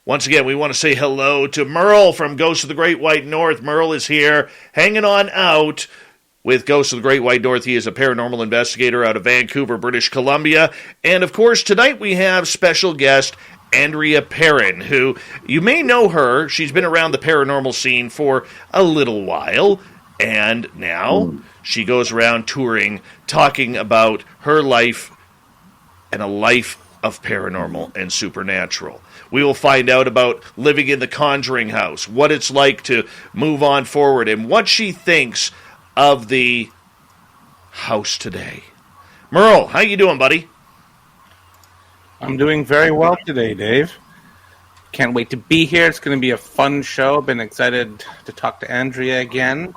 Once again, we want to say hello to Merle from Ghosts of the Great White North. Merle is here, hanging on out with Ghosts of the Great White North. He is a paranormal investigator out of Vancouver, British Columbia. And, of course, tonight we have special guest Andrea Perron, who you may know her. She's been around the paranormal scene for a little while, and now she goes around touring, talking about her life and a life of paranormal and supernatural. We will find out about living in the Conjuring house, what it's like to move on forward, and what she thinks of the house today. Merle, how you doing, buddy? I'm doing very well today, Dave. Can't wait to be here. It's going to be a fun show. Been excited to talk to Andrea again.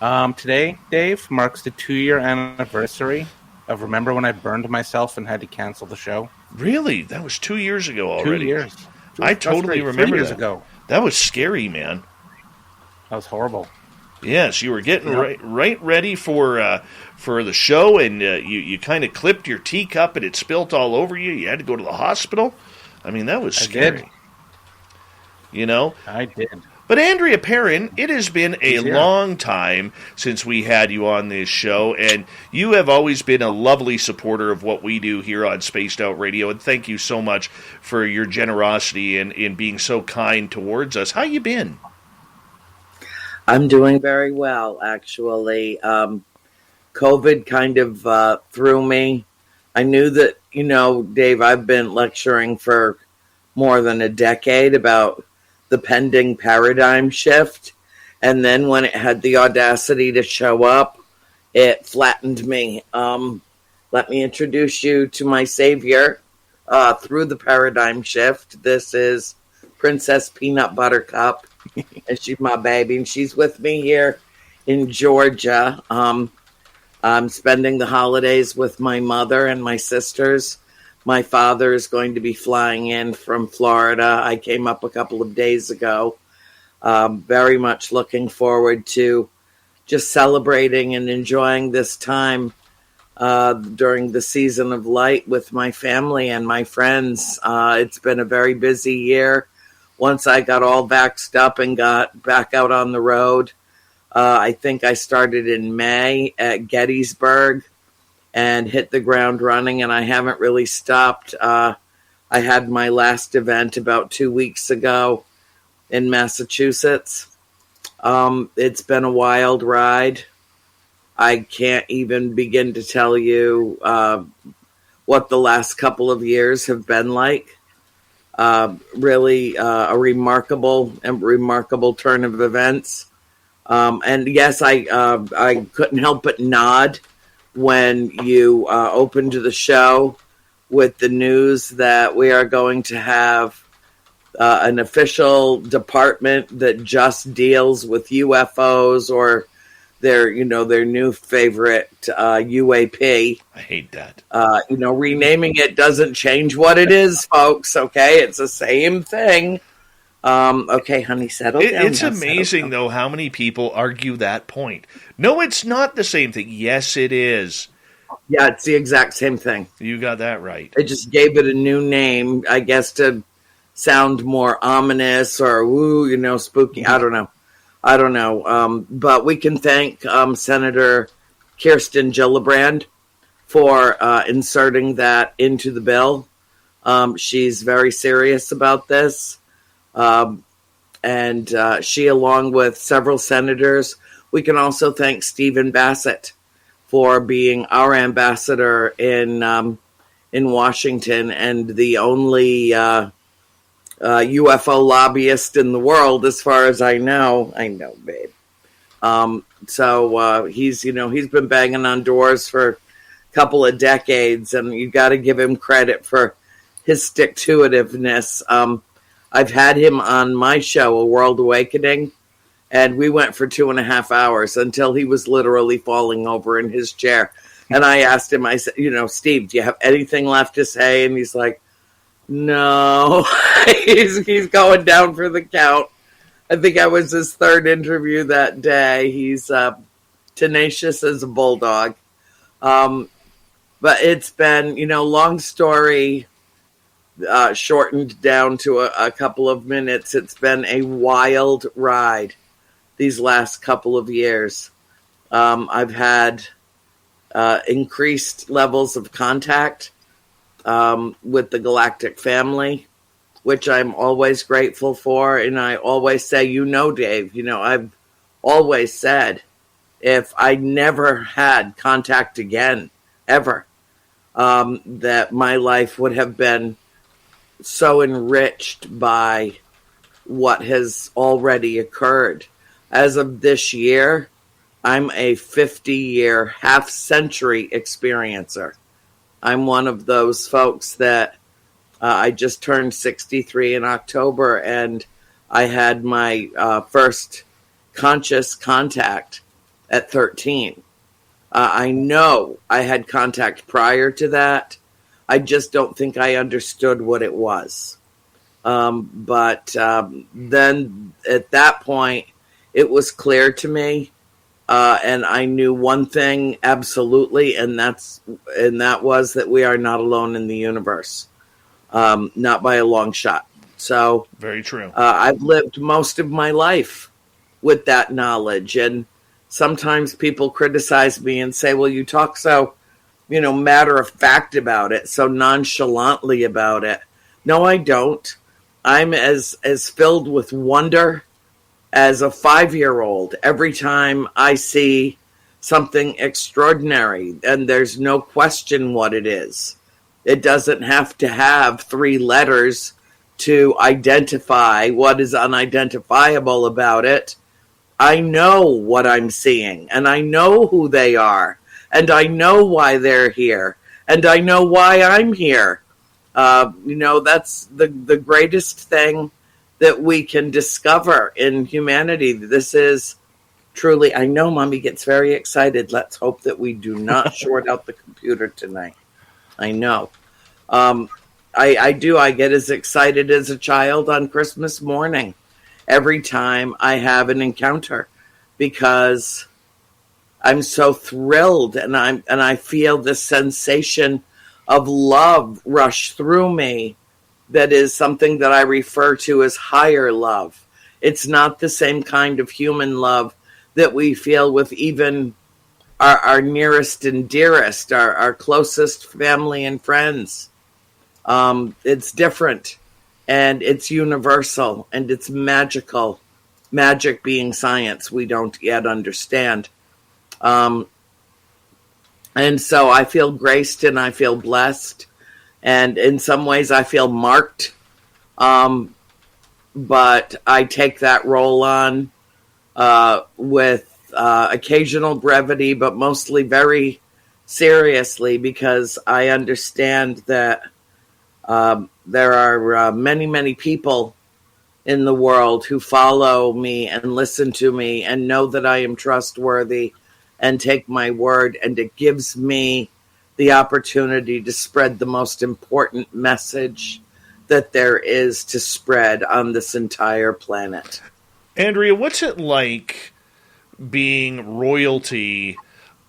Today, Dave, marks the 2-year anniversary of Remember When I Burned Myself and Had to Cancel the Show. Really? That was 2 years ago already. 2 years. I totally remember 3 years that. ago. That was scary, man. That was horrible. Yes, you were getting right ready for the show, and you kind of clipped your teacup, and it spilt all over you. You had to go to the hospital. I mean, that was scary. I did. You know? I did. But Andrea Perron, it has been a long time since we had you on this show, and you have always been a lovely supporter of what we do here on Spaced Out Radio, and thank you so much for your generosity and in being so kind towards us. How you been? I'm doing very well, actually. COVID kind of threw me. I knew that, Dave, I've been lecturing for more than a decade about the pending paradigm shift. And then when it had the audacity to show up, it flattened me. Let me introduce you to my savior through the paradigm shift. This is Princess Peanut Buttercup. And she's my baby, and she's with me here in Georgia. I'm spending the holidays with my mother and my sisters. My father is going to be flying in from Florida. I came up a couple of days ago. Very much looking forward to just celebrating and enjoying this time during the season of light with my family and my friends. It's been a very busy year. Once I got all vaxxed up and got back out on the road, I think I started in May at Gettysburg and hit the ground running, and I haven't really stopped. I had my last event about 2 weeks ago in Massachusetts. It's been a wild ride. I can't even begin to tell you what the last couple of years have been like. Really a remarkable turn of events. And yes, I couldn't help but nod when you opened the show with the news that we are going to have an official department that just deals with UFOs or their new favorite UAP. I hate that. Renaming it doesn't change what it is, folks. Okay, it's the same thing. Okay, honey, settle down. It's amazing, though, how many people argue that point. No, it's not the same thing. Yes, it is. Yeah, it's the exact same thing. You got that right. They just gave it a new name, I guess, to sound more ominous or spooky. I don't know. But we can thank Senator Kirsten Gillibrand for inserting that into the bill. She's very serious about this. And she, along with several senators, we can also thank Stephen Bassett for being our ambassador in Washington and the only UFO lobbyist in the world, as far as I know. I know, babe. So he's been banging on doors for a couple of decades, and you got to give him credit for his stick-to-itiveness. I've had him on my show, A World Awakening, and we went for 2.5 hours until he was literally falling over in his chair. And I asked him, I said, Steve, do you have anything left to say? And he's like, no. he's going down for the count. I think I was his third interview that day. He's tenacious as a bulldog. But it's been, long story. shortened down to a couple of minutes. It's been a wild ride these last couple of years. I've had increased levels of contact with the galactic family, which I'm always grateful for. And I always say, Dave, I've always said, if I never had contact again, ever, that my life would have been so enriched by what has already occurred. As of this year, I'm a 50-year, half-century experiencer. I'm one of those folks that I just turned 63 in October, and I had my first conscious contact at 13. I know I had contact prior to that. I just don't think I understood what it was. But then at that point, it was clear to me, and I knew one thing absolutely, and that was that we are not alone in the universe, not by a long shot. So very true. I've lived most of my life with that knowledge, and sometimes people criticize me and say, "Well, you talk so, matter of fact about it, so nonchalantly about it." No, I don't. I'm as filled with wonder as a 5-year-old every time I see something extraordinary, and there's no question what it is. It doesn't have to have 3 letters to identify what is unidentifiable about it. I know what I'm seeing, and I know who they are, and I know why they're here, and I know why I'm here. That's the greatest thing that we can discover in humanity. This is truly, I know Mommy gets very excited. Let's hope that we do not short out the computer tonight. I know. I do. I get as excited as a child on Christmas morning every time I have an encounter, because I'm so thrilled, and I feel this sensation of love rush through me that is something that I refer to as higher love. It's not the same kind of human love that we feel with even our nearest and dearest, our closest family and friends. It's different, and it's universal, and it's magical. Magic being science we don't yet understand. And so I feel graced, and I feel blessed, and in some ways I feel marked. But I take that role on with occasional brevity, but mostly very seriously, because I understand that there are many, many people in the world who follow me and listen to me and know that I am trustworthy and take my word, and it gives me the opportunity to spread the most important message that there is to spread on this entire planet. Andrea, what's it like being royalty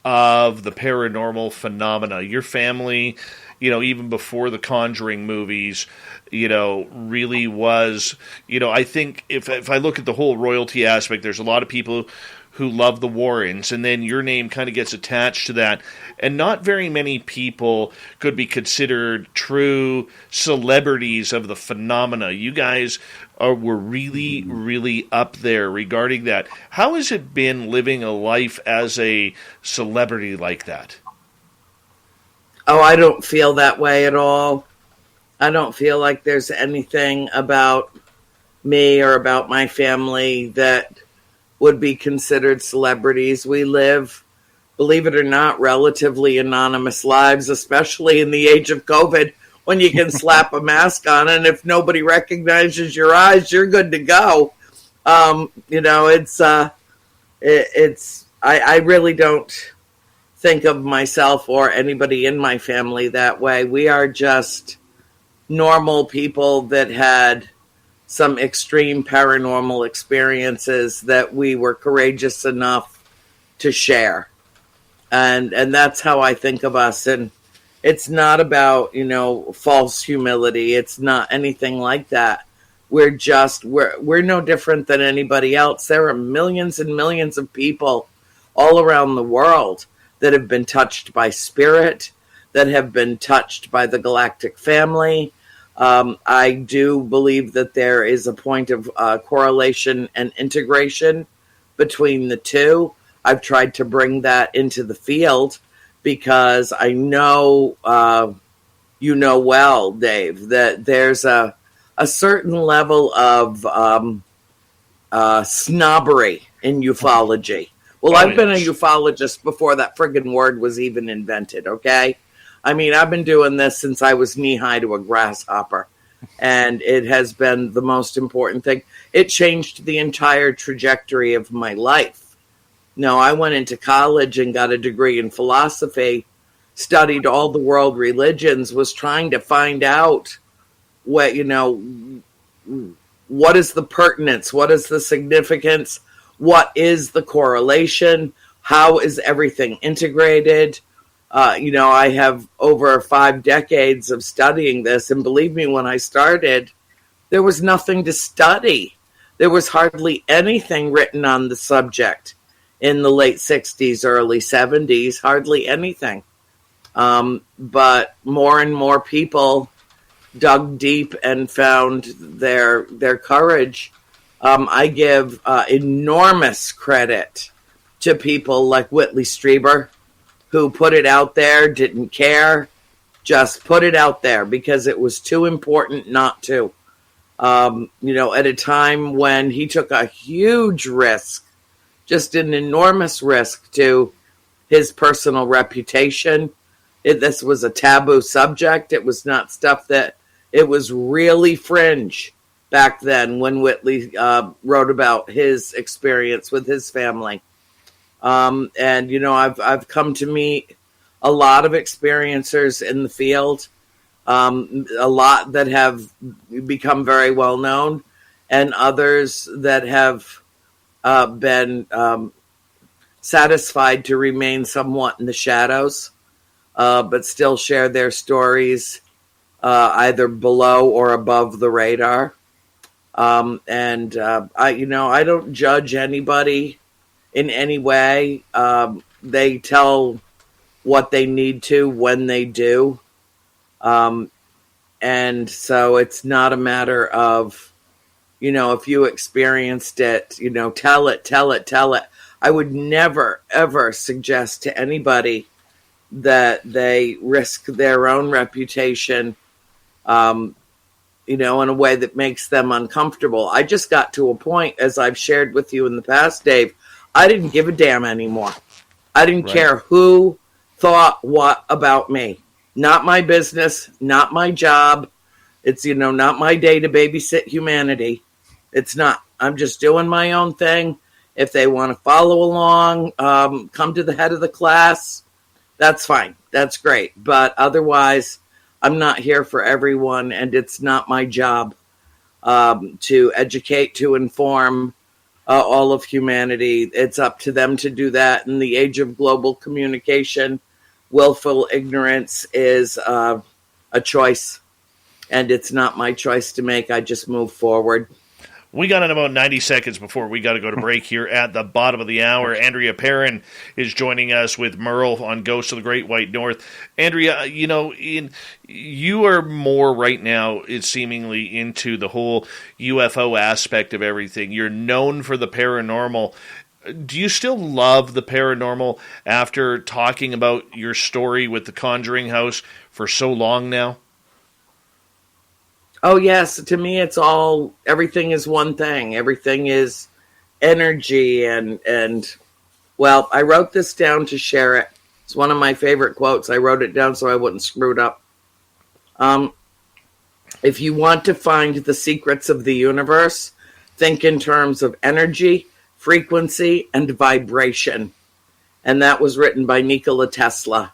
of the paranormal phenomena? Your family, even before the Conjuring movies, really was, I think if I look at the whole royalty aspect, there's a lot of people who love the Warrens, and then your name kind of gets attached to that. And not very many people could be considered true celebrities of the phenomena. You guys were really, really up there regarding that. How has it been living a life as a celebrity like that? Oh, I don't feel that way at all. I don't feel like there's anything about me or about my family that would be considered celebrities. We live, believe it or not, relatively anonymous lives, especially in the age of COVID, when you can slap a mask on, and if nobody recognizes your eyes, you're good to go. I really don't think of myself or anybody in my family that way. We are just normal people that had some extreme paranormal experiences that we were courageous enough to share. And that's how I think of us. And, It's not about, false humility. It's not anything like that. We're no different than anybody else. There are millions and millions of people all around the world that have been touched by spirit, that have been touched by the galactic family. I do believe that there is a point of correlation and integration between the two. I've tried to bring that into the field because I know, you know well, Dave, that there's a certain level of snobbery in ufology. Well, I've been a ufologist before that friggin' word was even invented, okay? I mean, I've been doing this since I was knee-high to a grasshopper, and it has been the most important thing. It changed the entire trajectory of my life. No, I went into college and got a degree in philosophy, studied all the world religions, was trying to find out what is the pertinence, what is the significance, what is the correlation, how is everything integrated. I have over 5 decades of studying this, and believe me, when I started, there was nothing to study. There was hardly anything written on the subject in the late 60s, early 70s, hardly anything. But more and more people dug deep and found their courage. I give enormous credit to people like Whitley Strieber, who put it out there, didn't care, just put it out there because it was too important not to. At a time when he took a huge risk, just an enormous risk to his personal reputation. This was a taboo subject. It was not stuff that, it was really fringe back then when Whitley wrote about his experience with his family. I've come to meet a lot of experiencers in the field, a lot that have become very well known, and others that have been satisfied to remain somewhat in the shadows, but still share their stories either below or above the radar. I don't judge anybody in any way. They tell what they need to when they do. And so it's not a matter of, if you experienced it, tell it. I would never, ever suggest to anybody that they risk their own reputation, in a way that makes them uncomfortable. I just got to a point, as I've shared with you in the past, Dave, I didn't give a damn anymore. I didn't care who thought what about me. Not my business, not my job. It's, not my day to babysit humanity. It's not. I'm just doing my own thing. If they want to follow along, come to the head of the class, that's fine. That's great. But otherwise, I'm not here for everyone, and it's not my job to educate, to inform all of humanity. It's up to them to do that. In the age of global communication, willful ignorance is a choice, and it's not my choice to make. I just move forward. We got in about 90 seconds before we got to go to break here at the bottom of the hour. Andrea Perron is joining us with Merle on Ghosts of the Great White North. Andrea, you are more right now, it's seemingly into the whole UFO aspect of everything. You're known for the paranormal. Do you still love the paranormal after talking about your story with the Conjuring house for so long now? Oh, yes. To me, everything is one thing. Everything is energy. And well, I wrote this down to share it. It's one of my favorite quotes. I wrote it down so I wouldn't screw it up. If you want to find the secrets of the universe, think in terms of energy, frequency, and vibration. And that was written by Nikola Tesla,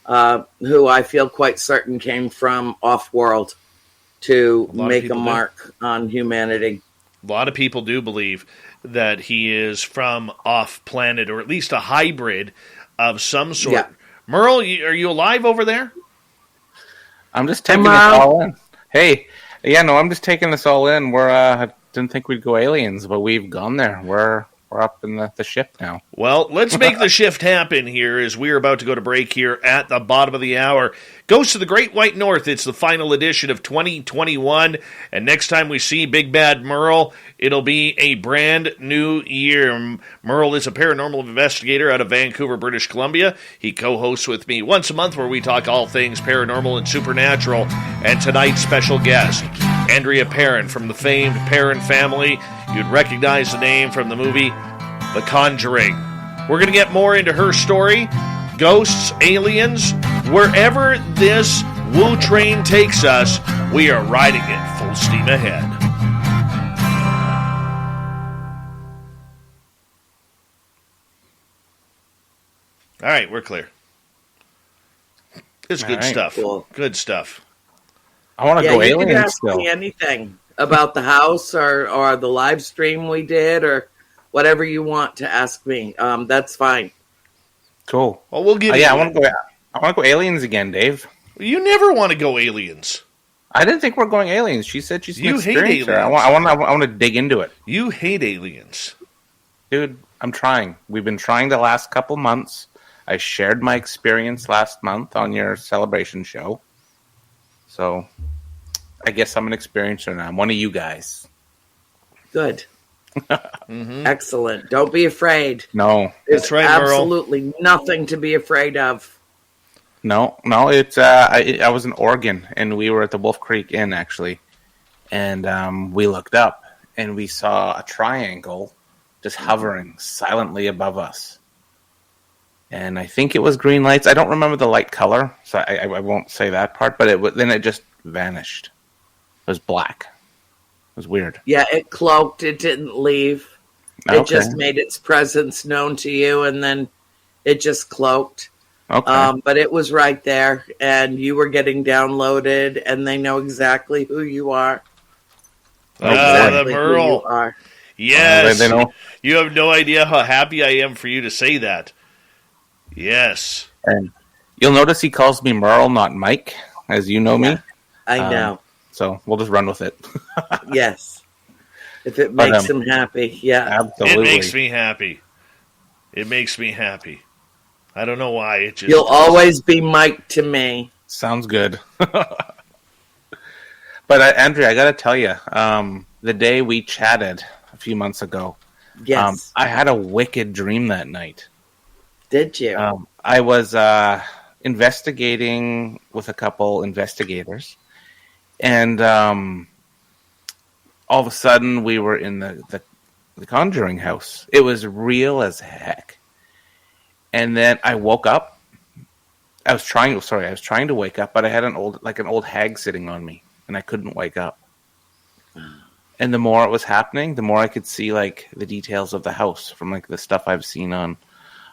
who I feel quite certain came from off-world to make a mark on humanity. A lot of people do believe that he is from off-planet, or at least a hybrid of some sort. Yeah. Merle, are you alive over there? I'm just taking this all in. Hey, yeah, no, I'm just taking this all in. I didn't think we'd go aliens, but we've gone there. We're up in the ship now. Well, let's make the shift happen here as we're about to go to break here at the bottom of the hour. Goes to the Great White North. It's the final edition of 2021. And next time we see Big Bad Merle, it'll be a brand new year. Merle is a paranormal investigator out of Vancouver, British Columbia. He co-hosts with me once a month where we talk all things paranormal and supernatural. And tonight's special guest, Andrea Perron from the famed Perron family. You'd recognize the name from the movie The Conjuring. We're going to get more into her story, ghosts, aliens. Wherever this woo train takes us, we are riding it full steam ahead. All right, we're clear. It's good stuff. Cool. Good stuff. I want to go aliens you can ask still. me anything about the house or the live stream we did or whatever you want to ask me. That's fine. Cool. Well, we'll give you. I want to go aliens again, Dave. You never want to go aliens. I didn't think we're going aliens. She said she's an You hate experiencer. aliens. I want to dig into it. You hate aliens. Dude, I'm trying. We've been trying the last couple months. I shared my experience last month on your celebration show. So, I guess I'm an experiencer now. I'm one of you guys. Good. Excellent. Don't be afraid. No. There's That's right, Merle. absolutely nothing to be afraid of. No. It's I was in Oregon, and we were at the Wolf Creek Inn, actually. And we looked up, and we saw a triangle just hovering silently above us. And I think it was green lights. I don't remember the light color, so I won't say that part. But then it just vanished. It was black. It was weird. Yeah, it cloaked. It didn't leave. It just made its presence known to you, and then it just cloaked. Okay. But it was right there, and you were getting downloaded, and they know exactly who you are. The Merle. Who you are. Yes. They know. You have no idea how happy I am for you to say that. Yes. And you'll notice he calls me Merle, not Mike, as you know me. I know. So we'll just run with it. Yes. If it makes him happy, yeah. Absolutely. It makes me happy. It makes me happy. I don't know why. It just You'll always be Mike to me. Sounds good. But Andrea, I got to tell you, the day we chatted a few months ago, Yes. I had a wicked dream that night. Did you? I was investigating with a couple investigators, and all of a sudden we were in the Conjuring house. It was real as heck. And then I woke up. I was trying to wake up, but I had an old hag sitting on me, and I couldn't wake up. And the more it was happening, the more I could see like the details of the house from like the stuff I've seen on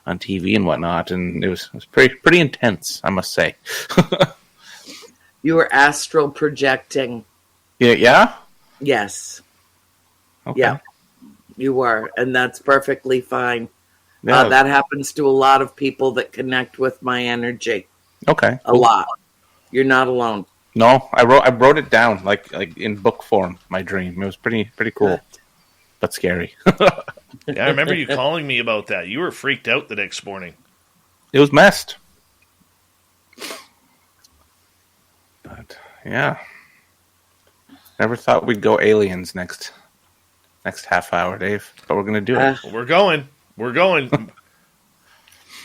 TV and whatnot, and it was pretty intense, I must say. You were astral projecting. Yeah? Yes. Okay. Yeah. You were, and that's perfectly fine. Yeah. That happens to a lot of people that connect with my energy. Okay. A lot. You're not alone. No, I wrote it down like in book form, my dream. It was pretty cool. But scary. Yeah, I remember you calling me about that. You were freaked out the next morning. It was messed. But yeah. Never thought we'd go aliens next half hour, Dave. But we're gonna do it. We're going.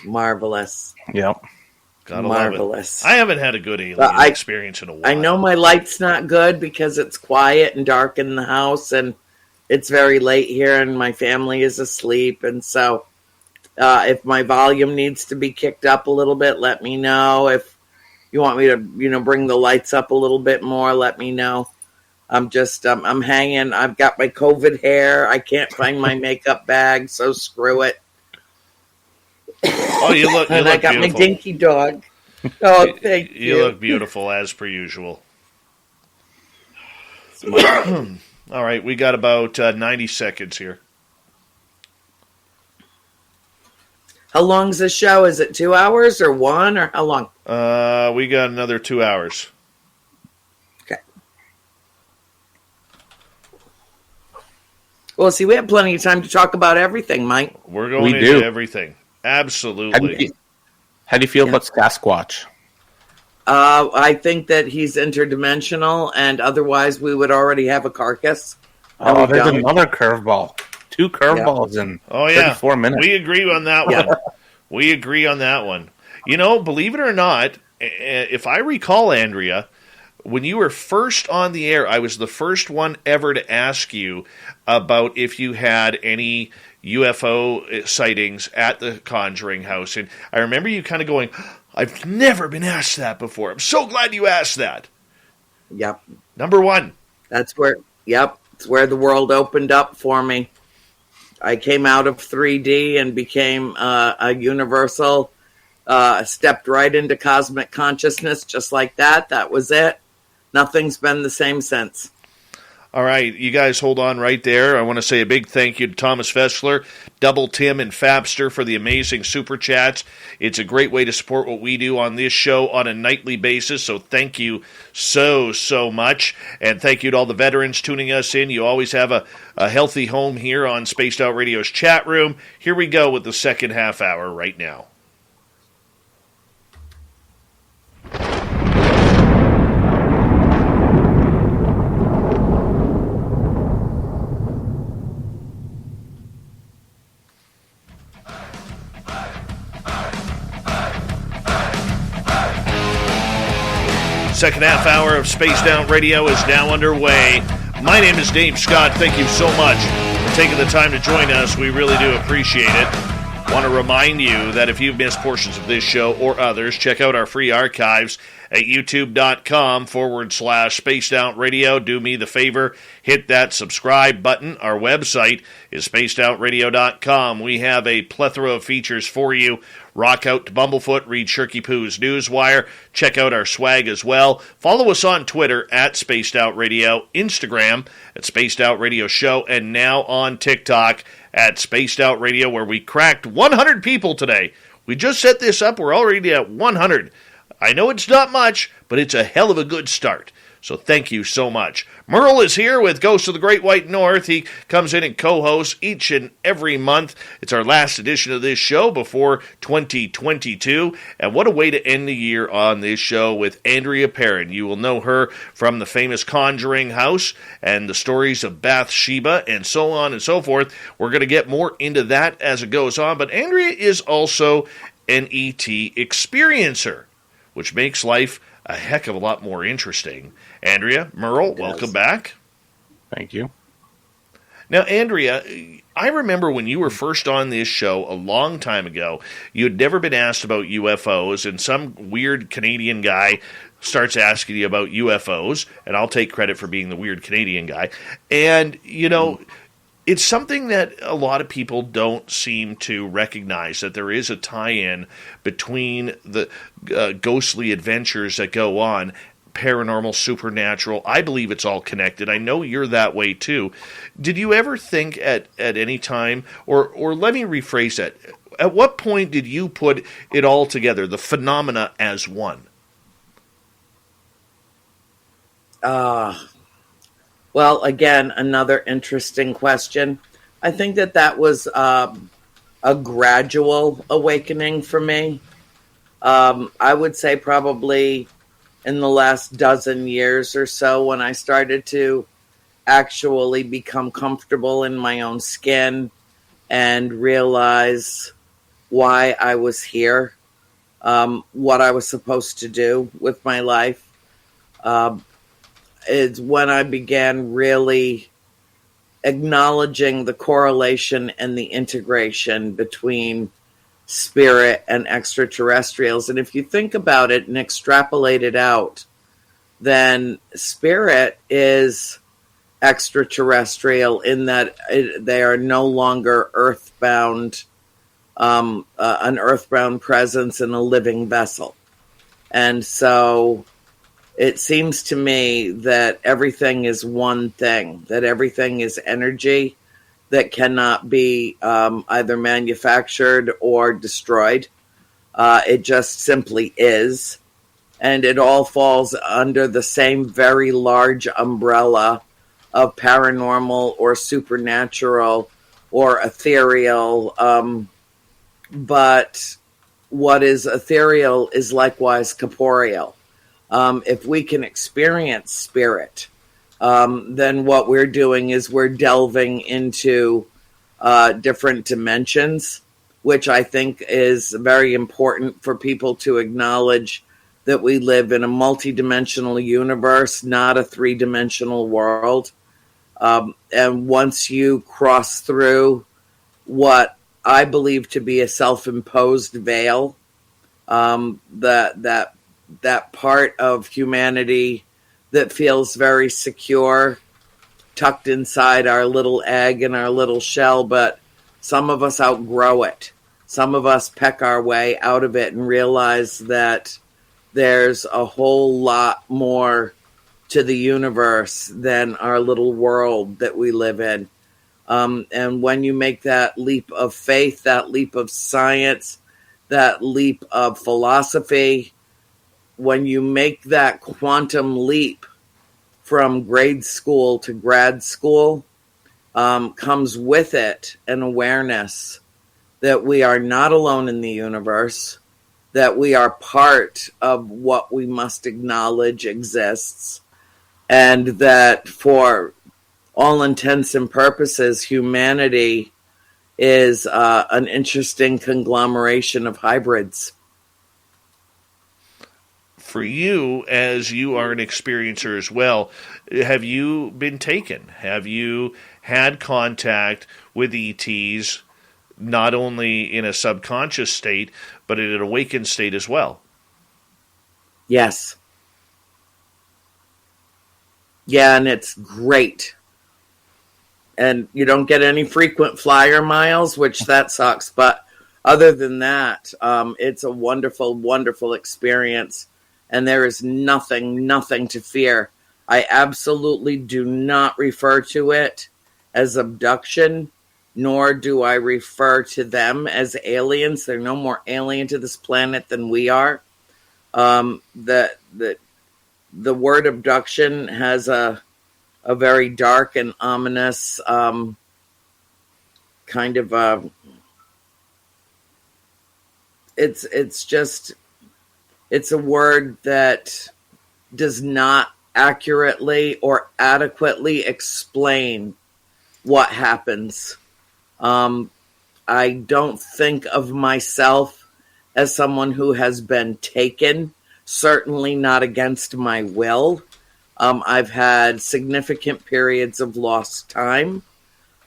Marvelous. Yep. Gotta Marvelous. love it. I haven't had a good alien experience in a while. I know my light's not good because it's quiet and dark in the house, and it's very late here, and my family is asleep. And so if my volume needs to be kicked up a little bit, let me know. If you want me to, bring the lights up a little bit more, let me know. I'm just, I'm hanging. I've got my COVID hair. I can't find my makeup bag, so screw it. Oh, you look and I got beautiful. my dinky dog. Oh, thank you. You look beautiful as per usual. All right, we got about 90 seconds here. How long's the show? Is it 2 hours or one, or how long? We got another 2 hours. Okay. Well, see, we have plenty of time to talk about everything, Mike. We're going into everything. Absolutely. How do you feel about Sasquatch? I think that he's interdimensional, and otherwise we would already have a carcass. Oh, there's another curveball. 2 curveballs in 34 minutes. We agree on that one. We agree on that one. You know, believe it or not, if I recall, Andrea, when you were first on the air, I was the first one ever to ask you about if you had any UFO sightings at the Conjuring house. And I remember you kind of going, I've never been asked that before. I'm so glad you asked that. Yep. Number 1. That's where, it's where the world opened up for me. I came out of 3D and became a universal, stepped right into cosmic consciousness just like that. That was it. Nothing's been the same since. All right, you guys hold on right there. I want to say a big thank you to Thomas Fessler, Double Tim, and Fabster for the amazing super chats. It's a great way to support what we do on this show on a nightly basis, so thank you so much. And thank you to all the veterans tuning us in. You always have a healthy home here on Spaced Out Radio's chat room. Here we go with the second half hour right now. Second half hour of Spaced Out Radio is now underway. My name is Dave Scott. Thank you so much for taking the time to join us. We really do appreciate it. Want to remind you that if you've missed portions of this show or others, check out our free archives at youtube.com/Spaced Out Radio. Do me the favor, hit that subscribe button. Our website is spacedoutradio.com. We have a plethora of features for you. Rock out to Bumblefoot, read Shirky Poo's Newswire, check out our swag as well. Follow us on Twitter at Spaced Out Radio, Instagram at Spaced Out Radio Show, and now on TikTok at Spaced Out Radio, where we cracked 100 people today. We just set this up. We're already at 100. I know it's not much, but it's a hell of a good start. So thank you so much. Merle is here with Ghosts of the Great White North. He comes in and co-hosts each and every month. It's our last edition of this show before 2022. And what a way to end the year on this show with Andrea Perron. You will know her from the famous Conjuring house and the stories of Bathsheba and so on and so forth. We're going to get more into that as it goes on. But Andrea is also an ET experiencer, which makes life a heck of a lot more interesting. Andrea, Merle, welcome back. Thank you. Now, Andrea, I remember when you were first on this show a long time ago, you had never been asked about UFOs, and some weird Canadian guy starts asking you about UFOs, and I'll take credit for being the weird Canadian guy. And, you know, it's something that a lot of people don't seem to recognize, that there is a tie-in between the ghostly adventures that go on, paranormal, supernatural. I believe it's all connected. I know you're that way too. Did you ever think at any time, or let me rephrase that, at what point did you put it all together, the phenomena as one? Well, again, another interesting question. I think that was a gradual awakening for me. I would say probably in the last dozen years or so, when I started to actually become comfortable in my own skin and realize why I was here, what I was supposed to do with my life. Is when I began really acknowledging the correlation and the integration between spirit and extraterrestrials. And if you think about it and extrapolate it out, then spirit is extraterrestrial in that they are no longer earthbound, an earthbound presence in a living vessel. And so it seems to me that everything is one thing, that everything is energy, that cannot be either manufactured or destroyed. It just simply is. And it all falls under the same very large umbrella of paranormal or supernatural or ethereal. But what is ethereal is likewise corporeal. If we can experience spirit, then what we're doing is we're delving into different dimensions, which I think is very important for people to acknowledge that we live in a multidimensional universe, not a three-dimensional world. And once you cross through what I believe to be a self-imposed veil, that part of humanity that feels very secure, tucked inside our little egg and our little shell, but some of us outgrow it. Some of us peck our way out of it and realize that there's a whole lot more to the universe than our little world that we live in. And when you make that leap of faith, that leap of science, that leap of philosophy, when you make that quantum leap from grade school to grad school, comes with it an awareness that we are not alone in the universe, that we are part of what we must acknowledge exists, and that for all intents and purposes, humanity is an interesting conglomeration of hybrids. For you, as you are an experiencer as well, have you been taken? Have you had contact with ETs, not only in a subconscious state, but in an awakened state as well? Yes. Yeah, and it's great. And you don't get any frequent flyer miles, which that sucks. But other than that, it's a wonderful, wonderful experience. And there is nothing to fear. I absolutely do not refer to it as abduction, nor do I refer to them as aliens. They're no more alien to this planet than we are. The word abduction has a very dark and ominous kind of it's a word that does not accurately or adequately explain what happens. I don't think of myself as someone who has been taken, certainly not against my will. I've had significant periods of lost time.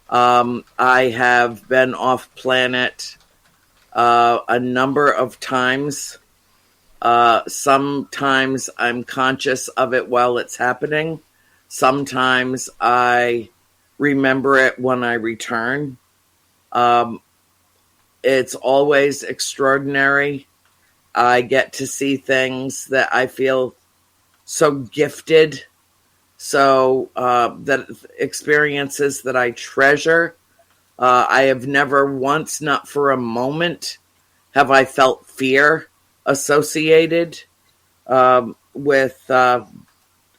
I have been off planet a number of times. Sometimes I'm conscious of it while it's happening. Sometimes I remember it when I return. It's always extraordinary. I get to see things that I feel so gifted, so that experiences that I treasure. I have never once, not for a moment, have I felt fear associated with the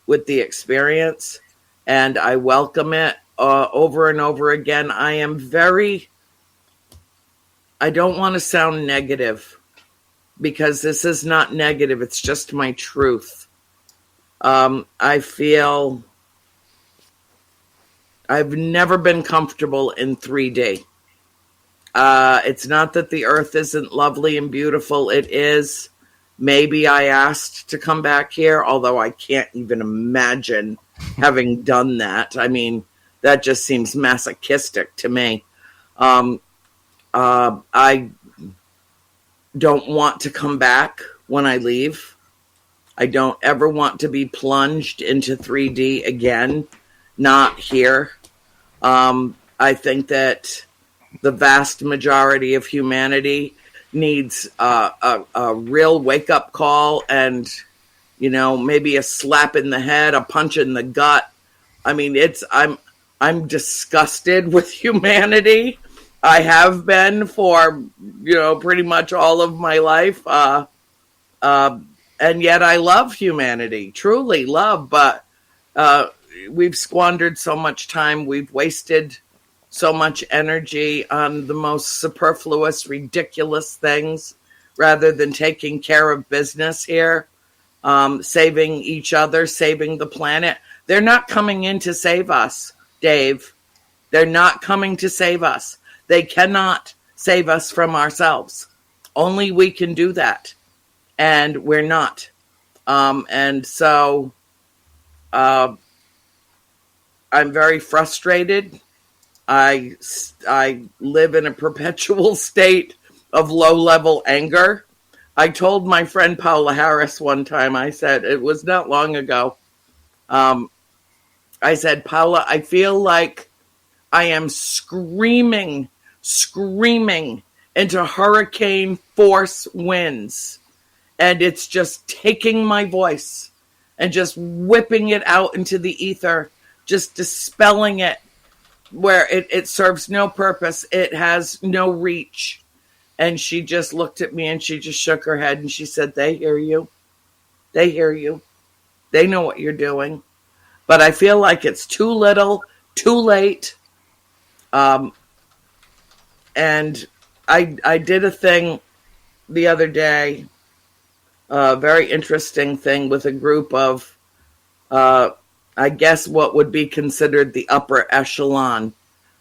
experience, and I welcome it over and over again. I don't want to sound negative, because this is not negative, it's just my truth. I feel I've never been comfortable in 3D. It's not that the earth isn't lovely and beautiful. It is. Maybe I asked to come back here, although I can't even imagine having done that. I mean, that just seems masochistic to me. I don't want to come back when I leave. I don't ever want to be plunged into 3D again. Not here. I think that the vast majority of humanity needs a real wake-up call, and maybe a slap in the head, a punch in the gut. I mean, I'm disgusted with humanity. I have been for, pretty much all of my life. And yet I love humanity, truly love, but we've squandered so much time. We've wasted so much energy on the most superfluous, ridiculous things rather than taking care of business here, saving each other, saving the planet. They're not coming in to save us, Dave. They're not coming to save us. They cannot save us from ourselves. Only we can do that. And we're not. And so I'm very frustrated. I live in a perpetual state of low-level anger. I told my friend Paula Harris one time, I said, it was not long ago, I said, Paula, I feel like I am screaming into hurricane force winds. And it's just taking my voice and just whipping it out into the ether, just dispelling it where it serves no purpose. It has no reach. And she just looked at me and she just shook her head and she said, they hear you. They hear you. They know what you're doing. But I feel like it's too little, too late. And I did a thing the other day, a very interesting thing with a group of, I guess what would be considered the upper echelon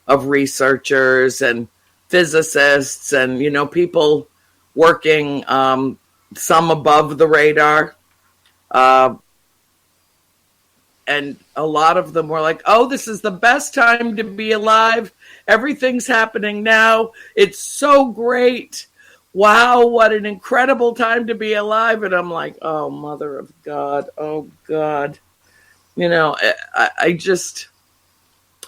of researchers and physicists and, people working some above the radar. And a lot of them were like, oh, this is the best time to be alive. Everything's happening now. It's so great. Wow, what an incredible time to be alive. And I'm like, oh, mother of God. Oh, God.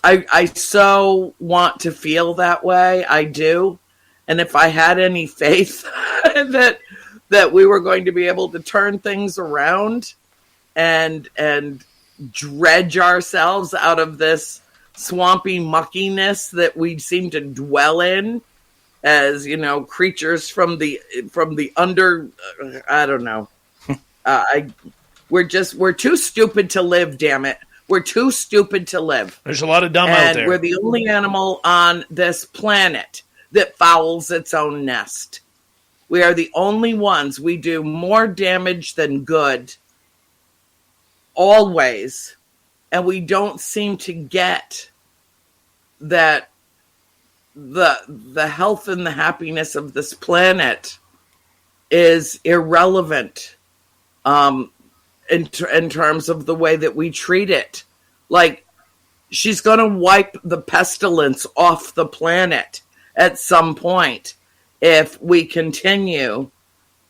I so want to feel that way. I do. And if I had any faith that we were going to be able to turn things around and dredge ourselves out of this swampy muckiness that we seem to dwell in as, creatures from the under, I don't know. We're too stupid to live, damn it. We're too stupid to live. There's a lot of dumb out there. And we're the only animal on this planet that fouls its own nest. We are the only ones. We do more damage than good. Always. And we don't seem to get that the health and the happiness of this planet is irrelevant in terms of the way that we treat it. Like, she's going to wipe the pestilence off the planet at some point if we continue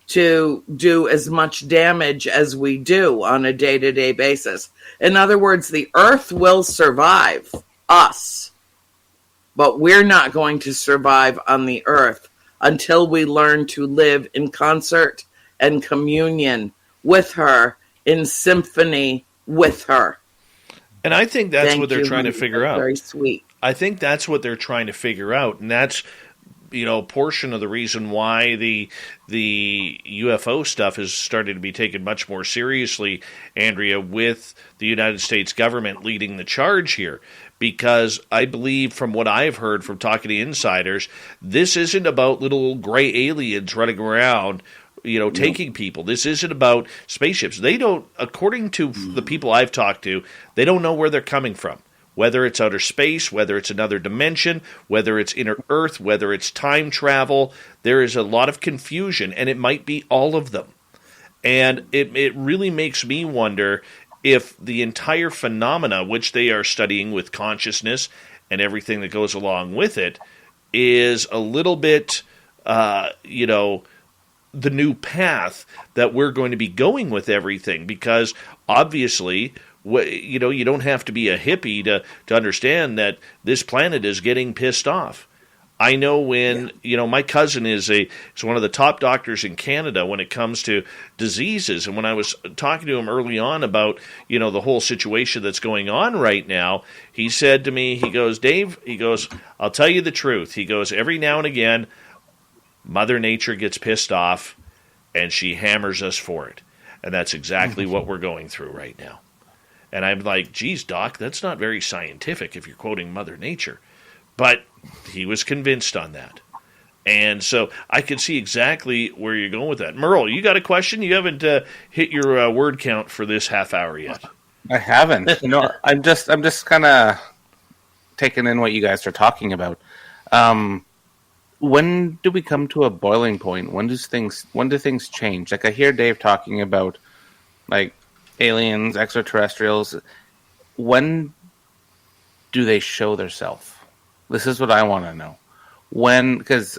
to do as much damage as we do on a day-to-day basis. In other words, the earth will survive us, but we're not going to survive on the earth until we learn to live in concert and communion with her, in symphony with her. And I think that's what they're trying to figure out. Very sweet. I think that's what they're trying to figure out, and that's portion of the reason why the UFO stuff has started to be taken much more seriously, Andrea, with the United States government leading the charge here. Because I believe, from what I've heard from talking to insiders, this isn't about little gray aliens running around, taking people. This isn't about spaceships. They don't, according to the people I've talked to, they don't know where they're coming from. Whether it's outer space, whether it's another dimension, whether it's inner Earth, whether it's time travel, there is a lot of confusion, and it might be all of them. And it really makes me wonder if the entire phenomena, which they are studying with consciousness and everything that goes along with it, is a little bit, the new path that we're going to be going with everything. Because obviously, you don't have to be a hippie to understand that this planet is getting pissed off. I know when, my cousin is one of the top doctors in Canada when it comes to diseases. And when I was talking to him early on about, the whole situation that's going on right now, he said to me, he goes, Dave, I'll tell you the truth. He goes, every now and again, Mother Nature gets pissed off and she hammers us for it. And that's exactly what we're going through right now. And I'm like, geez, Doc, that's not very scientific if you're quoting Mother Nature. But he was convinced on that. And so I can see exactly where you're going with that. Merle, you got a question? You haven't hit your word count for this half hour yet. I haven't. No, I'm just kind of taking in what you guys are talking about. When do we come to a boiling point? When do things change? Like I hear Dave talking about like aliens, extraterrestrials. When do they show themselves? This is what I want to know. When, because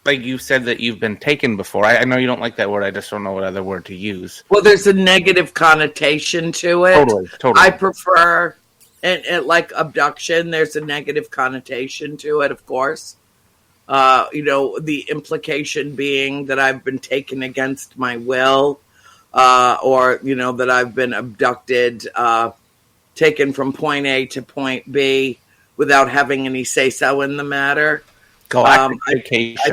like you said that you've been taken before. I know you don't like that word. I just don't know what other word to use. Well, there's a negative connotation to it. Totally. I prefer, and like abduction, there's a negative connotation to it, of course. The implication being that I've been taken against my will, or, that I've been abducted, taken from point A to point B, without having any say-so in the matter. I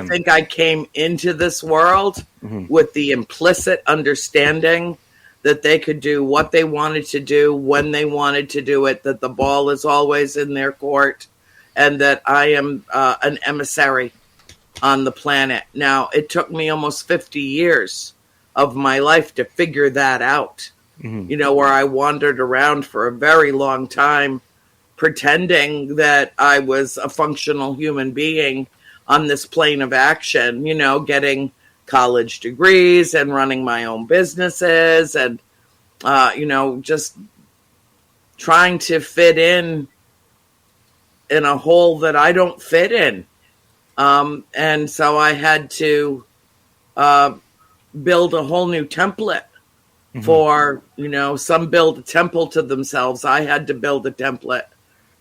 think I came into this world with the implicit understanding that they could do what they wanted to do, when they wanted to do it, that the ball is always in their court, and that I am an emissary on the planet. Now, it took me almost 50 years of my life to figure that out, where I wandered around for a very long time, pretending that I was a functional human being on this plane of action, getting college degrees and running my own businesses and, just trying to fit in a hole that I don't fit in. And so I had to build a whole new template for, some build a temple to themselves. I had to build a template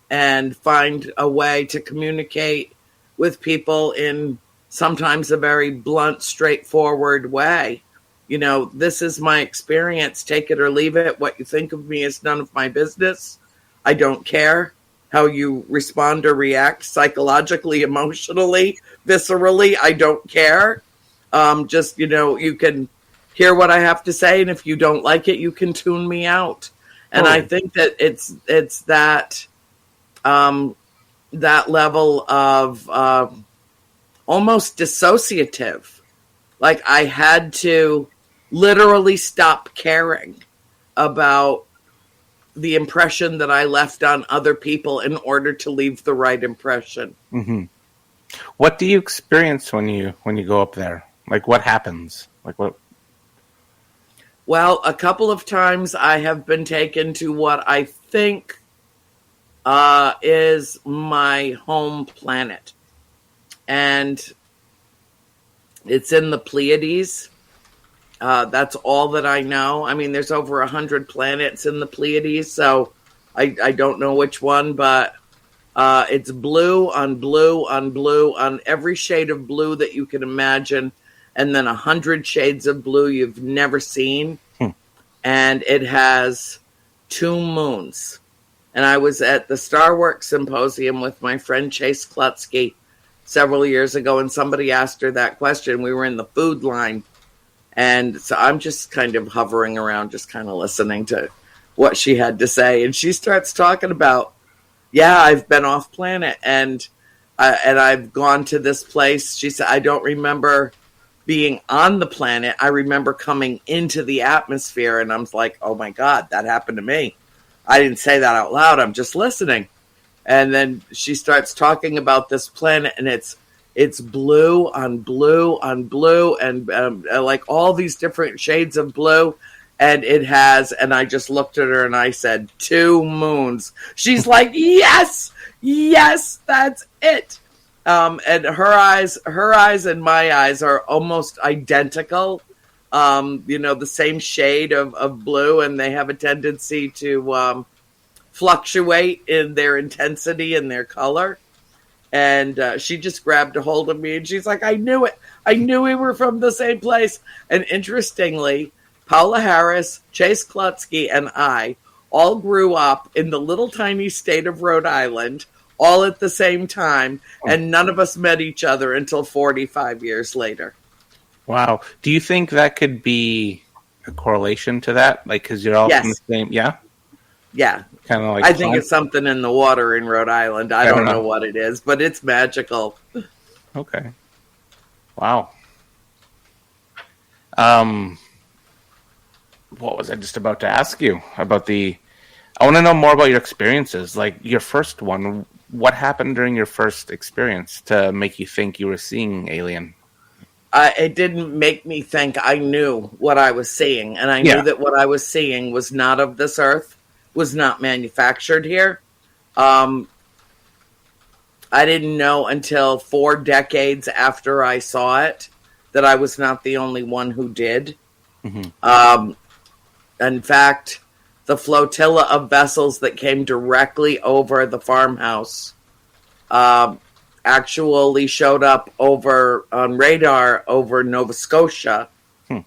and find a way to communicate with people in sometimes a very blunt, straightforward way. This is my experience. Take it or leave it. What you think of me is none of my business. I don't care how you respond or react psychologically, emotionally, viscerally. I don't care. You can hear what I have to say, and if you don't like it, you can tune me out. And I think that it's that that level of almost dissociative. Like I had to literally stop caring about the impression that I left on other people in order to leave the right impression. What do you experience when you go up there? Like what happens? Like what? Well, a couple of times I have been taken to what I think is my home planet. And it's in the Pleiades. That's all that I know. I mean, there's over 100 planets in the Pleiades, so I don't know which one, but it's blue on blue on blue on every shade of blue that you can imagine, and then 100 shades of blue you've never seen. And it has 2 moons. And I was at the Star Works Symposium with my friend Chase Klutsky several years ago, and somebody asked her that question. We were in the food line. And so I'm just kind of hovering around, just kind of listening to what she had to say. And she starts talking about, I've been off planet and I've gone to this place. She said, I don't remember being on the planet. I remember coming into the atmosphere, and I'm like, oh my God, that happened to me. I didn't say that out loud. I'm just listening. And then she starts talking about this planet, and it's blue on blue on blue, and like all these different shades of blue. And it has, and I just looked at her and I said, 2 moons. She's like, yes, that's it. And her eyes and my eyes are almost identical. The same shade of blue, and they have a tendency to fluctuate in their intensity and their color. And she just grabbed a hold of me and she's like, I knew it. I knew we were from the same place. And interestingly, Paula Harris, Chase Klutsky, and I all grew up in the little tiny state of Rhode Island, all at the same time, and none of us met each other until 45 years later. Wow. Do you think that could be a correlation to that? Like, because you're all from the same, yeah? Yeah. Kind of like I think it's something in the water in Rhode Island. I don't know what it is, but it's magical. Okay. Wow. What was I just about to ask you about I want to know more about your experiences. Like your first one, what happened during your first experience to make you think you were seeing alien? It didn't make me think. I knew what I was seeing, and I knew that what I was seeing was not of this earth, was not manufactured here. I didn't know until 4 decades after I saw it that I was not the only one who did. Mm-hmm. In fact, the flotilla of vessels that came directly over the farmhouse actually showed up on radar over Nova Scotia,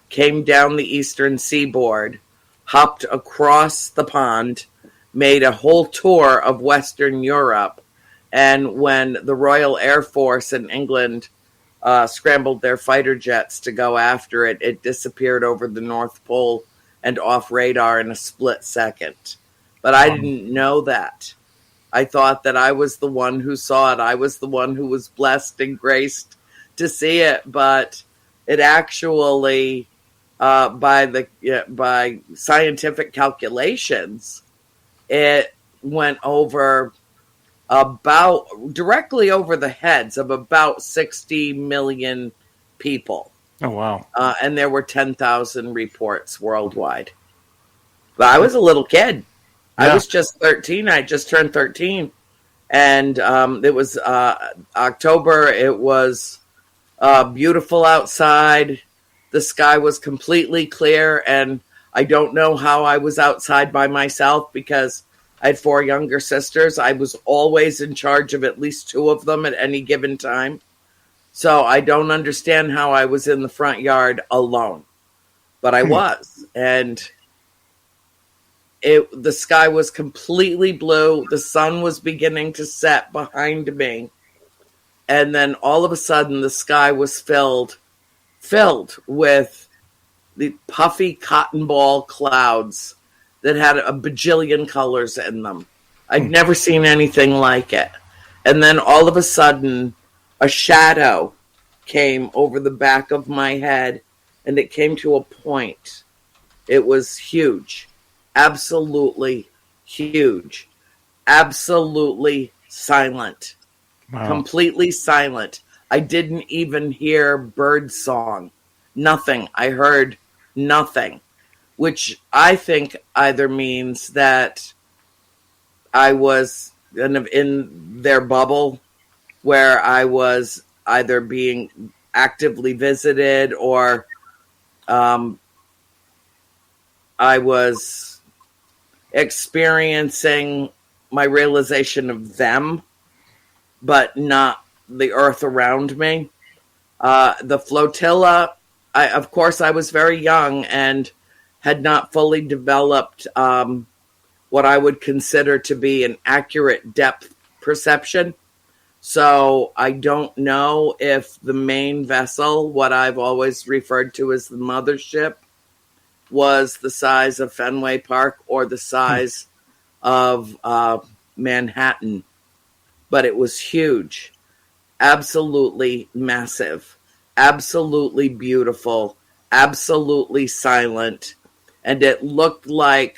came down the eastern seaboard, hopped across the pond, made a whole tour of Western Europe, and when the Royal Air Force in England scrambled their fighter jets to go after it, it disappeared over the North Pole and off radar in a split second. But I didn't know that. I thought that I was the one who saw it. I was the one who was blessed and graced to see it. But it actually, by scientific calculations, it went over directly over the heads of about 60 million people. Oh, wow. And there were 10,000 reports worldwide. But I was a little kid. Yeah. I was just 13. I just turned 13. And it was October. It was beautiful outside. The sky was completely clear. And I don't know how I was outside by myself because I had 4 younger sisters. I was always in charge of at least 2 of them at any given time. So I don't understand how I was in the front yard alone. But I was. And the sky was completely blue. The sun was beginning to set behind me. And then all of a sudden the sky was filled with the puffy cotton ball clouds that had a bajillion colors in them. I'd never seen anything like it. And then all of a sudden, a shadow came over the back of my head, and it came to a point. It was huge. Absolutely huge. Absolutely silent. Wow. Completely silent. I didn't even hear bird song. Nothing. I heard nothing. Which I think either means that I was in their bubble where I was either being actively visited or I was experiencing my realization of them, but not the earth around me. The flotilla, of course, I was very young and had not fully developed what I would consider to be an accurate depth perception. So I don't know if the main vessel, what I've always referred to as the mothership, was the size of Fenway Park or the size of Manhattan. But it was huge. Absolutely massive. Absolutely beautiful. Absolutely silent. And it looked like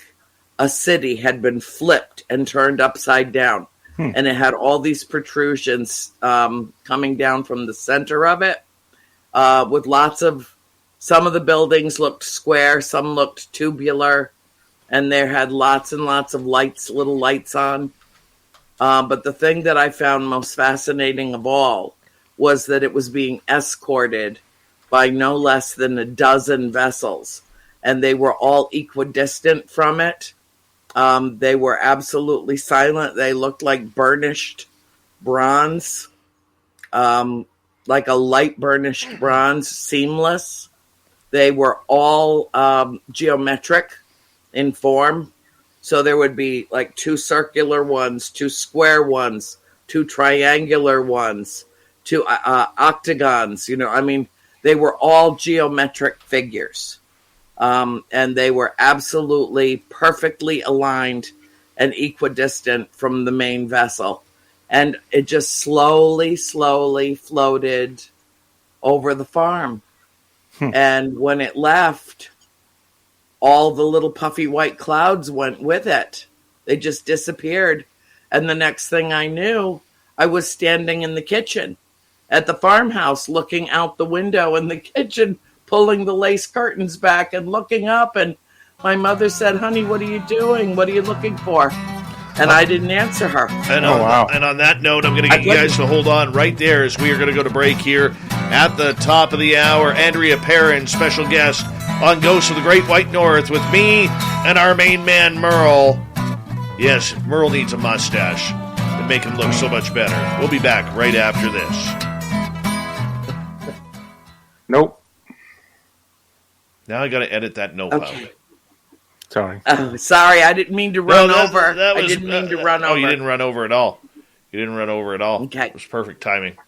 a city had been flipped and turned upside down. And it had all these protrusions coming down from the center of it with some of the buildings looked square, some looked tubular, and there had lots and lots of lights, little lights on. But the thing that I found most fascinating of all was that it was being escorted by no less than a dozen vessels. And they were all equidistant from it. They were absolutely silent. They looked like burnished bronze. like a light burnished bronze, seamless. They were all geometric in form. So there would be like 2 circular ones, 2 square ones, 2 triangular ones, 2 octagons. They were all geometric figures. And they were absolutely perfectly aligned and equidistant from the main vessel. And it just slowly floated over the farm. And when it left, all the little puffy white clouds went with it. They just disappeared. And the next thing I knew, I was standing in the kitchen at the farmhouse, looking out the window in the kitchen, pulling the lace curtains back and looking up. And my mother said, "Honey, what are you doing? What are you looking for?" And I didn't answer her. And on that note, I'm going to get you guys to hold on right there as we are going to go to break here at the top of the hour. Andrea Perron, special guest on Ghosts of the Great White North with me and our main man, Merle. Yes, Merle needs a mustache to make him look so much better. We'll be back right after this. Nope. Now I got to edit that nope out. Sorry. Oh, sorry, I didn't mean to run over. I didn't mean to run over. Oh, you didn't run over at all. Okay. It was perfect timing.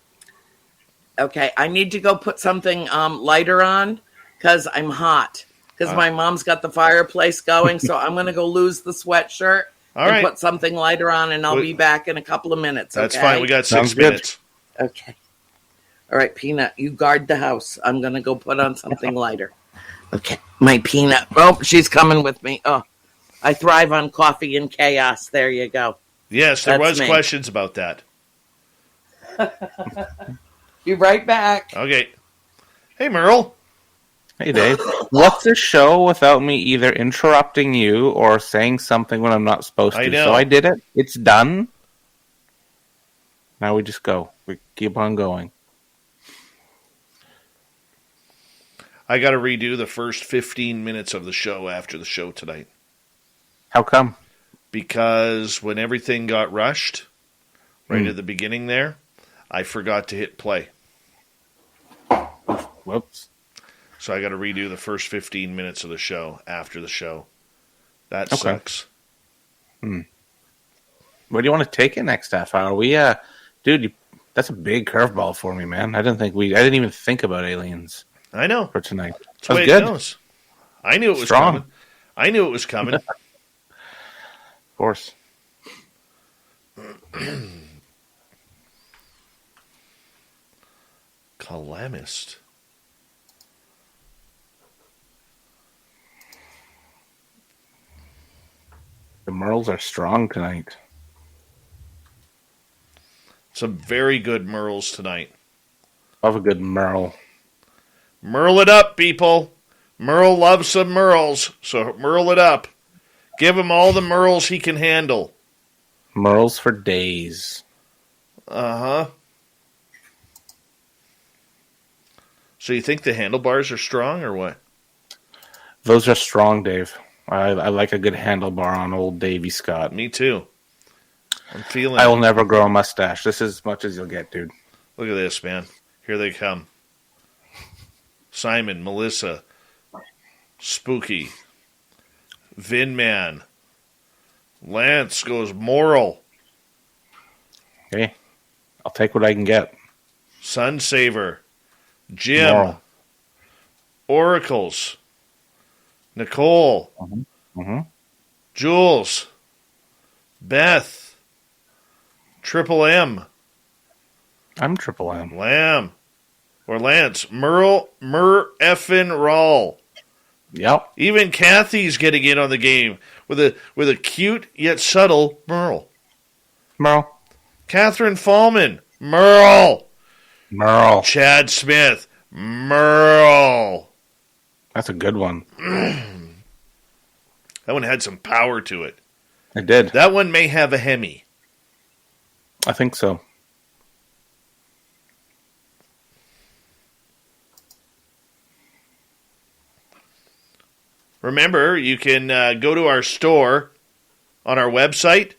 Okay, I need to go put something lighter on because I'm hot. Because my mom's got the fireplace going, so I'm going to go lose the sweatshirt and put something lighter on, and I'll be back in a couple of minutes. That's fine. We got 6 minutes. Okay. All right, Peanut, you guard the house. I'm going to go put on something lighter. Okay, my Peanut. Oh, she's coming with me. Oh, I thrive on coffee and chaos. There you go. Yes, there was questions about that. Be right back. Okay. Hey, Merle. Hey, Dave. What's a show without me either interrupting you or saying something when I'm not supposed to? I know. So I did it. It's done. Now we just go. We keep on going. I got to redo the first 15 minutes of the show after the show tonight. How come? Because when everything got rushed, right at the beginning there, I forgot to hit play. Whoops. So I got to redo the first 15 minutes of the show after the show. That sucks. Where do you want to take it next half hour? Dude, that's a big curveball for me, man. I didn't even think about aliens. I know. For tonight. That's the way it goes. I knew it was coming. I knew it was coming. Of course. Calamist. The Merles are strong tonight. Some very good Merles tonight. Love a good Merle. Merle it up, people. Merle loves some Merles, so Merle it up. Give him all the Merles he can handle. Merles for days. Uh-huh. So you think the handlebars are strong or what? Those are strong, Dave. I like a good handlebar on old Davy Scott. Me too. I'm feeling I will never grow a mustache. This is as much as you'll get, dude. Look at this, man. Here they come. Simon, Melissa, Spooky, Vinman, Lance goes Moral. Okay. I'll take what I can get. Sunsaver, Jim, Moral. Oracles, Nicole, Jules, Beth, Triple M. I'm Triple M. Lamb. Or Lance. Merle effin' Rawl. Yep. Even Kathy's getting in on the game with a cute yet subtle Merle. Merle. Catherine Fallman. Merle. Merle. Chad Smith. Merle. That's a good one. That one had some power to it. It did. That one may have a Hemi. I think so. Remember, you can go to our store on our website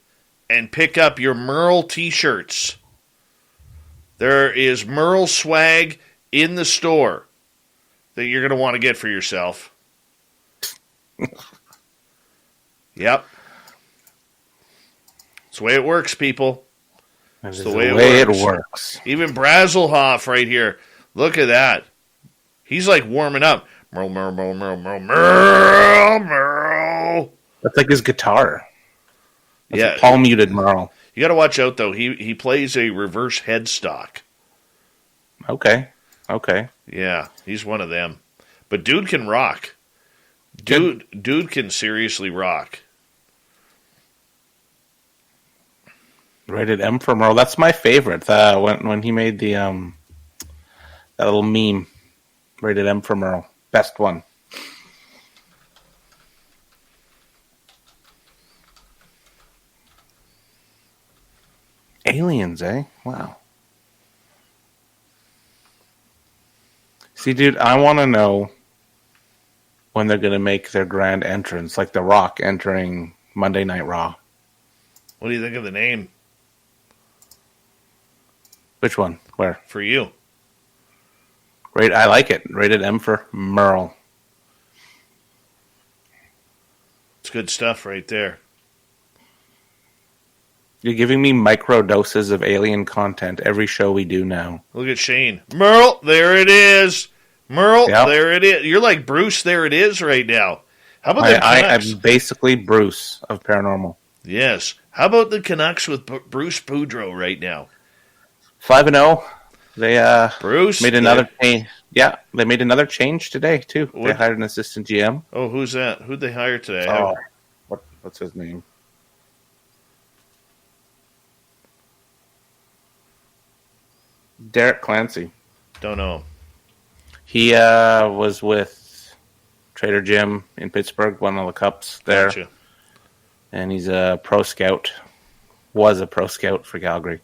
and pick up your Merle t-shirts. There is Merle swag in the store that you're going to want to get for yourself. Yep. It's the way it works, people. That's the way it works. It works. Even Brazelhoff right here. Look at that. He's like warming up. Merle, Merle, Merle, Merle, Merle, Merle, Merle. That's like his guitar. That's yeah, a palm-muted Merle. You got to watch out, though. He plays a reverse headstock. Okay. Yeah, he's one of them. But dude can rock. Dude can seriously rock. Rated M for Merle. That's my favorite. When he made the that little meme. Rated M for Merle. Best one. Aliens, eh? Wow. See, dude, I want to know when they're going to make their grand entrance, like The Rock entering Monday Night Raw. What do you think of the name? Which one? Where? For you. I like it. Rated M for Merle. It's good stuff right there. You're giving me micro doses of alien content every show we do now. Look at Shane. Merle, there it is. Merle, yep. There it is. You're like Bruce, there it is right now. How about the Canucks? I'm basically Bruce of Paranormal. Yes. How about the Canucks with Bruce Boudreau right now? 5-0. They Bruce made another change. Yeah, they made another change today too. They hired an assistant GM. Oh, who's that? Who'd they hire today? What's his name? Derek Clancy. Don't know. He was with Trader Jim in Pittsburgh, won all the cups there. Gotcha. And he's a pro scout. Was a pro scout for Calgary.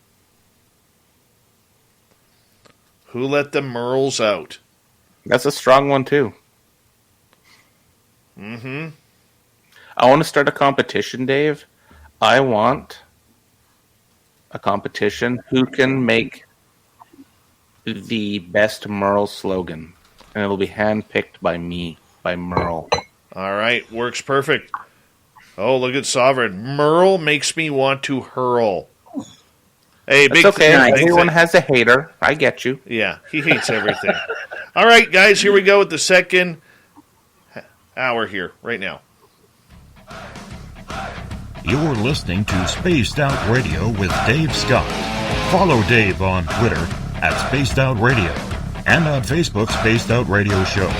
Who let the Merles out? That's a strong one, too. Mm-hmm. I want to start a competition, Dave. I want a competition who can make the best Merle slogan. And it'll be handpicked by me, by Merle. All right, works perfect. Oh, look at Sovereign. Merle makes me want to hurl. Hey, That's okay. Everyone has a hater. I get you. Yeah, he hates everything. All right, guys, here we go with the second hour here, right now. You're listening to Spaced Out Radio with Dave Scott. Follow Dave on Twitter at Spaced Out Radio and on Facebook, Spaced Out Radio Show.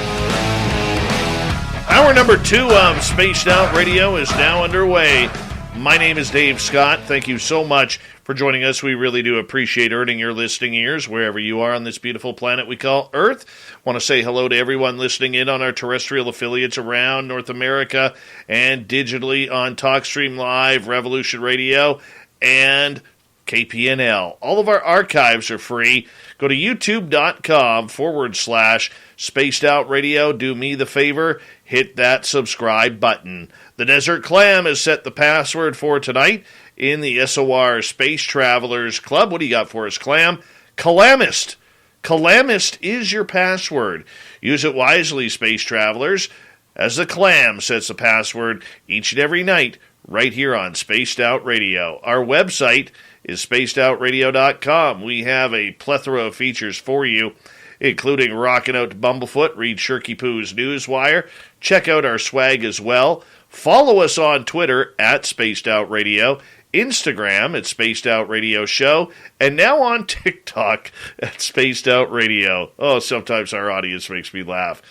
Hour number 2 of Spaced Out Radio is now underway. My name is Dave Scott. Thank you so much for joining us. We really do appreciate earning your listening ears wherever you are on this beautiful planet we call Earth. Want to say hello to everyone listening in on our terrestrial affiliates around North America and digitally on TalkStream Live, Revolution Radio, and KPNL. All of our archives are free. Go to youtube.com/Spaced Out Radio. Do me the favor, hit that subscribe button. The Desert Clam has set the password for tonight in the SOR Space Travelers Club. What do you got for us, Clam? Calamist. Calamist is your password. Use it wisely, Space Travelers, as the Clam sets the password each and every night right here on Spaced Out Radio. Our website is spacedoutradio.com. We have a plethora of features for you, including Rockin' Out to Bumblefoot, read Shirky Poo's Newswire. Check out our swag as well. Follow us on Twitter at Spaced Out Radio, Instagram at Spaced Out Radio Show, and now on TikTok at Spaced Out Radio. Oh, sometimes our audience makes me laugh.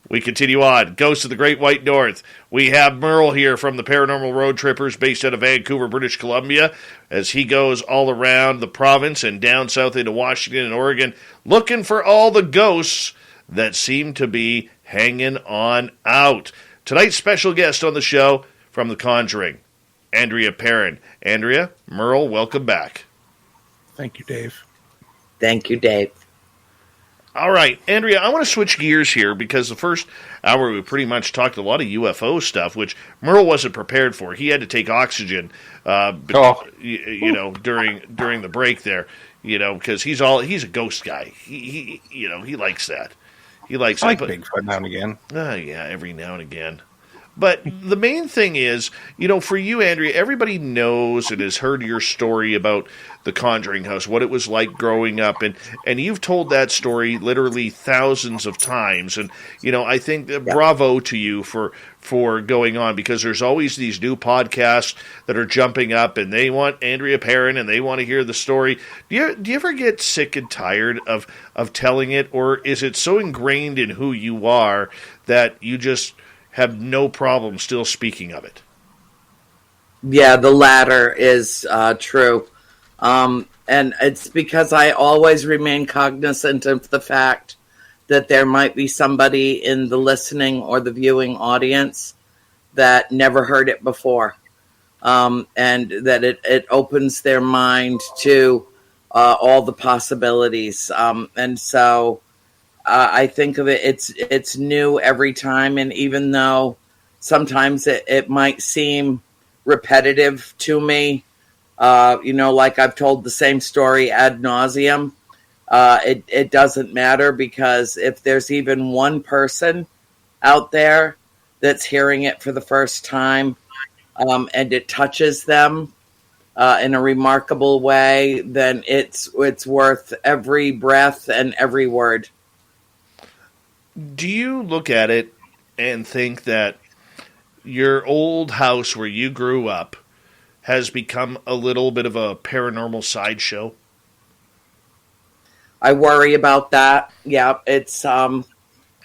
We continue on. Ghosts of the Great White North. We have Merle here from the Paranormal Road Trippers based out of Vancouver, British Columbia, as he goes all around the province and down south into Washington and Oregon looking for all the ghosts that seem to be hanging on out. Tonight's special guest on the show from The Conjuring, Andrea Perron. Andrea, Merle, welcome back. Thank you, Dave. Thank you, Dave. All right, Andrea, I want to switch gears here because the first hour we pretty much talked a lot of UFO stuff, which Merle wasn't prepared for. He had to take oxygen, during the break there, because he's a ghost guy. He likes that. He likes. I like Bigfoot now and again. Yeah, every now and again. But the main thing is, for you, Andrea, everybody knows and has heard your story about the Conjuring house, what it was like growing up, and you've told that story literally thousands of times. And, I think that bravo to you for going on, because there's always these new podcasts that are jumping up, and they want Andrea Perron, and they want to hear the story. Do you ever get sick and tired of telling it, or is it so ingrained in who you are that you just have no problem still speaking of it? Yeah, the latter is true. And it's because I always remain cognizant of the fact that there might be somebody in the listening or the viewing audience that never heard it before. And that it opens their mind to all the possibilities. And so I think of it, it's new every time, and even though sometimes it might seem repetitive to me, like I've told the same story ad nauseum, it doesn't matter, because if there's even one person out there that's hearing it for the first time, and it touches them in a remarkable way, then it's worth every breath and every word. Do you look at it and think that your old house where you grew up has become a little bit of a paranormal sideshow? I worry about that. Yeah, it's, and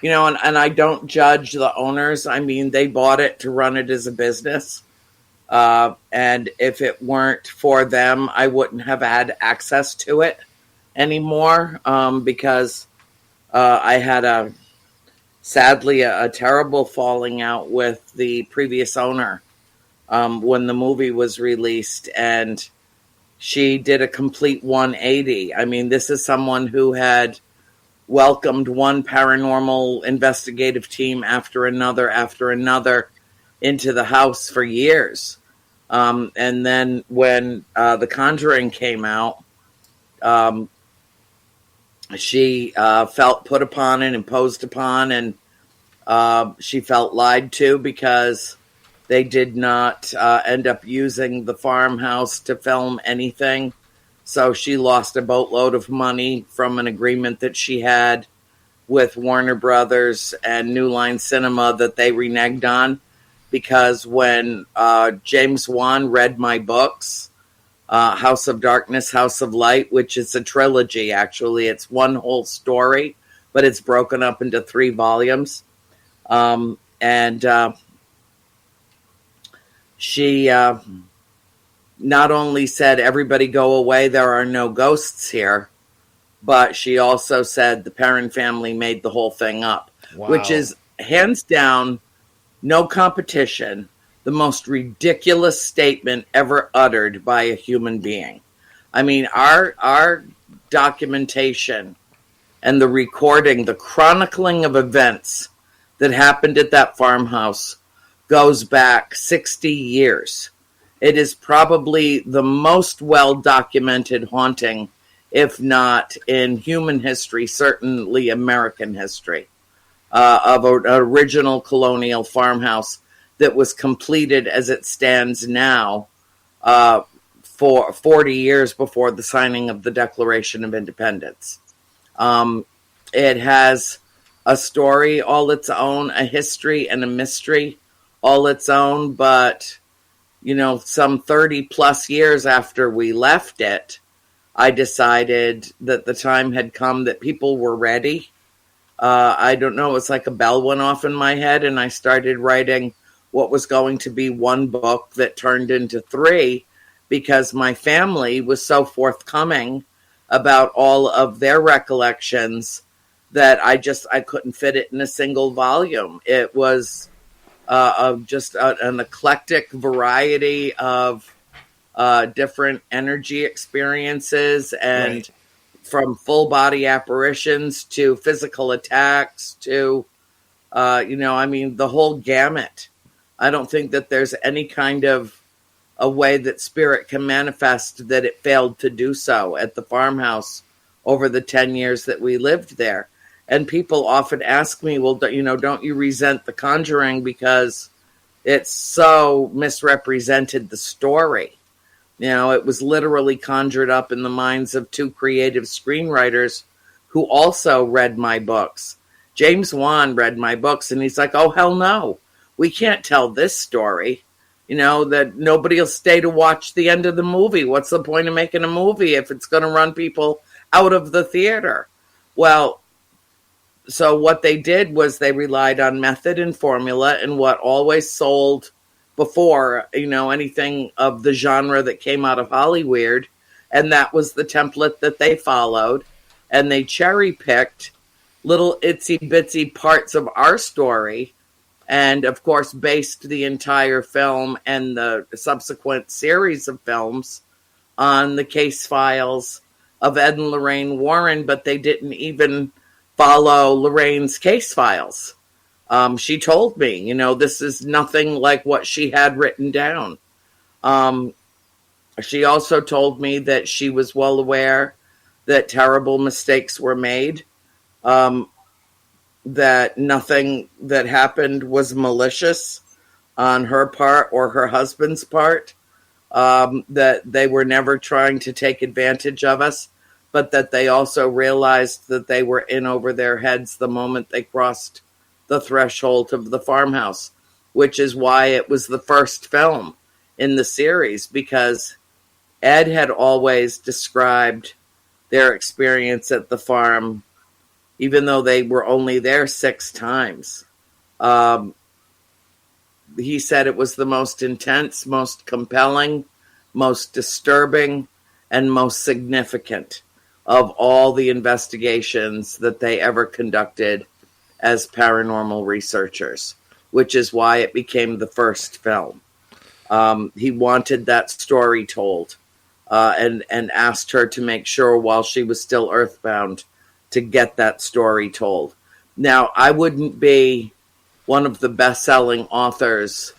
I don't judge the owners. I mean, they bought it to run it as a business. And if it weren't for them, I wouldn't have had access to it anymore, because I had sadly a terrible falling out with the previous owner when the movie was released, and she did a complete 180. I mean, this is someone who had welcomed one paranormal investigative team after another into the house for years. And then when The Conjuring came out, she felt put upon and imposed upon, and she felt lied to, because they did not end up using the farmhouse to film anything. So she lost a boatload of money from an agreement that she had with Warner Brothers and New Line Cinema that they reneged on, because when James Wan read my books, House of Darkness, House of Light, which is a trilogy, actually. It's one whole story, but it's broken up into 3 volumes. She not only said, everybody go away, there are no ghosts here, but she also said the Perron family made the whole thing up. Wow. Which is, hands down, no competition, the most ridiculous statement ever uttered by a human being. I mean, our documentation and the recording, the chronicling of events that happened at that farmhouse goes back 60 years. It is probably the most well-documented haunting, if not in human history, certainly American history, of an original colonial farmhouse that was completed as it stands now for 40 years before the signing of the Declaration of Independence. It has a story all its own, a history and a mystery all its own, but, some 30 plus years after we left it, I decided that the time had come that people were ready. I don't know, it's like a bell went off in my head, and I started writing what was going to be one book that turned into 3, because my family was so forthcoming about all of their recollections that I couldn't fit it in a single volume. It was just an eclectic variety of different energy experiences and from full body apparitions to physical attacks to, the whole gamut. I don't think that there's any kind of a way that spirit can manifest that it failed to do so at the farmhouse over the 10 years that we lived there. And people often ask me, well, don't you resent The Conjuring because it's so misrepresented the story? It was literally conjured up in the minds of two creative screenwriters who also read my books. James Wan read my books, and he's like, oh, hell no. We can't tell this story. That nobody will stay to watch the end of the movie. What's the point of making a movie if it's going to run people out of the theater? Well, so what they did was they relied on method and formula and what always sold before, anything of the genre that came out of Hollywood. And that was the template that they followed. And they cherry-picked little itsy-bitsy parts of our story and, of course, based the entire film and the subsequent series of films on the case files of Ed and Lorraine Warren, but they didn't even follow Lorraine's case files. She told me, this is nothing like what she had written down. She also told me that she was well aware that terrible mistakes were made, that nothing that happened was malicious on her part or her husband's part, that they were never trying to take advantage of us, but that they also realized that they were in over their heads the moment they crossed the threshold of the farmhouse, which is why it was the first film in the series, because Ed had always described their experience at the farm, even though they were only there 6 times. He said it was the most intense, most compelling, most disturbing, and most significant of all the investigations that they ever conducted as paranormal researchers, which is why it became the first film. He wanted that story told, and asked her to make sure while she was still earthbound to get that story told. Now, I wouldn't be one of the best-selling authors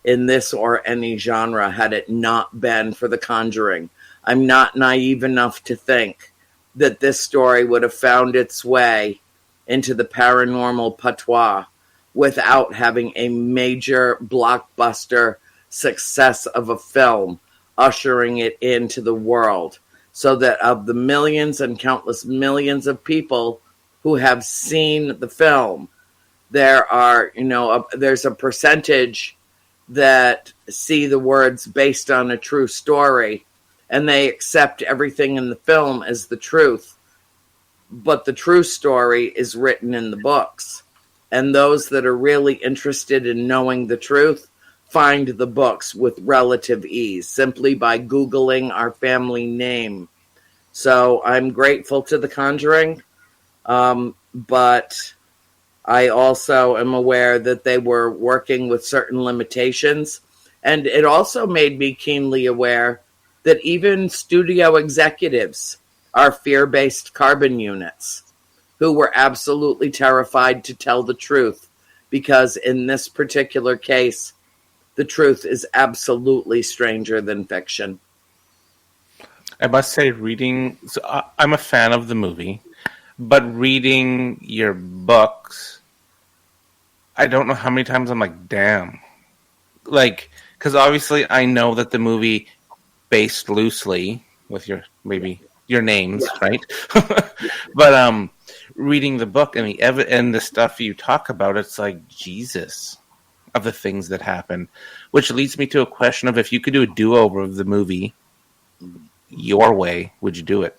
in this or any genre had it not been for The Conjuring. I'm not naive enough to think that this story would have found its way into the paranormal patois without having a major blockbuster success of a film ushering it into the world, so that of the millions and countless millions of people who have seen the film, there are, there's a percentage that see the words based on a true story and they accept everything in the film as the truth. But the true story is written in the books. And those that are really interested in knowing the truth find the books with relative ease, simply by Googling our family name. So I'm grateful to The Conjuring, but I also am aware that they were working with certain limitations. And it also made me keenly aware that even studio executives are fear-based carbon units who were absolutely terrified to tell the truth, because in this particular case, the truth is absolutely stranger than fiction. I must say, I'm a fan of the movie, but reading your books, I don't know how many times I'm like, damn. Like, because obviously I know that the movie based loosely with your names, right? But reading the book and the stuff you talk about, it's like Jesus of the things that happen, which leads me to a question of, if you could do a do-over of the movie your way, would you do it?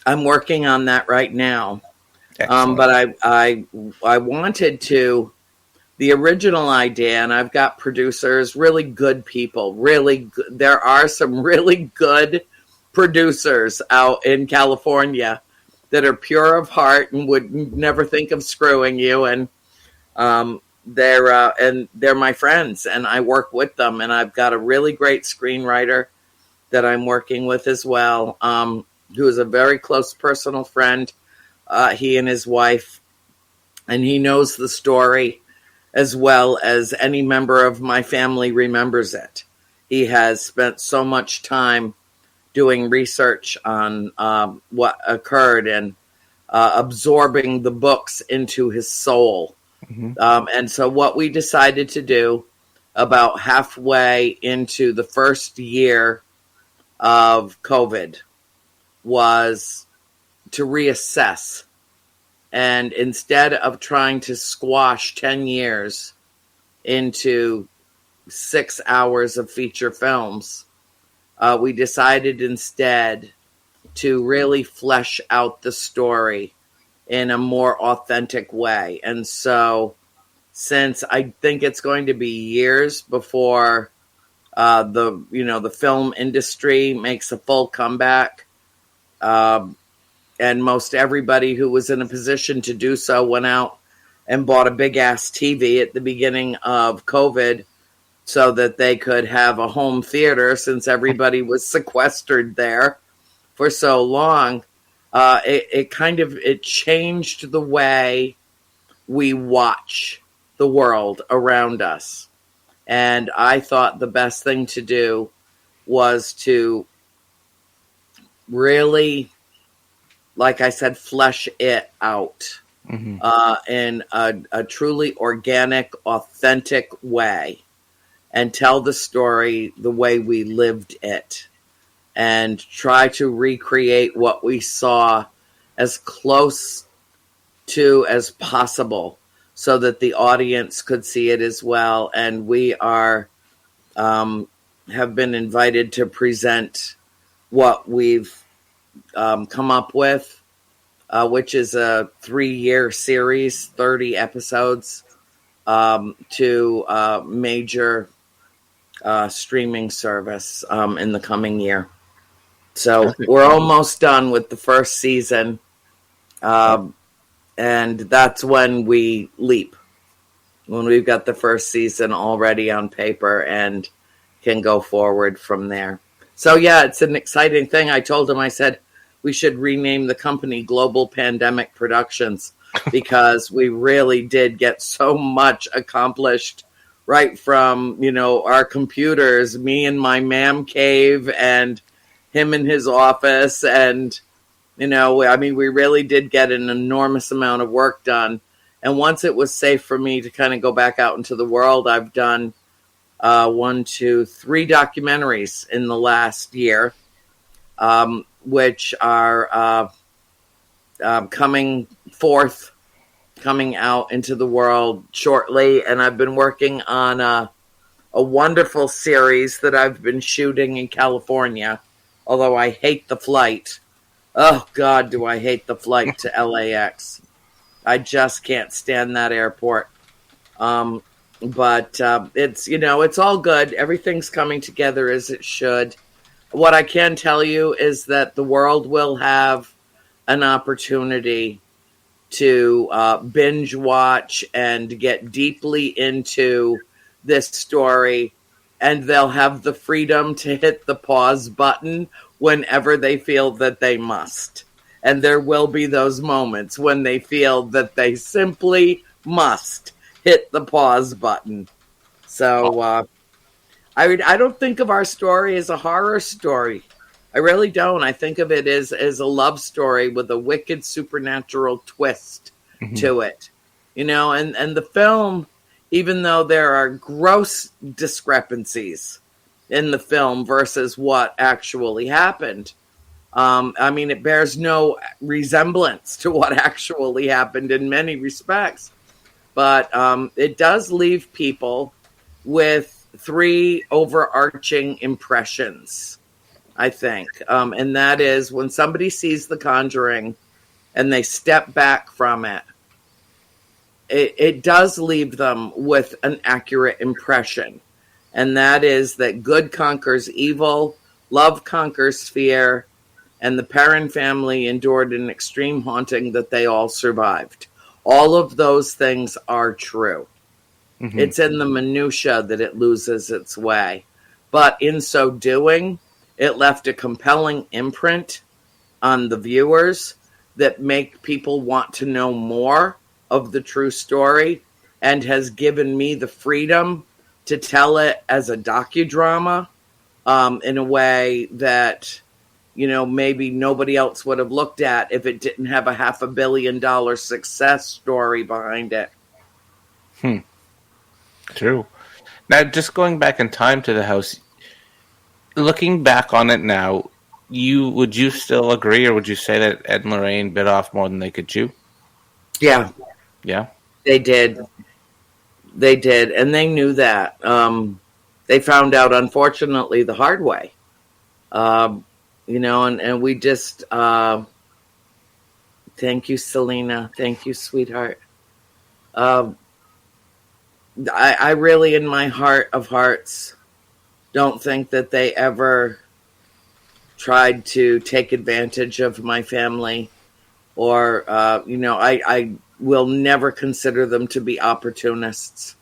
I'm working on that right now. But I wanted to, the original idea, and I've got producers, really good people, there are some really good producers out in California that are pure of heart and would never think of screwing you, and they're my friends, and I work with them, and I've got a really great screenwriter that I'm working with as well. who is a very close personal friend, he and his wife, and he knows the story as well as any member of my family remembers it. He has spent so much time doing research on what occurred and absorbing the books into his soul. And so what we decided to do about halfway into the first year of COVID was to reassess. And instead of trying to squash 10 years into 6 hours of feature films, we decided instead to really flesh out the story in a more authentic way. And so, since I think it's going to be years before the film industry makes a full comeback, and most everybody who was in a position to do so went out and bought a big ass TV at the beginning of COVID so that they could have a home theater, since everybody was sequestered there for so long. It changed the way we watch the world around us. And I thought the best thing to do was to really, like I said, flesh it out in a truly organic, authentic way, and tell the story the way we lived it, and try to recreate what we saw as close to as possible so that the audience could see it as well. And we have been invited to present what we've come up with, which is a 3-year series, 30 episodes, to a major streaming service in the coming year. So we're almost done with the first season, and that's when we leap, when we've got the first season already on paper and can go forward from there. So yeah, it's an exciting thing. I told him, I said, we should rename the company Global Pandemic Productions, because we really did get so much accomplished right from, our computers, me in my man cave and him in his office. And, we really did get an enormous amount of work done. And once it was safe for me to kind of go back out into the world, I've done 3 documentaries in the last year, which are coming out into the world shortly. And I've been working on a wonderful series that I've been shooting in California, although I hate the flight. Oh, God, do I hate the flight to LAX. I just can't stand that airport. But it's all good. Everything's coming together as it should. What I can tell you is that the world will have an opportunity to binge watch and get deeply into this story, and they'll have the freedom to hit the pause button whenever they feel that they must. And there will be those moments when they feel that they simply must hit the pause button. So I don't think of our story as a horror story. I really don't. I think of it as a love story with a wicked supernatural twist to it. And the film, even though there are gross discrepancies in the film versus what actually happened, it bears no resemblance to what actually happened in many respects. But it does leave people with 3 overarching impressions, I think. And that is, when somebody sees The Conjuring and they step back from it, it does leave them with an accurate impression. And that is that good conquers evil, love conquers fear, and the Perron family endured an extreme haunting that they all survived. All of those things are true. It's in the minutia that it loses its way. But in so doing, it left a compelling imprint on the viewers that make people want to know more of the true story, and has given me the freedom to tell it as a docudrama in a way that, maybe nobody else would have looked at if it didn't have a $500 million success story behind it. True. Now, just going back in time to the house, looking back on it now, would you still agree, or would you say that Ed and Lorraine bit off more than they could chew? Yeah. Yeah? They did. They did, and they knew that. They found out, unfortunately, the hard way. And we just... thank you, Selena. Thank you, sweetheart. I really, in my heart of hearts, don't think that they ever tried to take advantage of my family, or, I will never consider them to be opportunists.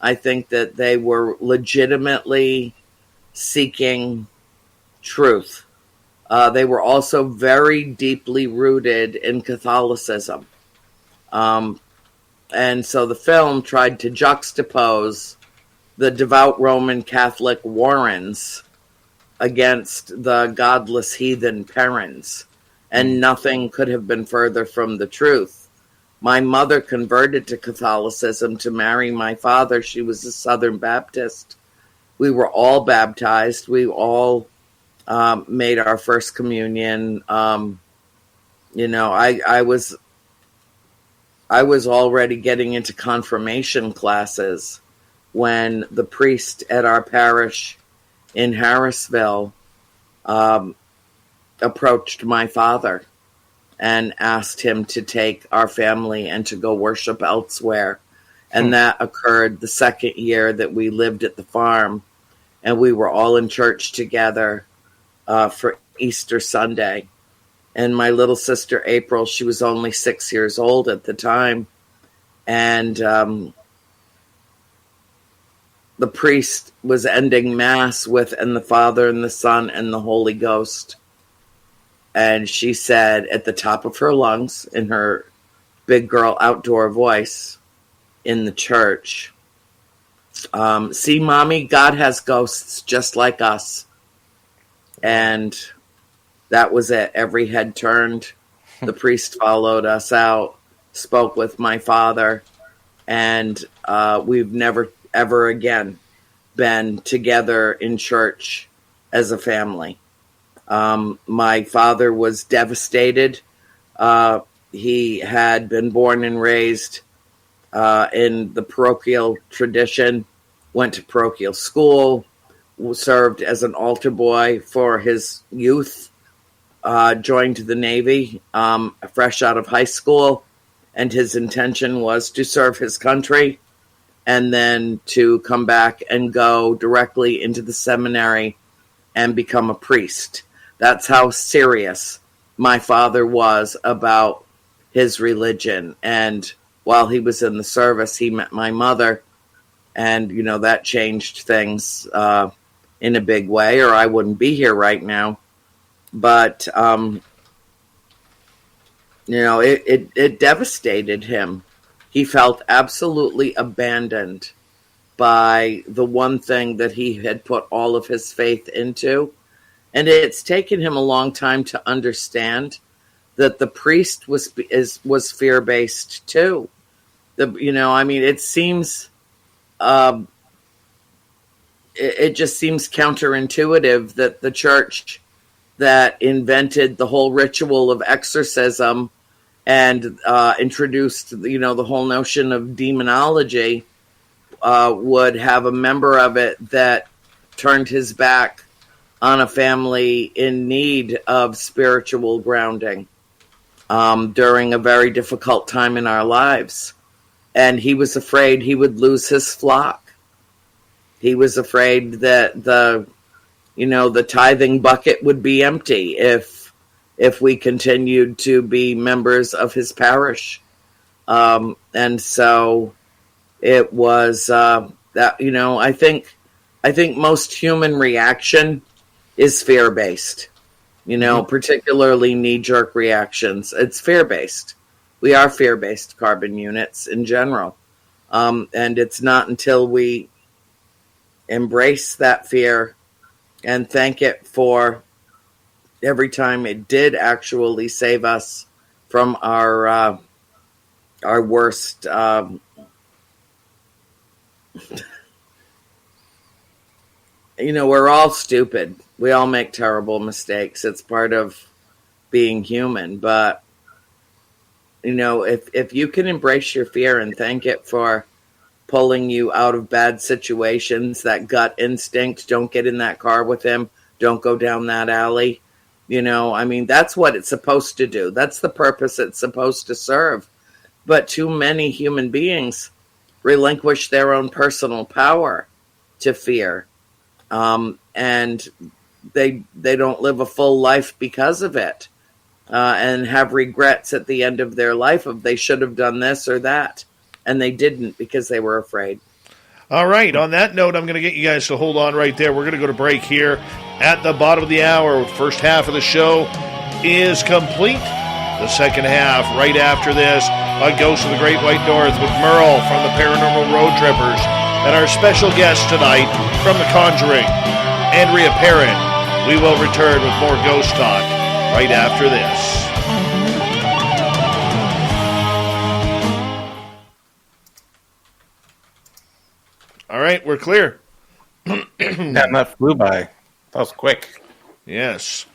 I think that they were legitimately seeking truth. They were also very deeply rooted in Catholicism. And so the film tried to juxtapose the devout Roman Catholic Warrens against the godless heathen Perrons. And nothing could have been further from the truth. My mother converted to Catholicism to marry my father. She was a Southern Baptist. We were all baptized. We all made our first communion. I was already getting into confirmation classes when the priest at our parish in Harrisville approached my father and asked him to take our family and to go worship elsewhere. And that occurred the second year that we lived at the farm, and we were all in church together for Easter Sunday. And my little sister, April, she was only 6 years old at the time. And the priest was ending Mass with, "And the Father, and the Son, and the Holy Ghost." And she said at the top of her lungs, in her big girl outdoor voice in the church, "See, Mommy, God has ghosts just like us." And that was it. Every head turned. The priest followed us out, spoke with my father, and we've never, ever again been together in church as a family. My father was devastated. He had been born and raised in the parochial tradition, went to parochial school, served as an altar boy for his youth, joined the Navy fresh out of high school, and his intention was to serve his country and then to come back and go directly into the seminary and become a priest. That's how serious my father was about his religion. And while he was in the service, he met my mother, and, that changed things in a big way, or I wouldn't be here right now. But, it devastated him. He felt absolutely abandoned by the one thing that he had put all of his faith into. And it's taken him a long time to understand that the priest was fear-based too. It seems, it just seems counterintuitive that the church that invented the whole ritual of exorcism and introduced, the whole notion of demonology, would have a member of it that turned his back on a family in need of spiritual grounding during a very difficult time in our lives. And he was afraid he would lose his flock. He was afraid that the tithing bucket would be empty if we continued to be members of his parish. And so it was that, I think most human reaction is fear-based. particularly knee-jerk reactions. It's fear-based. We are fear-based carbon units in general. And it's not until we embrace that fear and thank it for every time it did actually save us from our worst we're all stupid. We all make terrible mistakes. It's part of being human. But, if you can embrace your fear and thank it for pulling you out of bad situations, that gut instinct, don't get in that car with him, don't go down that alley. That's what it's supposed to do. That's the purpose it's supposed to serve. But too many human beings relinquish their own personal power to fear. And they don't live a full life because of it, and have regrets at the end of their life of they should have done this or that, and they didn't because they were afraid. All right, on that note, I'm going to get you guys to hold on right there. We're going to go to break here at the bottom of the hour. First half of the show is complete. The second half right after this on Ghosts of the Great White North with Merle from the Paranormal Road Trippers and our special guest tonight from the Conjuring, Andrea Perron. We will return with more ghost talk right after this. All right, we're clear. That flew by. That was quick. Yes.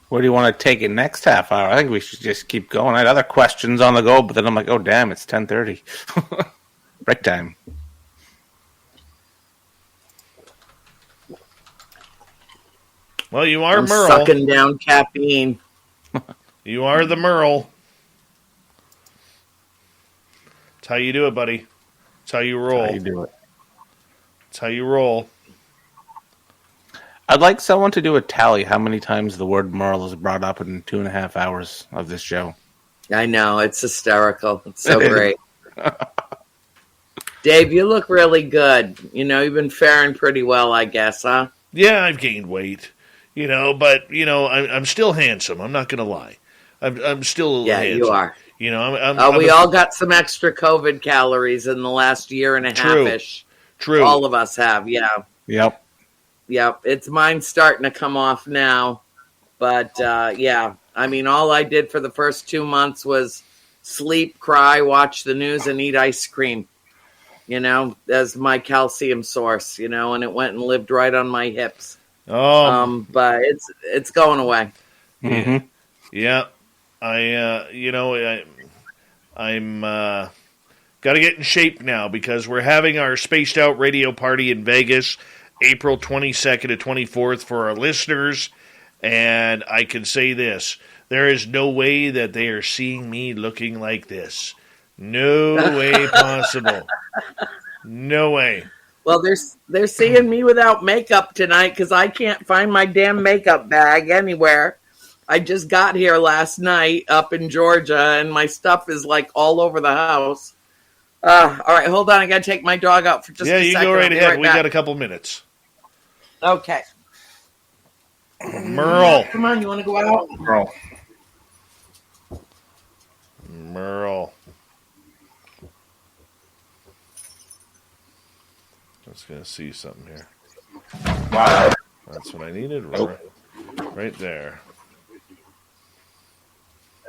Where do you want to take it next half hour? I think we should just keep going. I had other questions on the go, but then I'm like, oh, damn, it's 10:30. Break time. Well, you are I'm Merle. Sucking down caffeine. You are the Merle. That's how you do it, buddy. That's how you roll. That's how you do it. That's how you roll. I'd like someone to do a tally how many times the word Merle is brought up in 2.5 hours of this show. I know, it's hysterical. It's so great. Dave, you look really good. You've been faring pretty well, I guess, huh? Yeah, I've gained weight, but I'm still handsome. I'm not going to lie. I'm still handsome. You are. I'm we all got some extra COVID calories in the last year and a half-ish. True. All of us have, yeah. Yep. Yep, it's mine starting to come off now. But, all I did for the first 2 months was sleep, cry, watch the news, and eat ice cream, as my calcium source, and it went and lived right on my hips. But it's going away. Mm-hmm. Yeah. I'm got to get in shape now because we're having our Spaced Out Radio Party in Vegas April 22nd to 24th for our listeners, and I can say this. There is no way that they are seeing me looking like this. No way possible. No way. Well, they're seeing me without makeup tonight because I can't find my damn makeup bag anywhere. I just got here last night up in Georgia, and my stuff is, all over the house. All right, hold on. I got to take my dog out for just a second. Yeah, you go right ahead. We got a couple minutes. Okay. Merle. Come on, you want to go out? Merle. Just going to see something here. Wow. That's what I needed. Right there.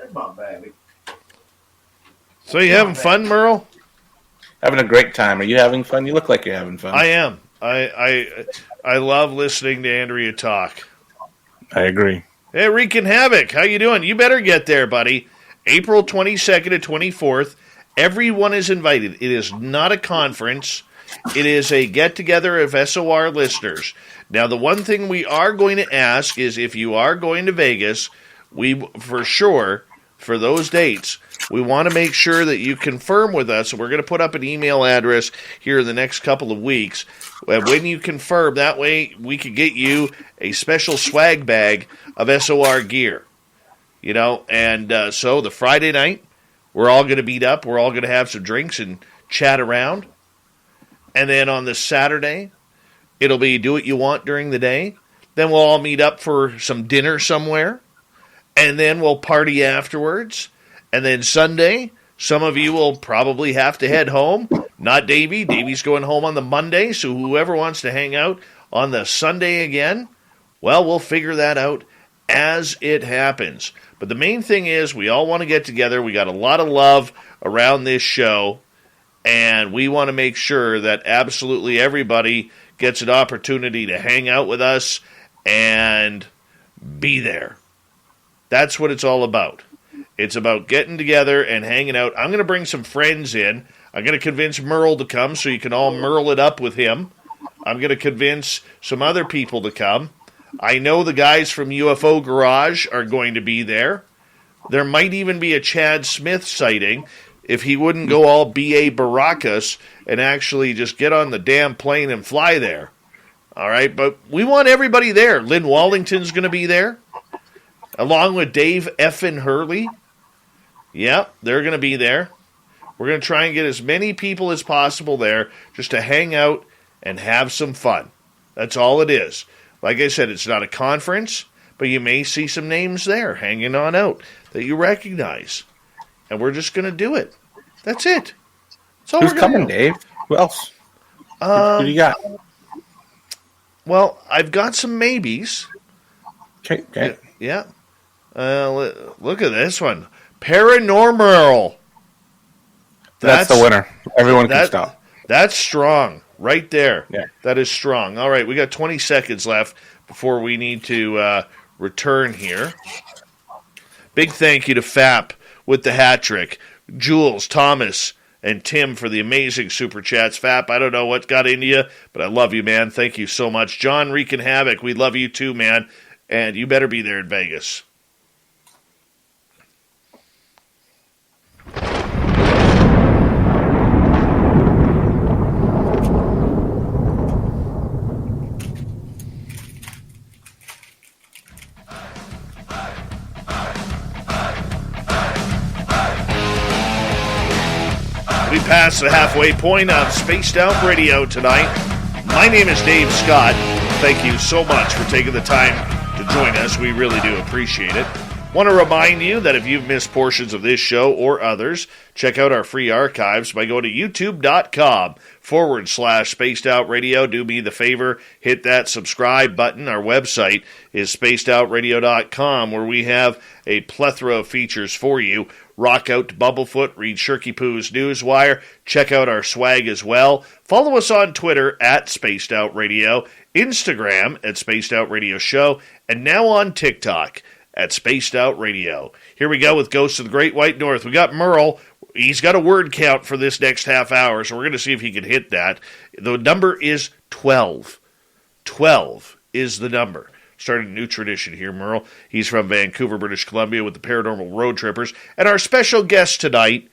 Come on, baby. So you having fun, Merle? Having a great time. Are you having fun? You look like you're having fun. I am. I love listening to Andrea talk. I agree. Hey, wreaking havoc. How you doing? You better get there, buddy. April 22nd to 24th. Everyone is invited. It is not a conference. It is a get-together of SOR listeners. Now, the one thing we are going to ask is if you are going to Vegas, for sure, for those dates, we want to make sure that you confirm with us. We're going to put up an email address here in the next couple of weeks. When you confirm, that way we could get you a special swag bag of SOR gear. And so the Friday night, we're all going to meet up. We're all going to have some drinks and chat around. And then on the Saturday, it'll be do what you want during the day. Then we'll all meet up for some dinner somewhere. And then we'll party afterwards. And then Sunday, some of you will probably have to head home. Not Davey. Davey's going home on the Monday. So whoever wants to hang out on the Sunday again, well, we'll figure that out as it happens. But the main thing is we all want to get together. We got a lot of love around this show. And we want to make sure that absolutely everybody gets an opportunity to hang out with us and be there. That's what it's all about. It's about getting together and hanging out. I'm going to bring some friends in. I'm going to convince Merle to come so you can all Merle it up with him. I'm going to convince some other people to come. I know the guys from UFO Garage are going to be there. There might even be a Chad Smith sighting if he wouldn't go all B.A. Baracus and actually just get on the damn plane and fly there. All right, but we want everybody there. Lynn Wallington's going to be there, along with Dave Effin Hurley. Yep, they're going to be there. We're going to try and get as many people as possible there just to hang out and have some fun. That's all it is. Like I said, it's not a conference, but you may see some names there hanging on out that you recognize. And we're just going to do it. That's it. That's all Who's we're gonna coming, do. Dave? Who else? Who do you got? Well, I've got some maybes. Okay. Yeah. Look at this one. Paranormal. That's the winner. Everyone can stop. That's strong. Right there. Yeah. That is strong. All right, we got 20 seconds left before we need to return here. Big thank you to FAP with the hat trick. Jules, Thomas, and Tim for the amazing super chats. FAP, I don't know what got into you, but I love you, man. Thank you so much. John Wreaking Havoc, we love you too, man. And you better be there in Vegas. We passed the halfway point on Spaced Out Radio tonight. My name is Dave Scott. Thank you so much for taking the time to join us. We really do appreciate it. Want to remind you that if you've missed portions of this show or others, check out our free archives by going to youtube.com/Spaced Out Radio. Do me the favor, hit that subscribe button. Our website is spacedoutradio.com, where we have a plethora of features for you. Rock out to Bumblefoot, read Shirky Poo's Newswire, check out our swag as well. Follow us on Twitter at Spaced Out Radio, Instagram at Spaced Out Radio Show, and now on TikTok at Spaced Out Radio. Here we go with Ghosts of the Great White North. We got Merle. He's got a word count for this next half hour, so we're going to see if he can hit that. The number is 12. 12 is the number. Starting a new tradition here, Merle. He's from Vancouver, British Columbia with the Paranormal Road Trippers. And our special guest tonight,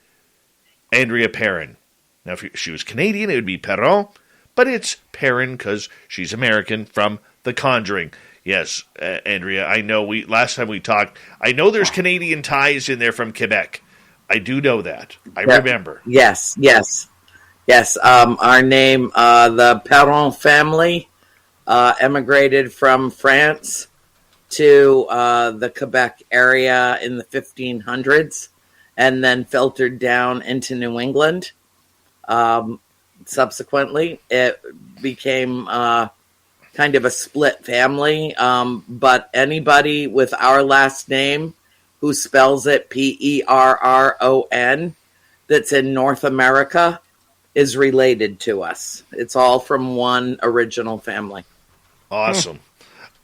Andrea Perron. Now, if she was Canadian, it would be Perron, but it's Perron because she's American from The Conjuring. Yes, Andrea, I know last time we talked, I know there's Canadian ties in there from Quebec. I do know that. I remember. Yes. Our name, the Perron family, emigrated from France to the Quebec area in the 1500s and then filtered down into New England. Subsequently, it became kind of a split family, but anybody with our last name who spells it Perron that's in North America is related to us. It's all from one original family. Awesome.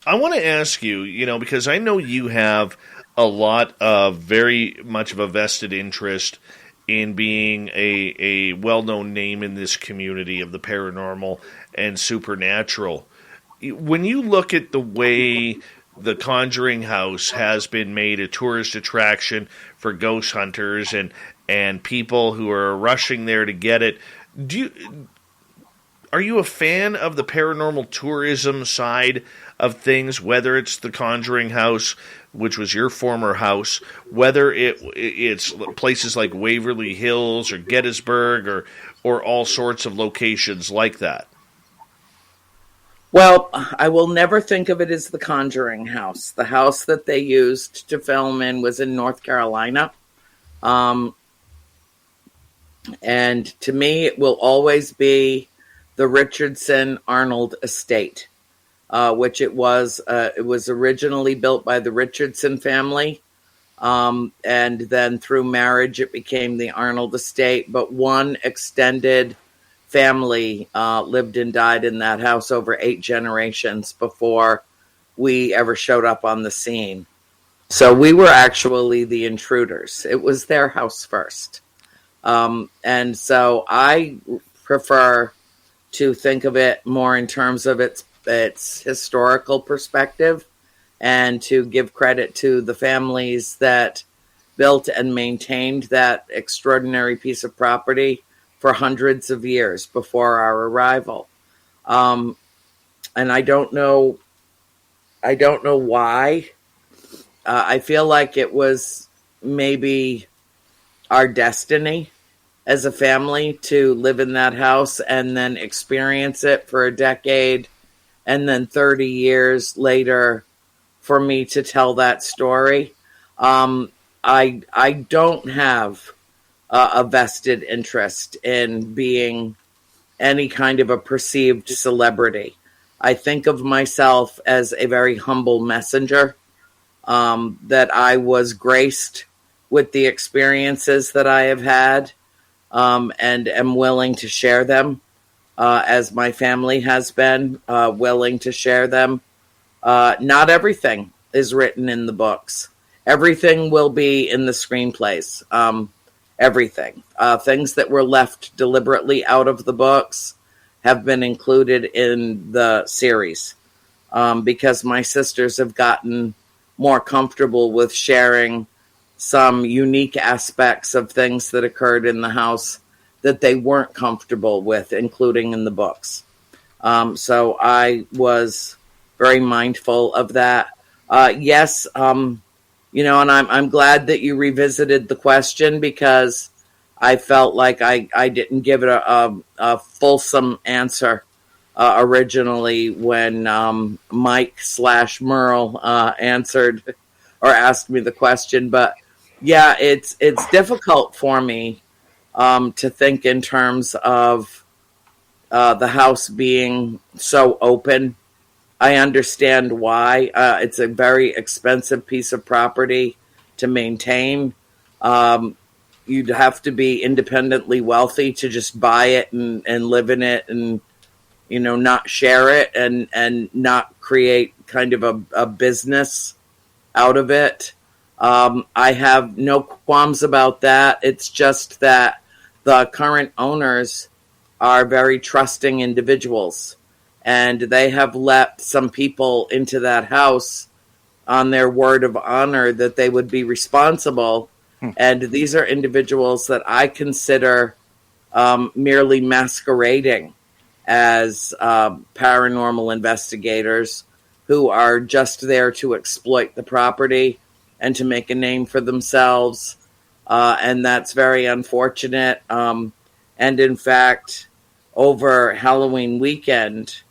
I want to ask you, because I know you have a lot of very much of a vested interest in being a well-known name in this community of the paranormal and supernatural. When you look at the way the Conjuring House has been made a tourist attraction for ghost hunters and people who are rushing there to get it, are you a fan of the paranormal tourism side of things, whether it's the Conjuring House, which was your former house, whether it's places like Waverly Hills or Gettysburg or all sorts of locations like that? Well, I will never think of it as the Conjuring house. The house that they used to film in was in North Carolina. And to me, it will always be the Richardson Arnold estate, which it was. It was originally built by the Richardson family. And then through marriage, it became the Arnold estate. But one extended family lived and died in that house over 8 generations before we ever showed up on the scene. So we were actually the intruders. It was their house first. And so I prefer to think of it more in terms of its historical perspective, and to give credit to the families that built and maintained that extraordinary piece of property for hundreds of years before our arrival. And I don't know why. I feel like it was maybe our destiny as a family to live in that house and then experience it for a decade, and then 30 years later for me to tell that story. I don't have a vested interest in being any kind of a perceived celebrity. I think of myself as a very humble messenger, that I was graced with the experiences that I have had, and am willing to share them, as my family has been willing to share them. Not everything is written in the books. Everything will be in the screenplays. Everything. Things that were left deliberately out of the books have been included in the series, because my sisters have gotten more comfortable with sharing some unique aspects of things that occurred in the house that they weren't comfortable with including in the books. So I was very mindful of that. Yes, and I'm glad that you revisited the question, because I felt like I didn't give it a fulsome answer originally when Mike /Merle answered or asked me the question. But yeah, it's difficult for me to think in terms of the house being so open. I understand why. It's a very expensive piece of property to maintain. You'd have to be independently wealthy to just buy it and live in it, and not share it, and not create kind of a business out of it. I have no qualms about that. It's just that the current owners are very trusting individuals, and they have let some people into that house on their word of honor that they would be responsible. And these are individuals that I consider merely masquerading as paranormal investigators who are just there to exploit the property and to make a name for themselves. And that's very unfortunate. And in fact, over Halloween weekend,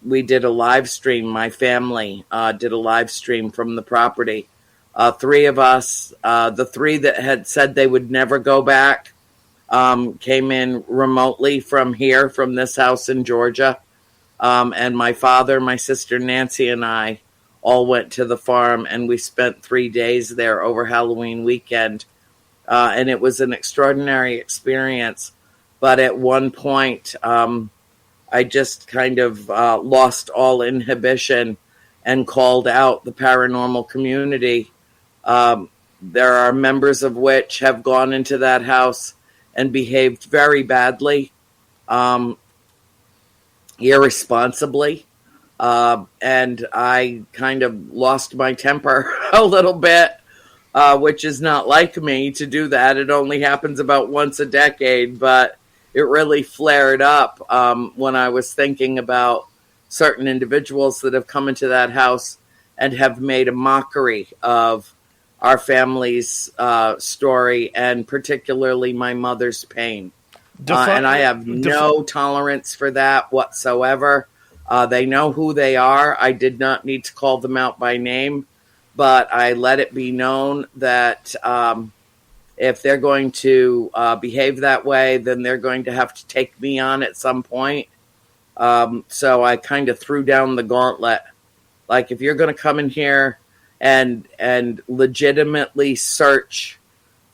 we did a live stream. My family did a live stream from the property. 3 of us, the 3 that had said they would never go back, came in remotely from here, from this house in Georgia. And my father, my sister Nancy, and I all went to the farm, and we spent 3 days there over Halloween weekend. And it was an extraordinary experience. But at one point, I just kind of lost all inhibition and called out the paranormal community. There are members of which have gone into that house and behaved very badly, irresponsibly. And I kind of lost my temper a little bit, which is not like me to do that. It only happens about once a decade, but it really flared up when I was thinking about certain individuals that have come into that house and have made a mockery of our family's story, and particularly my mother's pain. And I have no tolerance for that whatsoever. They know who they are. I did not need to call them out by name, but I let it be known that if they're going to behave that way, then they're going to have to take me on at some point. So I kind of threw down the gauntlet. Like, if you're going to come in here and legitimately search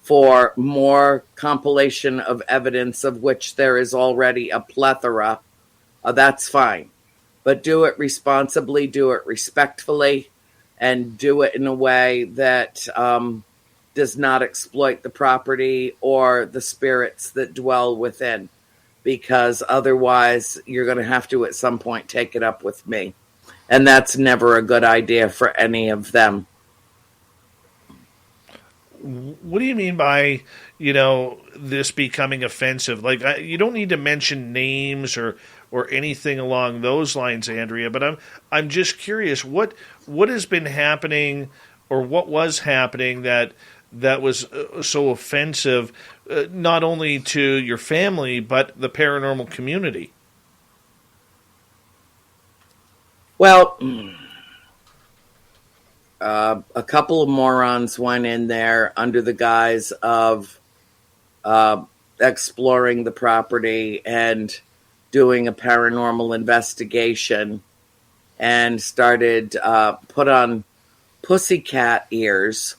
for more compilation of evidence of which there is already a plethora, that's fine. But do it responsibly, do it respectfully, and do it in a way that does not exploit the property or the spirits that dwell within. Because otherwise, you're going to have to at some point take it up with me. And that's never a good idea for any of them. What do you mean by, this becoming offensive? Like, you don't need to mention names or anything along those lines, Andrea. But I'm just curious, what has been happening, or what was happening that was so offensive, not only to your family but the paranormal community? Well, a couple of morons went in there under the guise of exploring the property and doing a paranormal investigation, and started put on pussycat ears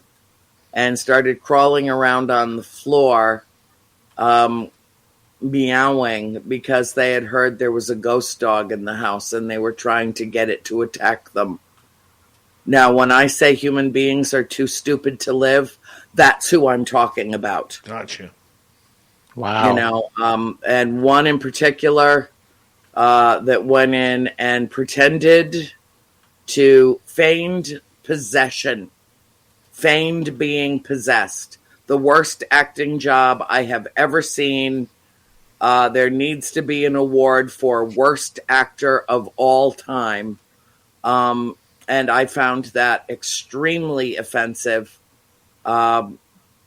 and started crawling around on the floor, meowing because they had heard there was a ghost dog in the house and they were trying to get it to attack them. Now, when I say human beings are too stupid to live, that's who I'm talking about. Gotcha. Wow. And one in particular that went in and pretended to feigned possession. Feigned being possessed. The worst acting job I have ever seen. There needs to be an award for worst actor of all time. And I found that extremely offensive. And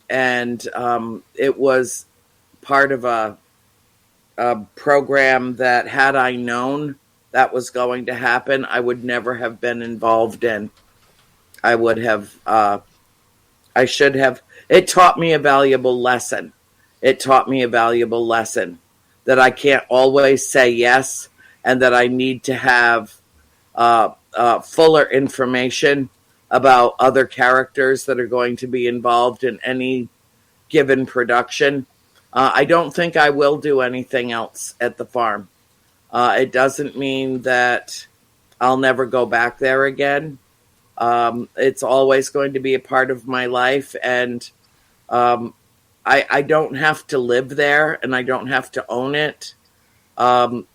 it was part of a program that, had I known that was going to happen, I would never have been involved in. I would have, I should have. It taught me a valuable lesson. It taught me a valuable lesson that I can't always say yes, and that I need to have fuller information about other characters that are going to be involved in any given production. I don't think I will do anything else at the farm. It doesn't mean that I'll never go back there again. It's always going to be a part of my life, and I don't have to live there, and I don't have to own it. I'm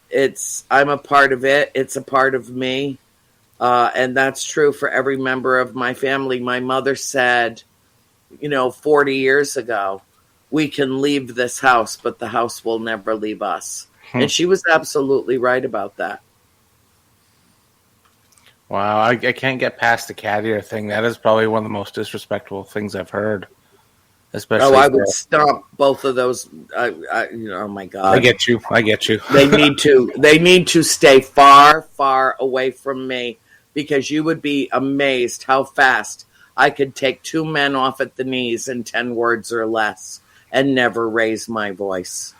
a part of it. It's a part of me. And that's true for every member of my family. My mother said, 40 years ago, we can leave this house, but the house will never leave us. And she was absolutely right about that. Wow, I can't get past the cat ear thing. That is probably one of the most disrespectful things I've heard. Especially I would stomp both of those. Oh my God! I get you. They need to stay far, far away from me, because you would be amazed how fast I could take two men off at the knees in 10 words or less and never raise my voice.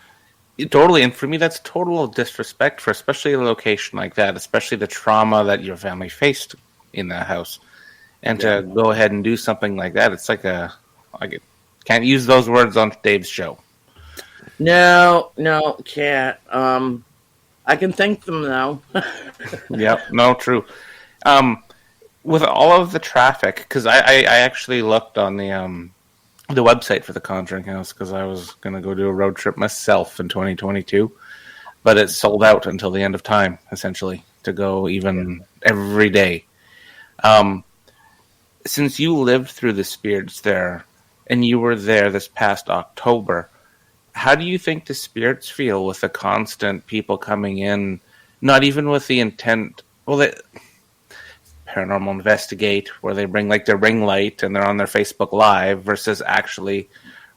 Totally, and for me, that's total disrespect for especially a location like that, especially the trauma that your family faced in that house, and to go ahead and do something like that, it's like can't use those words on Dave's show. No, can't. I can think them though. Yep, no, true. With all of the traffic, because I actually looked on the website for the Conjuring House, because I was going to go do a road trip myself in 2022, but it's sold out until the end of time, essentially, to go even every day. Since you lived through the spirits there, and you were there this past October, how do you think the spirits feel with the constant people coming in, not even with the intent, Paranormal Investigate, where they bring their ring light and they're on their Facebook Live, versus actually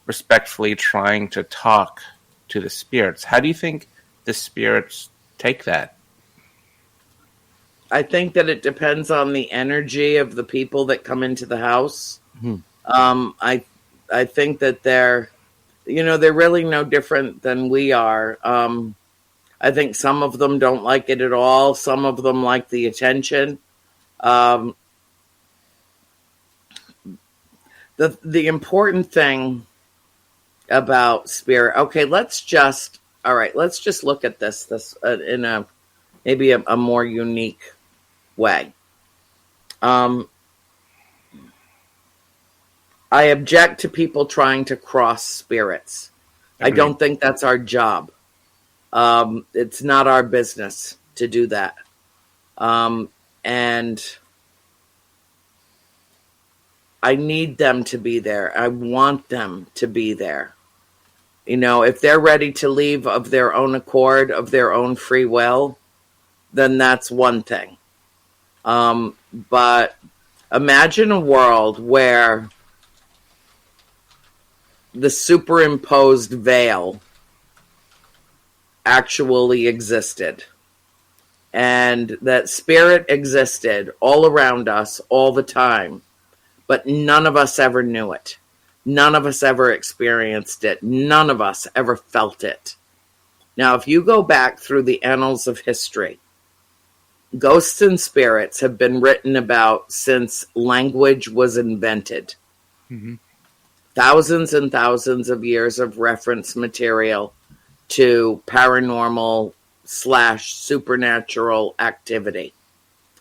respectfully trying to talk to the spirits. How do you think the spirits take that? I think that it depends on the energy of the people that come into the house. I think that they're really no different than we are. I think some of them don't like it at all. Some of them like the attention. The important thing about spirit. Okay, let's just look at this in a maybe a more unique way. I object to people trying to cross spirits. I don't think that's our job. It's not our business to do that. And I need them to be there. I want them to be there. If they're ready to leave of their own accord, of their own free will, then that's one thing. But imagine a world where the superimposed veil actually existed, and that spirit existed all around us all the time, but none of us ever knew it. None of us ever experienced it. None of us ever felt it. Now, if you go back through the annals of history, ghosts and spirits have been written about since language was invented. Mm-hmm. Thousands and thousands of years of reference material to paranormal / supernatural activity,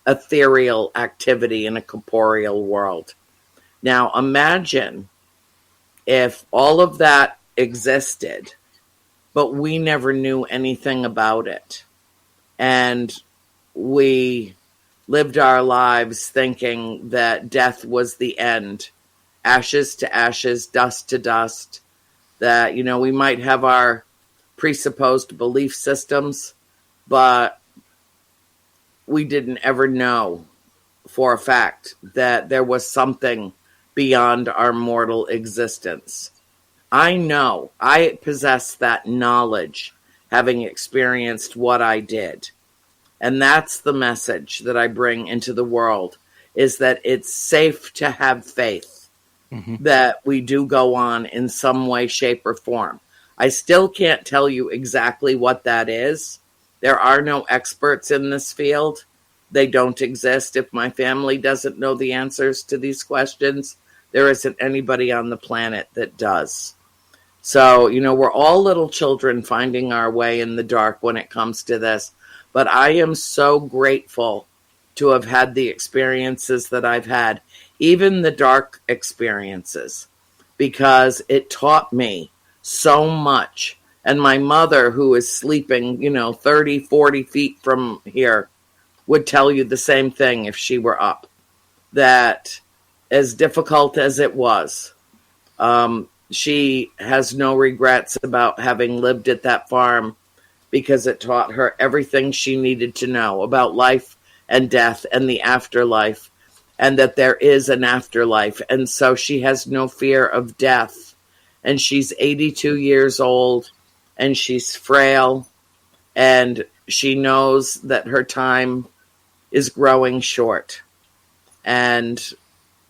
ethereal activity in a corporeal world. Now imagine if all of that existed, but we never knew anything about it. And we lived our lives thinking that death was the end. Ashes to ashes, dust to dust. That, we might have our presupposed belief systems, but we didn't ever know for a fact that there was something beyond our mortal existence. I know, I possess that knowledge, having experienced what I did. And that's the message that I bring into the world, is that it's safe to have faith, that we do go on in some way, shape, or form. I still can't tell you exactly what that is. There are no experts in this field. They don't exist. If my family doesn't know the answers to these questions, there isn't anybody on the planet that does. So, we're all little children finding our way in the dark when it comes to this. But I am so grateful to have had the experiences that I've had, even the dark experiences, because it taught me so much. And my mother, who is sleeping, 30, 40 feet from here, would tell you the same thing if she were up. That as difficult as it was, she has no regrets about having lived at that farm, because it taught her everything she needed to know about life and death and the afterlife, and that there is an afterlife. And so she has no fear of death. And she's 82 years old, and she's frail, and she knows that her time is growing short. And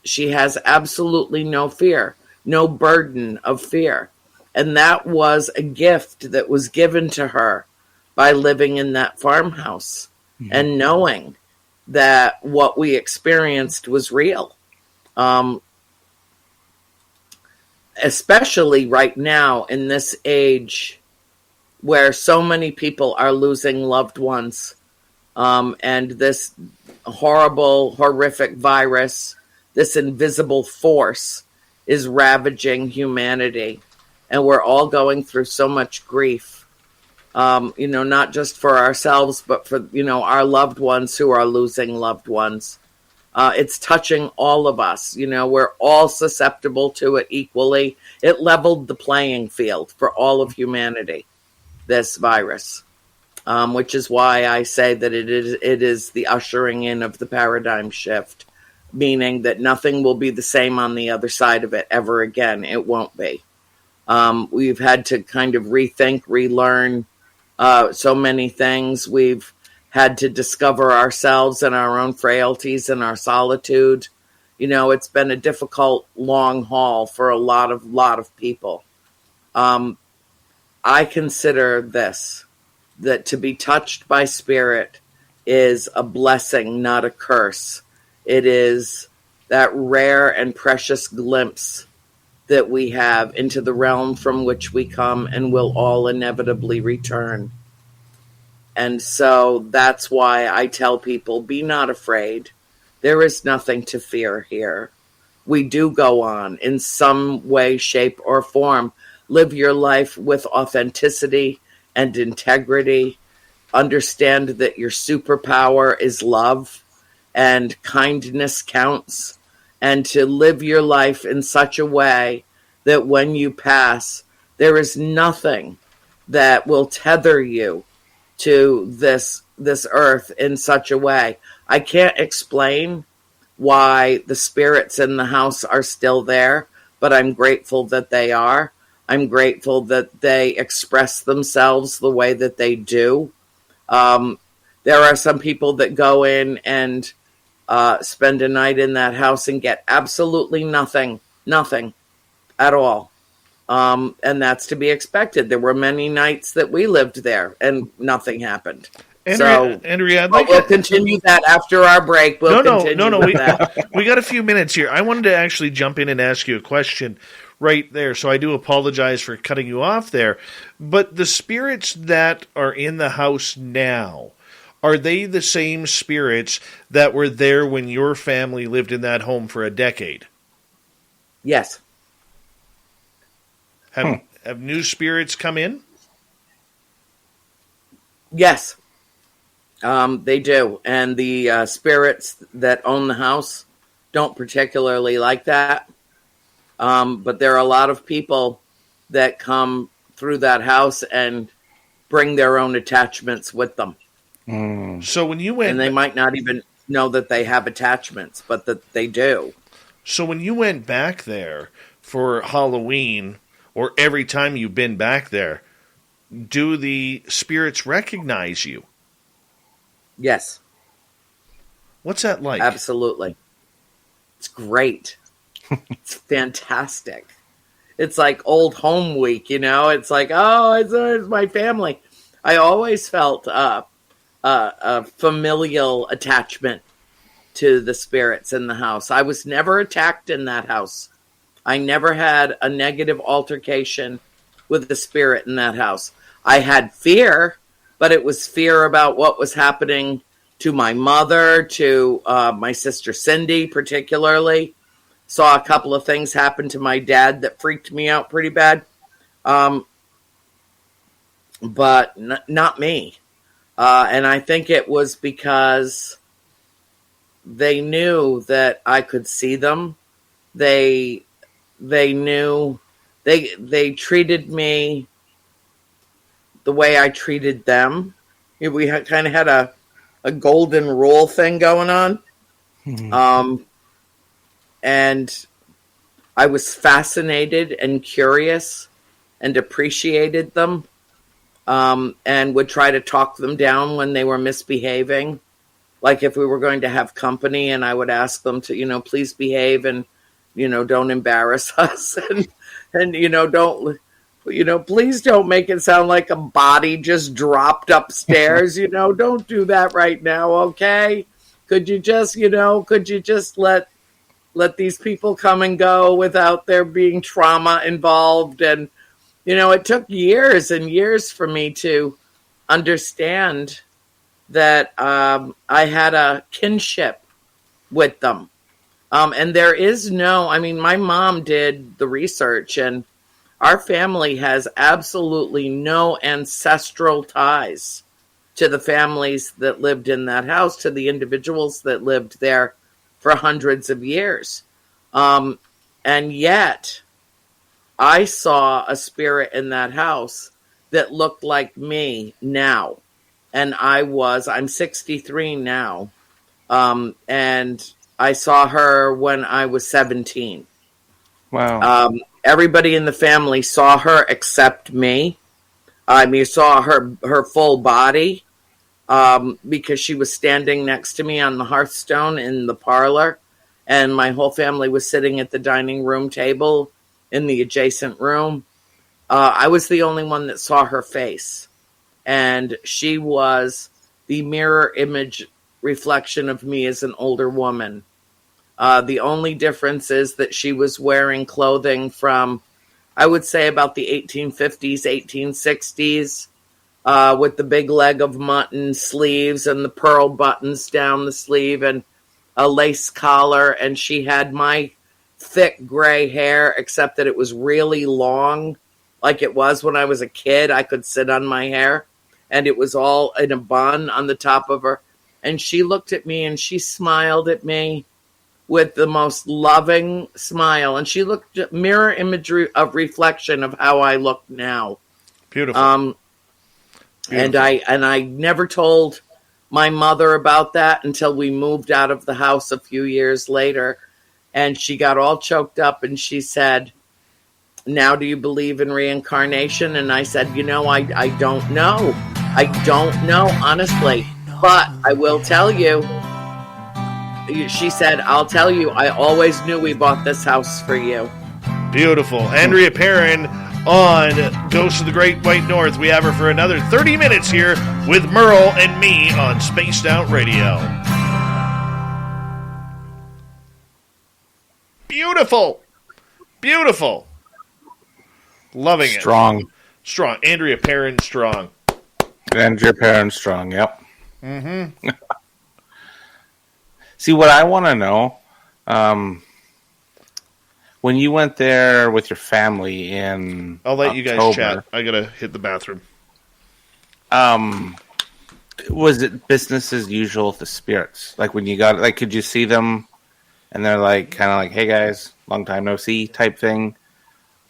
she has absolutely no fear, no burden of fear. And that was a gift that was given to her by living in that farmhouse and knowing that what we experienced was real. Especially right now in this age where so many people are losing loved ones, and this horrible, horrific virus, this invisible force is ravaging humanity. And we're all going through so much grief, not just for ourselves, but for, our loved ones who are losing loved ones. It's touching all of us. We're all susceptible to it equally. It leveled the playing field for all of humanity, this virus, which is why I say that it is the ushering in of the paradigm shift, meaning that nothing will be the same on the other side of it ever again. It won't be. We've had to kind of rethink, relearn so many things. We've had to discover ourselves and our own frailties and our solitude. You know, it's been a difficult, long haul for a lot of people. I consider this, that to be touched by spirit is a blessing, not a curse. It is that rare and precious glimpse that we have into the realm from which we come and will all inevitably return. And so that's why I tell people, be not afraid. There is nothing to fear here. We do go on in some way, shape, or form. Live your life with authenticity and integrity. Understand that your superpower is love and kindness counts. And to live your life in such a way that when you pass, there is nothing that will tether you to this earth in such a way. I can't explain why the spirits in the house are still there, but I'm grateful that they are. I'm grateful that they express themselves the way that they do. There are some people that go in and spend a night in that house and get absolutely nothing at all. And that's to be expected. There were many nights that we lived there and nothing happened. Andrea, we'll continue that after our break. No. We got a few minutes here. I wanted to actually jump in and ask you a question right there. So I do apologize for cutting you off there. But the spirits that are in the house now, are they the same spirits that were there when your family lived in that home for a decade? Yes. Have new spirits come in? Yes. They do. And the spirits that own the house don't particularly like that. But there are a lot of people that come through that house and bring their own attachments with them. So when you went... And they might not even know that they have attachments, but that they do. So when you went back there for Halloween, or every time you've been back there, do the spirits recognize you? Yes. What's that like? Absolutely. It's great. It's fantastic. It's like old home week, you know? It's like, oh, it's my family. I always felt a familial attachment to the spirits in the house. I was never attacked in that house. I never had a negative altercation with the spirit in that house. I had fear, but it was fear about what was happening to my mother, to my sister Cindy particularly. Saw a couple of things happen to my dad that freaked me out pretty bad. But not me. And I think it was because they knew that I could see them. They knew they treated me the way I treated them. We kind of had a golden rule thing going on. Mm-hmm. And I was fascinated and curious and appreciated them. And would try to talk them down when they were misbehaving. Like if we were going to have company and I would ask them to, please behave and, don't embarrass us. And don't, please don't make it sound like a body just dropped upstairs. Don't do that right now. Okay. Could you just let these people come and go without there being trauma involved? And, it took years and years for me to understand that I had a kinship with them. And there is my mom did the research, and our family has absolutely no ancestral ties to the families that lived in that house, to the individuals that lived there for hundreds of years. And yet I saw a spirit in that house that looked like me now. And I'm 63 now. And I saw her when I was 17. Wow. everybody in the family saw her except me. Saw her full body because she was standing next to me on the hearthstone in the parlor, and my whole family was sitting at the dining room table in the adjacent room. I was the only one that saw her face, and she was the mirror image reflection of me as an older woman. The only difference is that she was wearing clothing from, I would say, about the 1850s, 1860s, with the big leg of mutton sleeves and the pearl buttons down the sleeve and a lace collar. And she had my thick gray hair, except that it was really long, like it was when I was a kid. I could sit on my hair, and it was all in a bun on the top of her. And she looked at me and she smiled at me with the most loving smile. And she looked at mirror imagery of reflection of how I look now. Beautiful. Beautiful. And I never told my mother about that until we moved out of the house a few years later. And she got all choked up and she said, "Now do you believe in reincarnation?" And I said, I don't know. I don't know, honestly. But I will tell you, she said, "I'll tell you, I always knew we bought this house for you." Beautiful. Andrea Perron on Ghosts of the Great White North. We have her for another 30 minutes here with Merle and me on Spaced Out Radio. Beautiful. Beautiful. Loving it. Strong. Andrea Perron, strong. Andrea Perron, strong, yep. Mm-hmm. See, what I want to know, when you went there with your family in I'll let October, you guys chat. I gotta hit the bathroom. Was it business as usual with the spirits? Like when you got, like, could you see them and they're like, kind of like, "Hey guys, long time no see" type thing?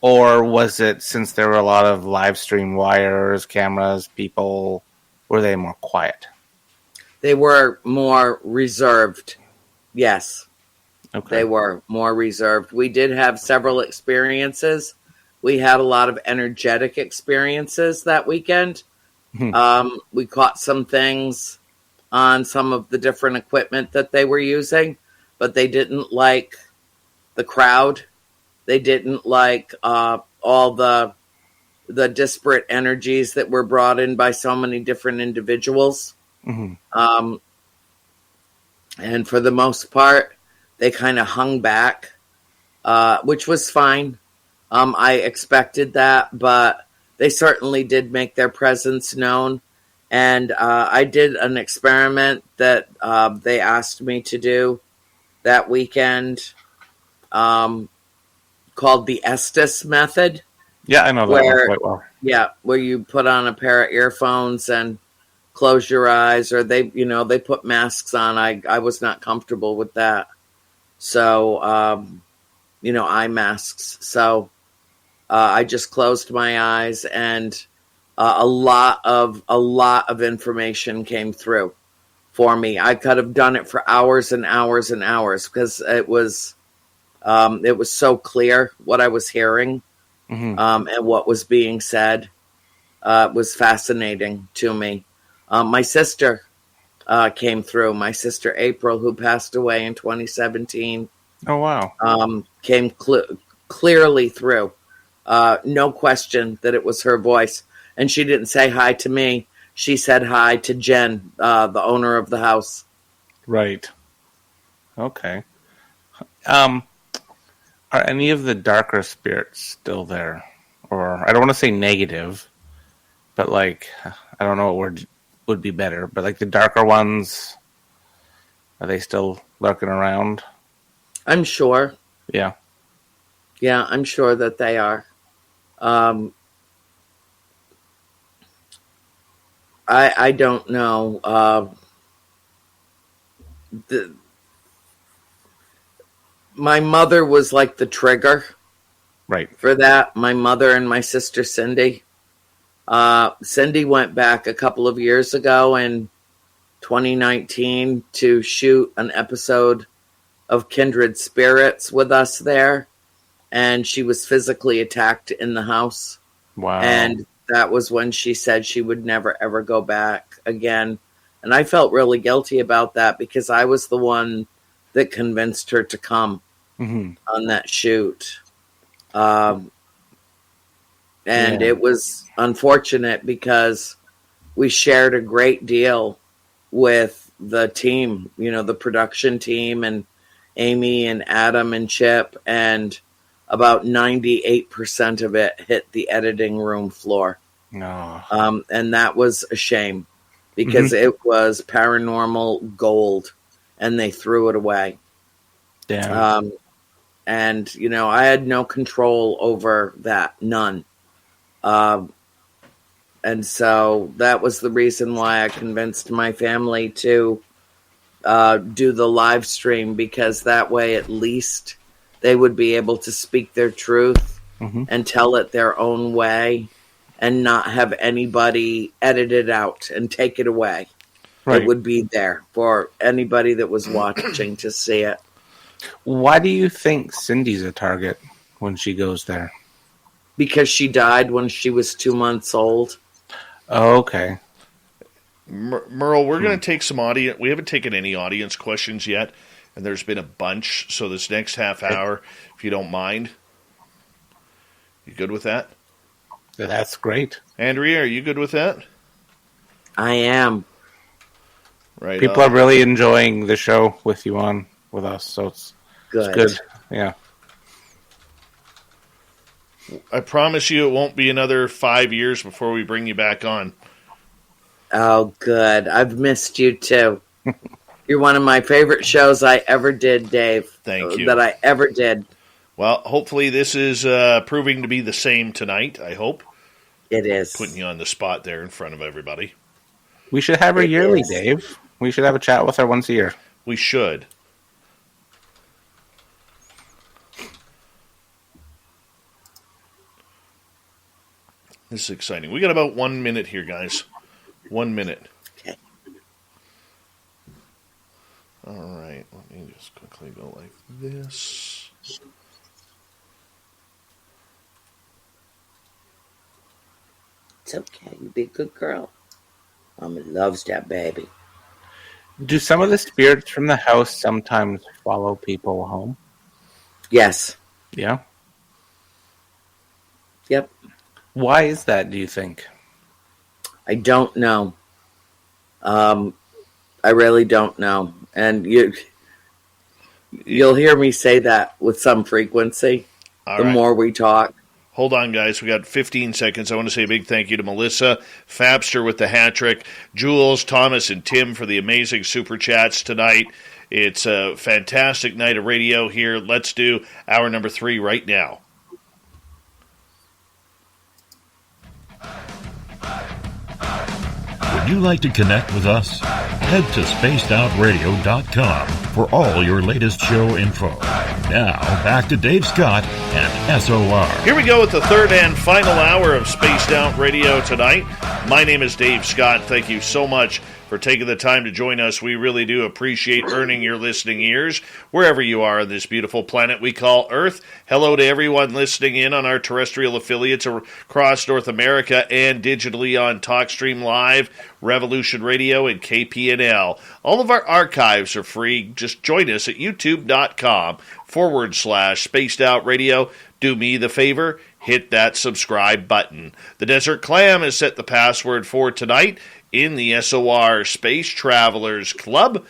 Or was it, since there were a lot of live stream wires, cameras, people, were they more quiet? They were more reserved. Yes. Okay. They were more reserved. We did have several experiences. We had a lot of energetic experiences that weekend. We caught some things on some of the different equipment that they were using, but they didn't like the crowd. They didn't like all the disparate energies that were brought in by so many different individuals. Mm-hmm. And for the most part, they kind of hung back, which was fine. I expected that, but they certainly did make their presence known. And I did an experiment that they asked me to do that weekend called the Estes method. Yeah, I know that one quite well. Yeah, where you put on a pair of earphones and close your eyes, or they put masks on. I was not comfortable with that. So, eye masks. So, I just closed my eyes, and a lot of information came through for me. I could have done it for hours and hours and hours because it was so clear what I was hearing, and what was being said. Was fascinating to me. My sister came through. My sister April, who passed away in 2017. Oh, wow. Came clearly through. No question that it was her voice. And she didn't say hi to me. She said hi to Jen, the owner of the house. Right. Okay. Are any of the darker spirits still there? Or, I don't want to say negative, but like, I don't know what word would be better, but like the darker ones, are they still lurking around? I'm sure. Yeah. Yeah, I'm sure that they are. I don't know. My mother was like the trigger. Right. For that. My mother and my sister Cindy. Cindy went back a couple of years ago in 2019 to shoot an episode of Kindred Spirits with us there. and she was physically attacked in the house. Wow. And that was when she said she would never, ever go back again. And I felt really guilty about that because I was the one that convinced her to come on that shoot. And it was unfortunate because we shared a great deal with the team, the production team, and Amy and Adam and Chip, and about 98% of it hit the editing room floor. No. And that was a shame because it was paranormal gold and they threw it away. Damn. And, I had no control over that. None. And so that was the reason why I convinced my family to do the live stream, because that way at least they would be able to speak their truth and tell it their own way and not have anybody edit it out and take it away. Right. It would be there for anybody that was watching to see it. Why do you think Cindy's a target when she goes there? Because she died when she was 2 months old. Oh, okay. Merle, we're going to take some audience. We haven't taken any audience questions yet, and there's been a bunch. So this next half hour, if you don't mind, you good with that? That's great. Andrea, are you good with that? I am. Right. People are really enjoying the show with you on with us, so it's good. Yeah. I promise you it won't be another 5 years before we bring you back on. Oh, good. I've missed you, too. You're one of my favorite shows I ever did, Dave. Thank you. That I ever did. Well, hopefully this is proving to be the same tonight, I hope. It is. Putting you on the spot there in front of everybody. We should have her yearly, Dave. We should have a chat with her once a year. We should. This is exciting. We got about 1 minute here, guys. 1 minute. Okay. All right. Let me just quickly go like this. It's okay. You be a good girl. Mama loves that baby. Do some of the spirits from the house sometimes follow people home? Yes. Yeah. Yep. Why is that, do you think? I don't know. I really don't know. And you'll hear me say that with some frequency All the right. more we talk. Hold on, guys. We got 15 seconds. I want to say a big thank you to Melissa, Fabster with the hat trick, Jules, Thomas, and Tim for the amazing super chats tonight. It's a fantastic night of radio here. Let's do hour number 3 right now. Would you like to connect with us? Head to spacedoutradio.com for all your latest show info. Now, back to Dave Scott and SOR. Here we go with the third and final hour of Spaced Out Radio tonight. My name is Dave Scott. Thank you so much for taking the time to join us. We really do appreciate earning your listening ears wherever you are on this beautiful planet we call Earth. Hello to everyone listening in on our terrestrial affiliates across North America and digitally on TalkStream Live, Revolution Radio, and KPNL. All of our archives are free. Just join us at youtube.com/Spaced Out Radio. Do me the favor, hit that subscribe button. The Desert Clam has set the password for tonight in the SOR Space Travelers Club.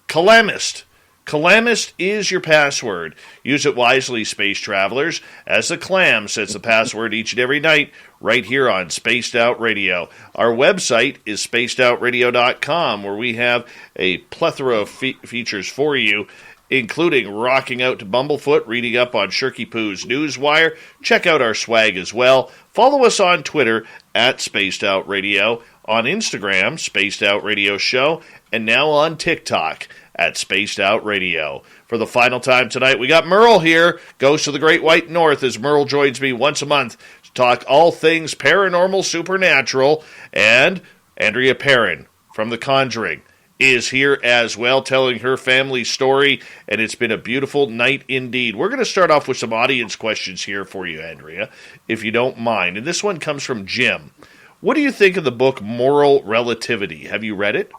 Calamist. Calamist is your password. Use it wisely, Space Travelers, as the Clam sets the password each and every night right here on Spaced Out Radio. Our website is spacedoutradio.com, where we have a plethora of features for you, including rocking out to Bumblefoot, reading up on Shirky Poo's Newswire. Check out our swag as well. Follow us on Twitter at Spaced Out Radio, on Instagram, Spaced Out Radio Show, and now on TikTok at Spaced Out Radio. For the final time tonight, we got Merle here, Ghost of the Great White North, as Merle joins me once a month to talk all things paranormal, supernatural, and Andrea Perron from The Conjuring is here as well, telling her family story, and it's been a beautiful night indeed. We're going to start off with some audience questions here for you, Andrea, if you don't mind. And this one comes from Jim. What do you think of the book Moral Relativity? Have you read it?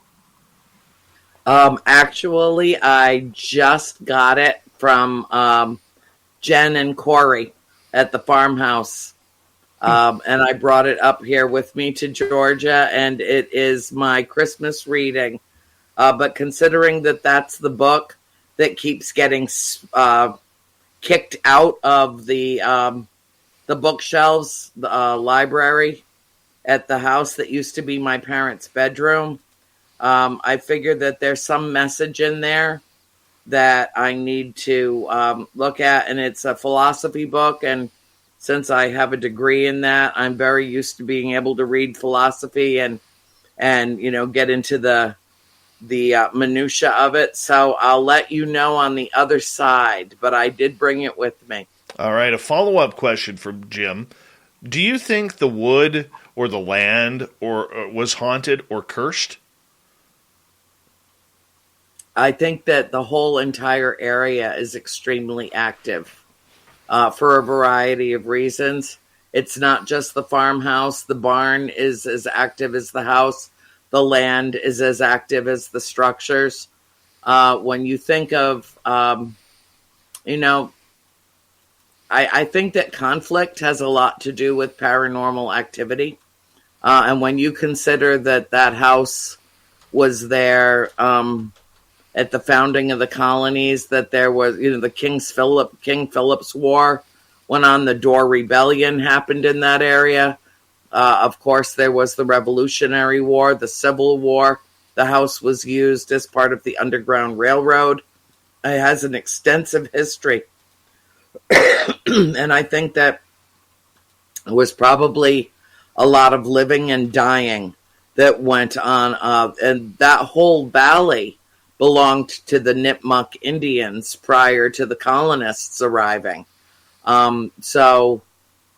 Actually, I just got it from Jen and Corey at the farmhouse. And I brought it up here with me to Georgia, and it is my Christmas reading. But considering that that's the book that keeps getting kicked out of the bookshelves, the library at the house that used to be my parents' bedroom, I figured that there's some message in there that I need to look at, and it's a philosophy book, and since I have a degree in that, I'm very used to being able to read philosophy and get into the minutia of it. So I'll let you know on the other side, but I did bring it with me. All right, a follow-up question from Jim. Do you think the wood or the land or was haunted or cursed? I think that the whole entire area is extremely active. For a variety of reasons. It's not just the farmhouse. The barn is as active as the house. The land is as active as the structures. When you think of, I think that conflict has a lot to do with paranormal activity. And when you consider that house was there at the founding of the colonies, that there was, the King Philip's War went on, the Dorr Rebellion happened in that area. Of course, there was the Revolutionary War, the Civil War. The house was used as part of the Underground Railroad. It has an extensive history. And I think that it was probably a lot of living and dying that went on. And that whole valley belonged to the Nipmuc Indians prior to the colonists arriving.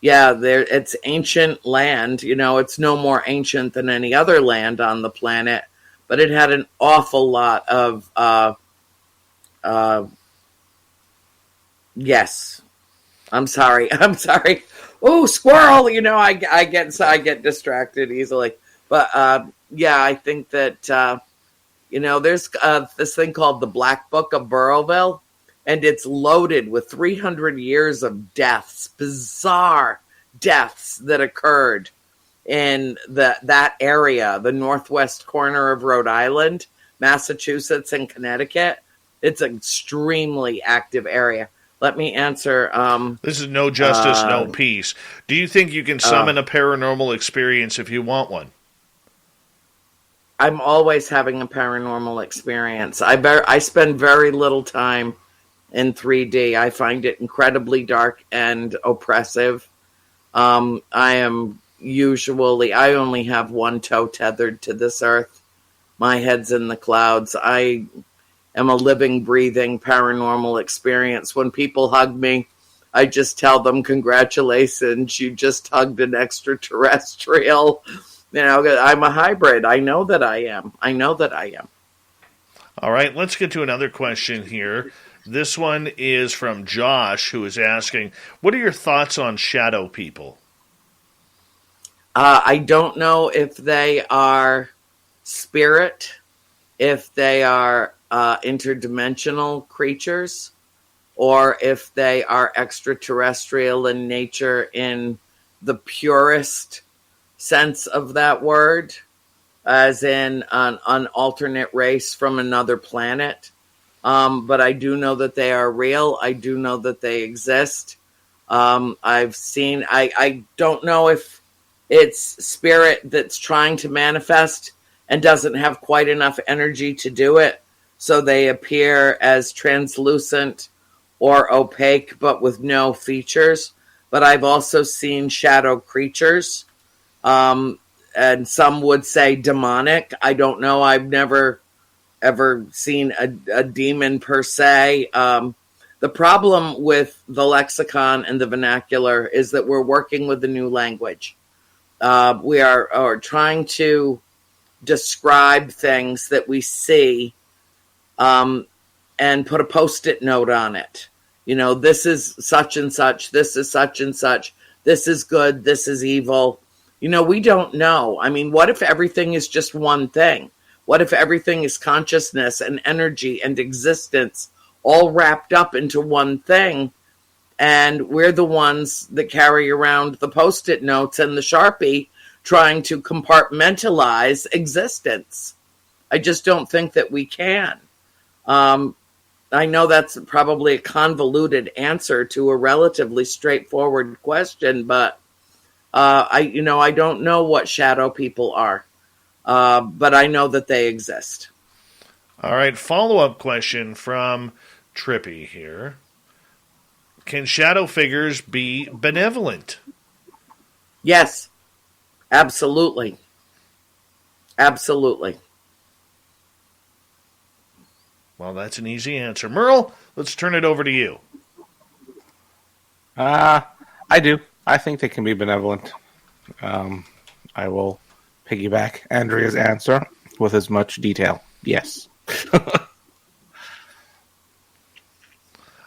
It's ancient land. It's no more ancient than any other land on the planet, but it had an awful lot of, yes. I'm sorry. Oh, squirrel! I get distracted easily. But I think that there's this thing called the Black Book of Burrowville, and it's loaded with 300 years of deaths, bizarre deaths that occurred in that area, the northwest corner of Rhode Island, Massachusetts, and Connecticut. It's an extremely active area. Let me answer. This is no justice, no peace. Do you think you can summon a paranormal experience if you want one? I'm always having a paranormal experience. I spend very little time in 3D. I find it incredibly dark and oppressive. I only have one toe tethered to this earth. My head's in the clouds. I am a living, breathing paranormal experience. When people hug me, I just tell them, congratulations, you just hugged an extraterrestrial. I'm a hybrid. I know that I am. All right, let's get to another question here. This one is from Josh, who is asking, what are your thoughts on shadow people? I don't know if they are spirit, if they are interdimensional creatures, or if they are extraterrestrial in nature in the purest sense of that word, as in an alternate race from another planet. But I do know that they are real. I do know that they exist. I don't know if it's spirit that's trying to manifest and doesn't have quite enough energy to do it, so they appear as translucent or opaque, but with no features. But I've also seen shadow creatures, and some would say demonic. I don't know. I've never ever seen a demon per se. The problem with the lexicon and the vernacular is that we're working with a new language. We are trying to describe things that we see, and put a Post-it note on it. This is such and such, this is such and such, this is good, this is evil. We don't know. I mean, what if everything is just one thing? What if everything is consciousness and energy and existence all wrapped up into one thing? And we're the ones that carry around the Post-it notes and the Sharpie trying to compartmentalize existence. I just don't think that we can. I know that's probably a convoluted answer to a relatively straightforward question, but I don't know what shadow people are, but I know that they exist. All right, follow-up question from Trippy here. Can shadow figures be benevolent? Yes, absolutely. Absolutely. Well, that's an easy answer. Merle, let's turn it over to you. I do. I think they can be benevolent. I will piggyback Andrea's answer with as much detail. Yes.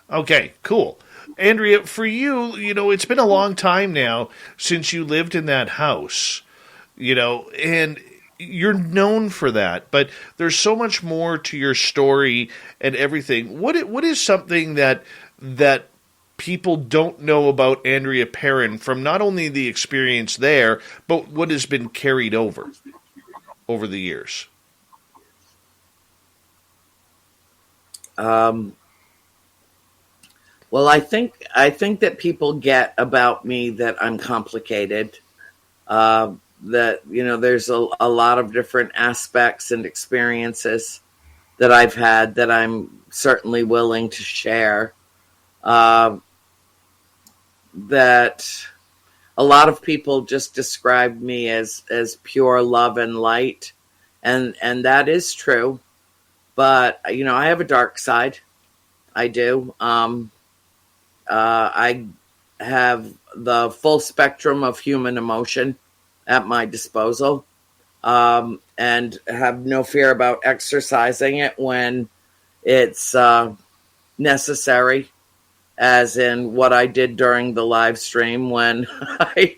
Okay, cool. Andrea, for you, it's been a long time now since you lived in that house, and you're known for that, but there's so much more to your story and everything. What is something that people don't know about Andrea Perron from not only the experience there, but what has been carried over the years? Well, I think that people get about me that I'm complicated. That there's a lot of different aspects and experiences that I've had that I'm certainly willing to share. That a lot of people just describe me as pure love and light, and that is true. But I have a dark side. I do. I have the full spectrum of human emotion at my disposal, and have no fear about exercising it when it's necessary, as in what I did during the live stream when I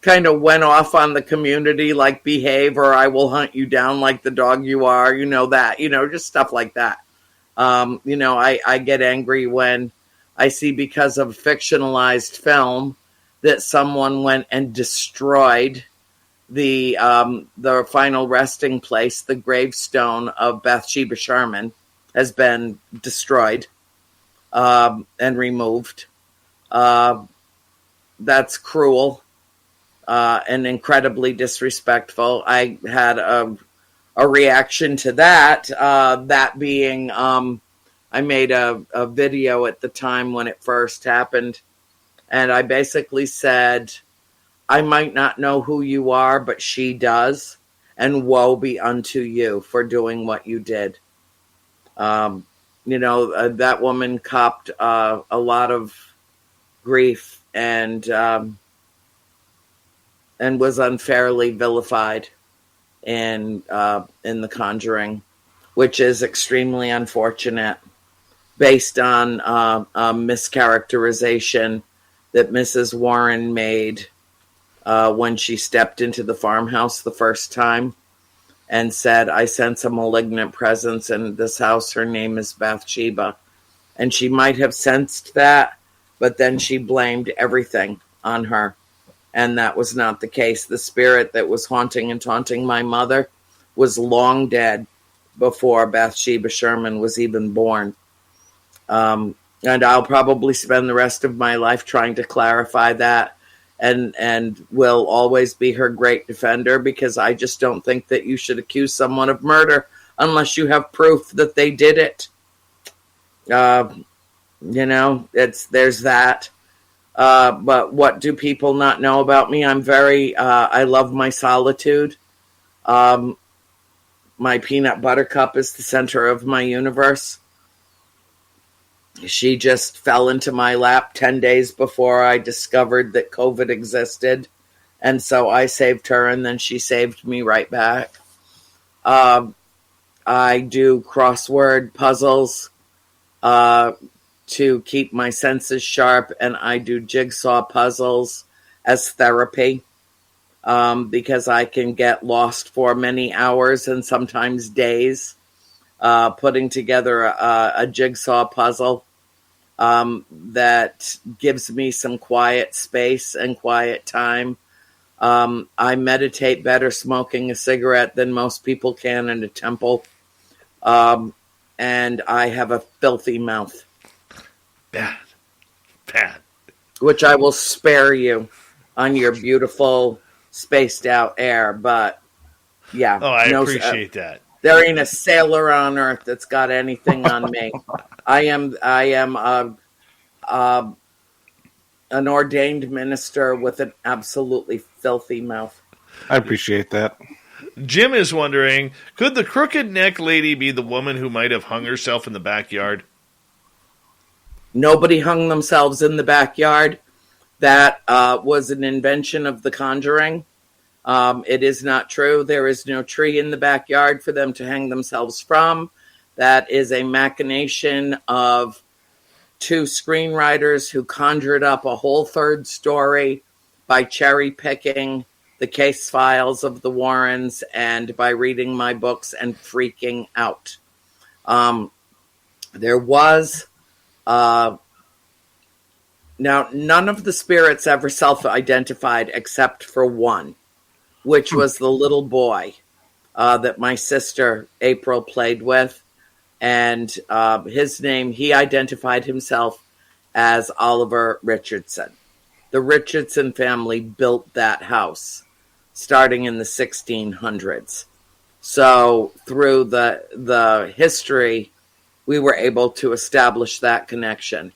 kind of went off on the community, like behave or I will hunt you down like the dog you are, just stuff like that. I get angry when I see, because of fictionalized film, that someone went and destroyed the final resting place, the gravestone of Bathsheba Sherman, has been destroyed and removed. That's cruel and incredibly disrespectful. I had a reaction to that. That being, I made a video at the time when it first happened, and I basically said, I might not know who you are, but she does, and woe be unto you for doing what you did. That woman copped a lot of grief and was unfairly vilified in The Conjuring, which is extremely unfortunate, based on a mischaracterization that Mrs. Warren made when she stepped into the farmhouse the first time and said, I sense a malignant presence in this house. Her name is Bathsheba. And she might have sensed that, but then she blamed everything on her. And that was not the case. The spirit that was haunting and taunting my mother was long dead before Bathsheba Sherman was even born. And I'll probably spend the rest of my life trying to clarify that, and will always be her great defender, because I just don't think that you should accuse someone of murder unless you have proof that they did it. There's that. But what do people not know about me? I love my solitude. My peanut buttercup is the center of my universe. She just fell into my lap 10 days before I discovered that COVID existed. And so I saved her, and then she saved me right back. I do crossword puzzles to keep my senses sharp, and I do jigsaw puzzles as therapy because I can get lost for many hours and sometimes days putting together a jigsaw puzzle that gives me some quiet space and quiet time. I meditate better smoking a cigarette than most people can in a temple. And I have a filthy mouth. Bad. Which I will spare you on your beautiful spaced out air, but yeah. Oh, I appreciate that. There ain't a sailor on earth that's got anything on me. I am an ordained minister with an absolutely filthy mouth. I appreciate that. Jim is wondering, could the crooked neck lady be the woman who might have hung herself in the backyard? Nobody hung themselves in the backyard. That was an invention of the Conjuring. It is not true. There is no tree in the backyard for them to hang themselves from. That is a machination of two screenwriters who conjured up a whole third story by cherry picking the case files of the Warrens and by reading my books and freaking out. There was... Now, none of the spirits ever self-identified except for one, which was the little boy that my sister April played with. And his name, he identified himself as Oliver Richardson. The Richardson family built that house starting in the 1600s. So through the history, we were able to establish that connection.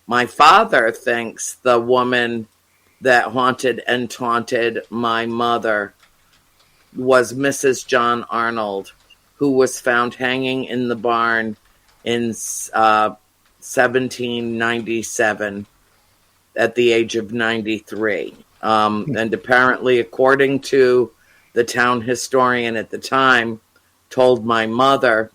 My father thinks the woman that haunted and taunted my mother was Mrs. John Arnold, who was found hanging in the barn in 1797 at the age of 93. And apparently, according to the town historian at the time, told my mother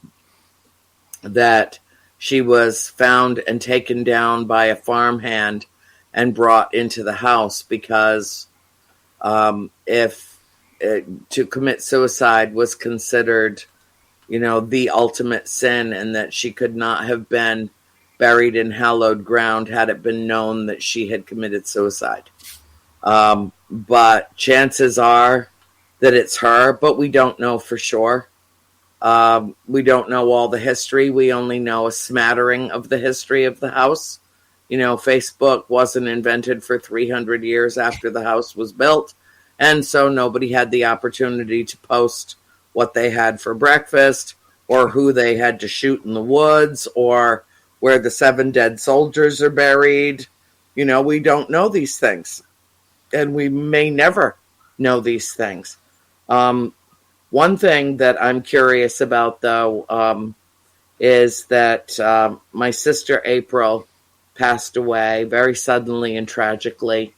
that she was found and taken down by a farmhand and brought into the house because to commit suicide was considered, the ultimate sin, and that she could not have been buried in hallowed ground had it been known that she had committed suicide. But chances are that it's her, but we don't know for sure. We don't know all the history. We only know a smattering of the history of the house. Facebook wasn't invented for 300 years after the house was built. And so nobody had the opportunity to post what they had for breakfast or who they had to shoot in the woods or where the 7 dead soldiers are buried. We don't know these things. And we may never know these things. One thing that I'm curious about, though, is that my sister April passed away very suddenly and tragically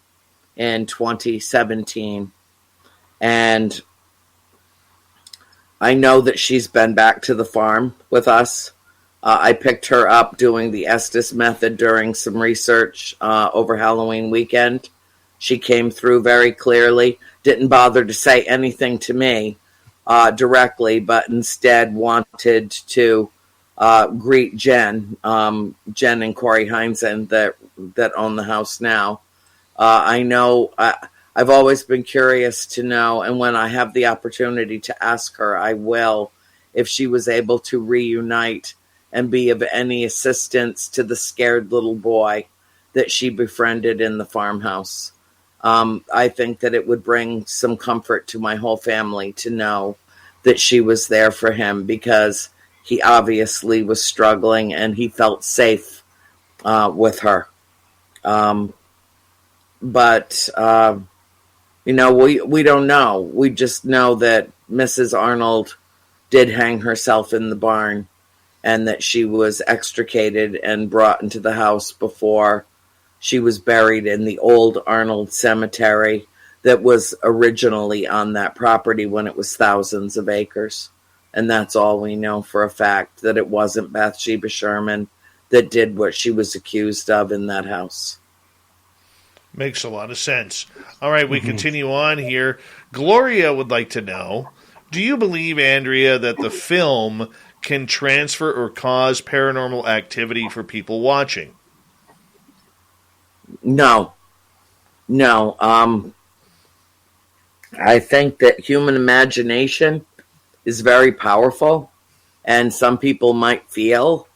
in 2017. And I know that she's been back to the farm with us. I picked her up doing the Estes method during some research over Halloween weekend. She came through very clearly, didn't bother to say anything to me directly, but instead wanted to greet Jen and Corey Heinzen that own the house now. I know I've always been curious to know, and when I have the opportunity to ask her, I will, if she was able to reunite and be of any assistance to the scared little boy that she befriended in the farmhouse. I think that it would bring some comfort to my whole family to know that she was there for him, because he obviously was struggling and he felt safe with her. But we don't know. We just know that Mrs. Arnold did hang herself in the barn and that she was extricated and brought into the house before she was buried in the old Arnold Cemetery that was originally on that property when it was thousands of acres. And that's all we know for a fact, that it wasn't Bathsheba Sherman that did what she was accused of in that house. Makes a lot of sense. All right, we continue on here. Gloria would like to know, do you believe, Andrea, that the film can transfer or cause paranormal activity for people watching? No. I think that human imagination is very powerful, and some people might feel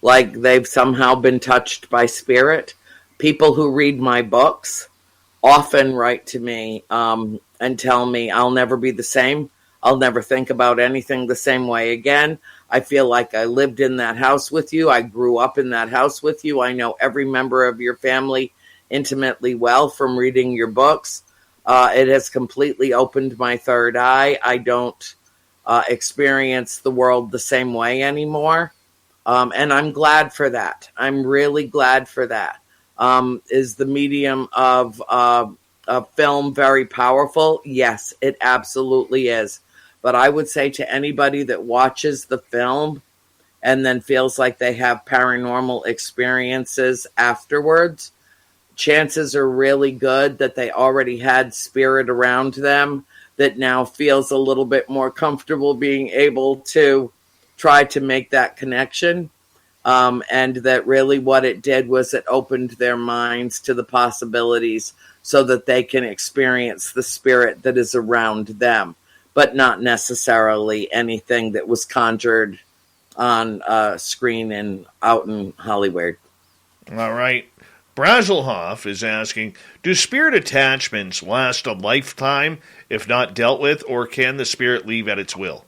like they've somehow been touched by spirit. People who read my books often write to me and tell me, I'll never be the same. I'll never think about anything the same way again. I feel like I lived in that house with you. I grew up in that house with you. I know every member of your family intimately well from reading your books. It has completely opened my third eye. I don't experience the world the same way anymore. And I'm glad for that. I'm really glad for that. Is the medium of film very powerful? Yes, it absolutely is. But I would say to anybody that watches the film and then feels like they have paranormal experiences afterwards, chances are really good that they already had spirit around them that now feels a little bit more comfortable being able to try to make that connection. And that really what it did was it opened their minds to the possibilities so that they can experience the spirit that is around them, but not necessarily anything that was conjured on a screen and out in Hollywood. All right. Brazelhoff is asking, do spirit attachments last a lifetime if not dealt with, or can the spirit leave at its will?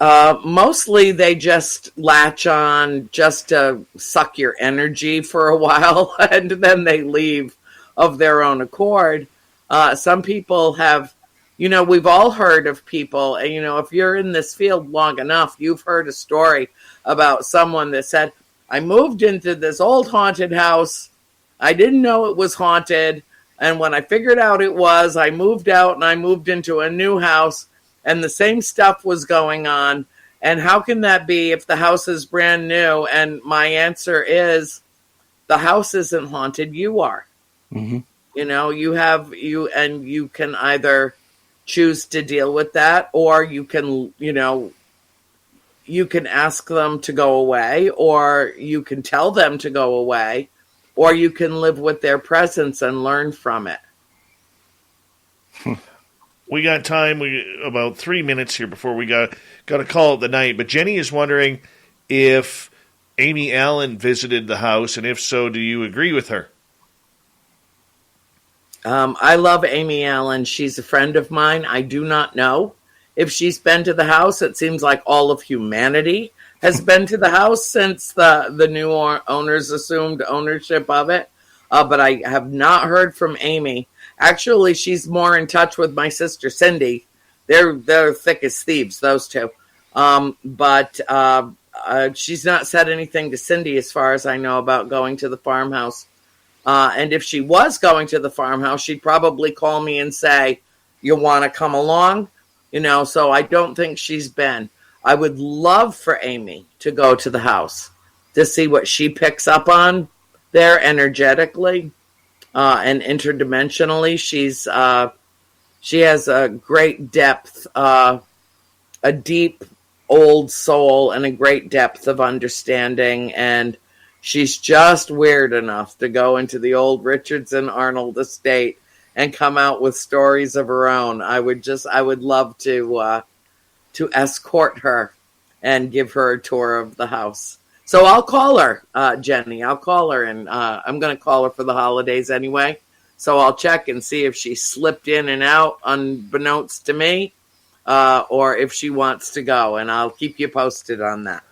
Mostly they just latch on just to suck your energy for a while, and then they leave of their own accord. Some people have, we've all heard of people, and, if you're in this field long enough, you've heard a story about someone that said, I moved into this old haunted house. I didn't know it was haunted. And when I figured out it was, I moved out and I moved into a new house and the same stuff was going on. And how can that be if the house is brand new? And my answer is, the house isn't haunted. You are. Mm-hmm. You can either choose to deal with that, or you can, you can ask them to go away, or you can tell them to go away, or you can live with their presence and learn from it. We got time. About 3 minutes here before we got to call it the night. But Jenny is wondering if Amy Allen visited the house, and if so, do you agree with her? I love Amy Allen. She's a friend of mine. I do not know if she's been to the house. It seems like all of humanity has been to the house since the new owners assumed ownership of it. But I have not heard from Amy. Actually, she's more in touch with my sister Cindy. They're thick as thieves, those two. But she's not said anything to Cindy as far as I know about going to the farmhouse. And if she was going to the farmhouse, she'd probably call me and say, you want to come along? So I don't think she's been. I would love for Amy to go to the house to see what she picks up on there energetically and interdimensionally. She has a great depth, a deep old soul and a great depth of understanding, and she's just weird enough to go into the old Richardson Arnold estate and come out with stories of her own. I would love to escort her and give her a tour of the house. So I'll call her, Jenny. I'll call her, and I'm going to call her for the holidays anyway. So I'll check and see if she slipped in and out unbeknownst to me, or if she wants to go, and I'll keep you posted on that.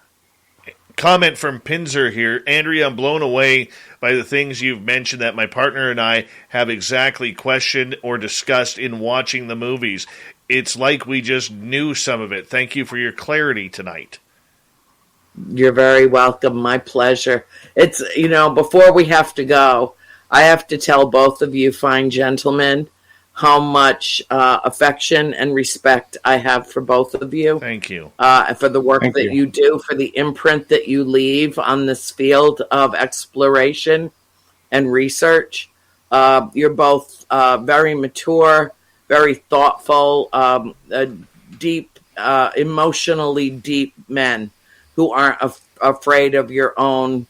Comment from Pinzer here. Andrea, I'm blown away by the things you've mentioned that my partner and I have exactly questioned or discussed in watching the movies. It's like we just knew some of it. Thank you for your clarity tonight. You're very welcome. My pleasure. It's, before we have to go, I have to tell both of you fine gentlemen, how much affection and respect I have for both of you. Thank you. For the work that you do, for the imprint that you leave on this field of exploration and research. You're both very mature, very thoughtful, deep, emotionally deep men who aren't afraid of your own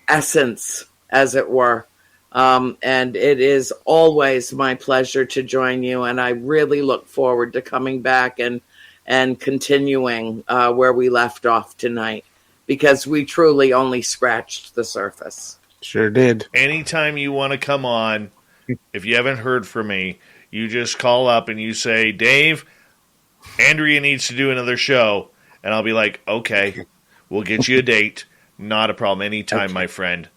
essence, as it were. And it is always my pleasure to join you, and I really look forward to coming back and continuing where we left off tonight, because we truly only scratched the surface. Sure did. Anytime you want to come on, if you haven't heard from me, you just call up and you say, Dave, Andrea needs to do another show. And I'll be like, okay, we'll get you a date. Not a problem. Anytime, my friend.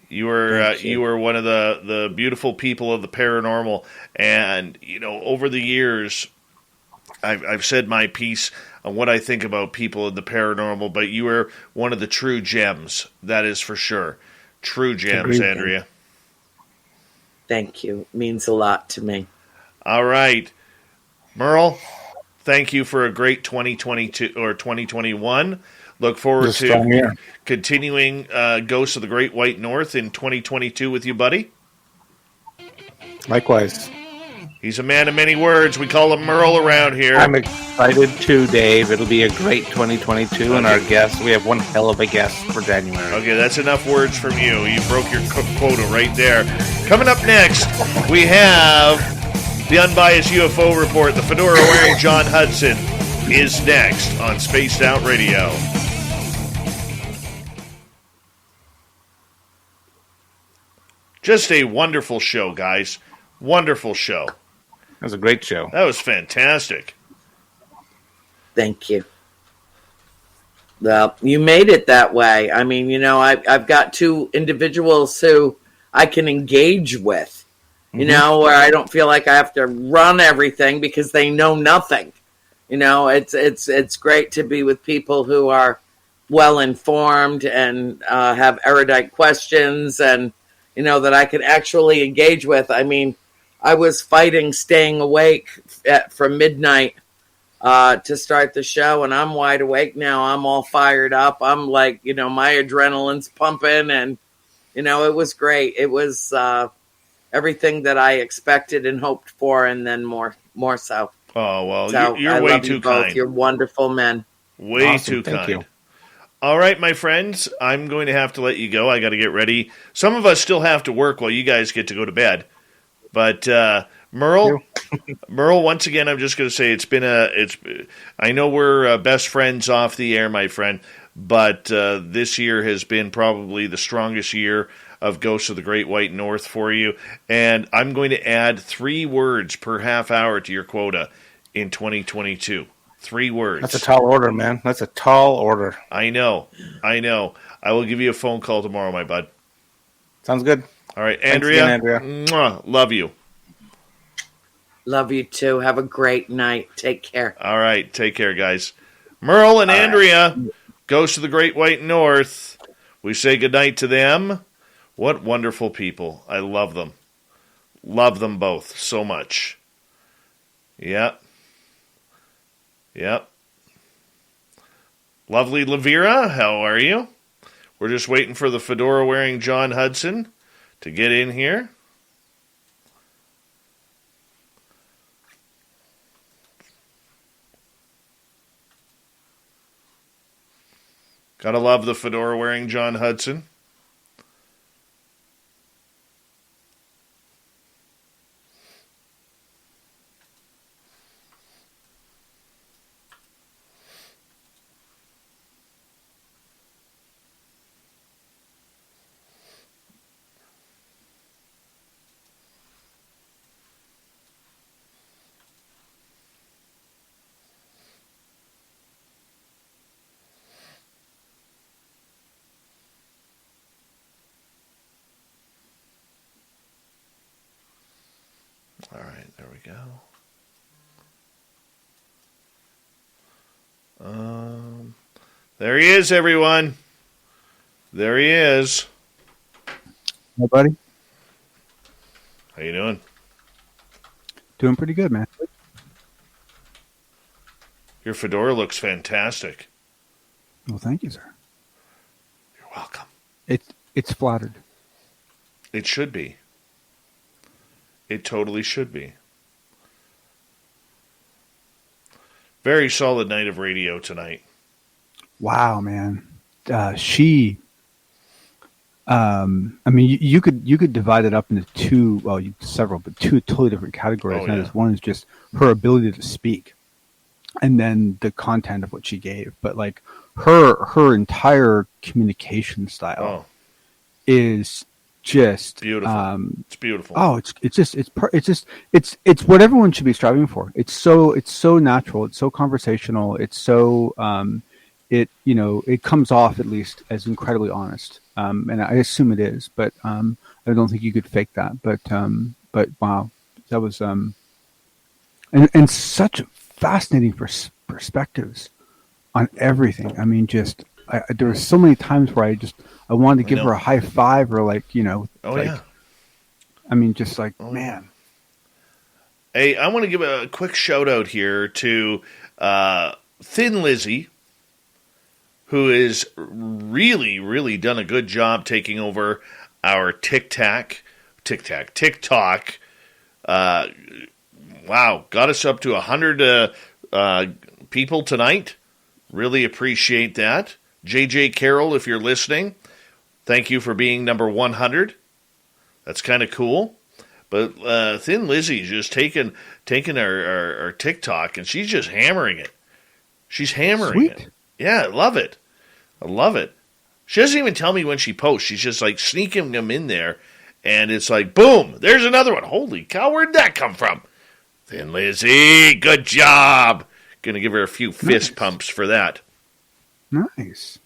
You were one of the beautiful people of the paranormal. And, over the years, I've said my piece on what I think about people in the paranormal, but you are one of the true gems. That is for sure. True gems, Andrea. Thank you. It means a lot to me. All right. Merle, thank you for a great 2022 or 2021. Look forward to continuing Ghosts of the Great White North in 2022 with you, buddy. Likewise. He's a man of many words. We call him Merle around here. I'm excited too, Dave. It'll be a great 2022, and our guest, we have one hell of a guest for January. Okay, that's enough words from you. You broke your quota right there. Coming up next, we have the Unbiased UFO Report. The fedora-wearing John Hudson is next on Spaced Out Radio. Just a wonderful show, guys. Wonderful show. That was a great show. That was fantastic. Thank you. Well, you made it that way. I mean, I've got two individuals who I can engage with, where I don't feel like I have to run everything because they know nothing. It's great to be with people who are well informed and have erudite questions, and that I can actually engage with. I mean, I was fighting staying awake from midnight to start the show, and I'm wide awake now. I'm all fired up. I'm like, my adrenaline's pumping, and, it was great. It was everything that I expected and hoped for, and then more so. Oh, well, so you're way too kind. You're wonderful men. Way too kind. Thank you. All right, my friends, I'm going to have to let you go. I got to get ready. Some of us still have to work while you guys get to go to bed. But Merle, once again, I'm just going to say I know we're best friends off the air, my friend, but this year has been probably the strongest year of Ghosts of the Great White North for you. And I'm going to add 3 words per half hour to your quota in 2022. 3 words. That's a tall order, man. That's a tall order. I know. I will give you a phone call tomorrow, my bud. Sounds good. All right, Andrea. Thanks again, Andrea. Love you. Love you too. Have a great night. Take care. All right, take care, guys. Merle and Andrea, Ghosts of the Great White North. We say goodnight to them. What wonderful people. I love them. Love them both so much. Yep. Lovely Lavira, how are you? We're just waiting for the fedora-wearing John Hudson to get in here. Gotta love the fedora-wearing John Hudson. All right, there we go. There he is, everyone. There he is. Hi, buddy. How you doing? Doing pretty good, man. Your fedora looks fantastic. Well, thank you, sir. You're welcome. It's flattered. It should be. It totally should be. Very solid night of radio tonight. Wow, man. I mean, you could divide it up into two, well, several, but two totally different categories. Oh, yeah. One is just her ability to speak, and then the content of what she gave. But like her entire communication style is just beautiful. It's beautiful. Oh, it's what everyone should be striving for. It's so natural. It's so conversational. It's so it comes off at least as incredibly honest. And I assume it is, but I don't think you could fake that. But wow, that was and such fascinating perspectives on everything. I mean, there were so many times where I wanted to give her a high five or yeah. I mean, just like, man. Hey, I want to give a quick shout out here to Thin Lizzy, who has really, really done a good job taking over our TikTok. Wow, got us up to 100 people tonight. Really appreciate that. JJ Carroll, if you're listening, thank you for being number 100. That's kind of cool. But Thin Lizzy's just taking our TikTok, and she's just hammering it. She's hammering it. Yeah, I love it. She doesn't even tell me when she posts. She's just like sneaking them in there, and it's like, boom, there's another one. Holy cow, where'd that come from? Thin Lizzy, good job. Gonna give her a few fist pumps for that. Nice.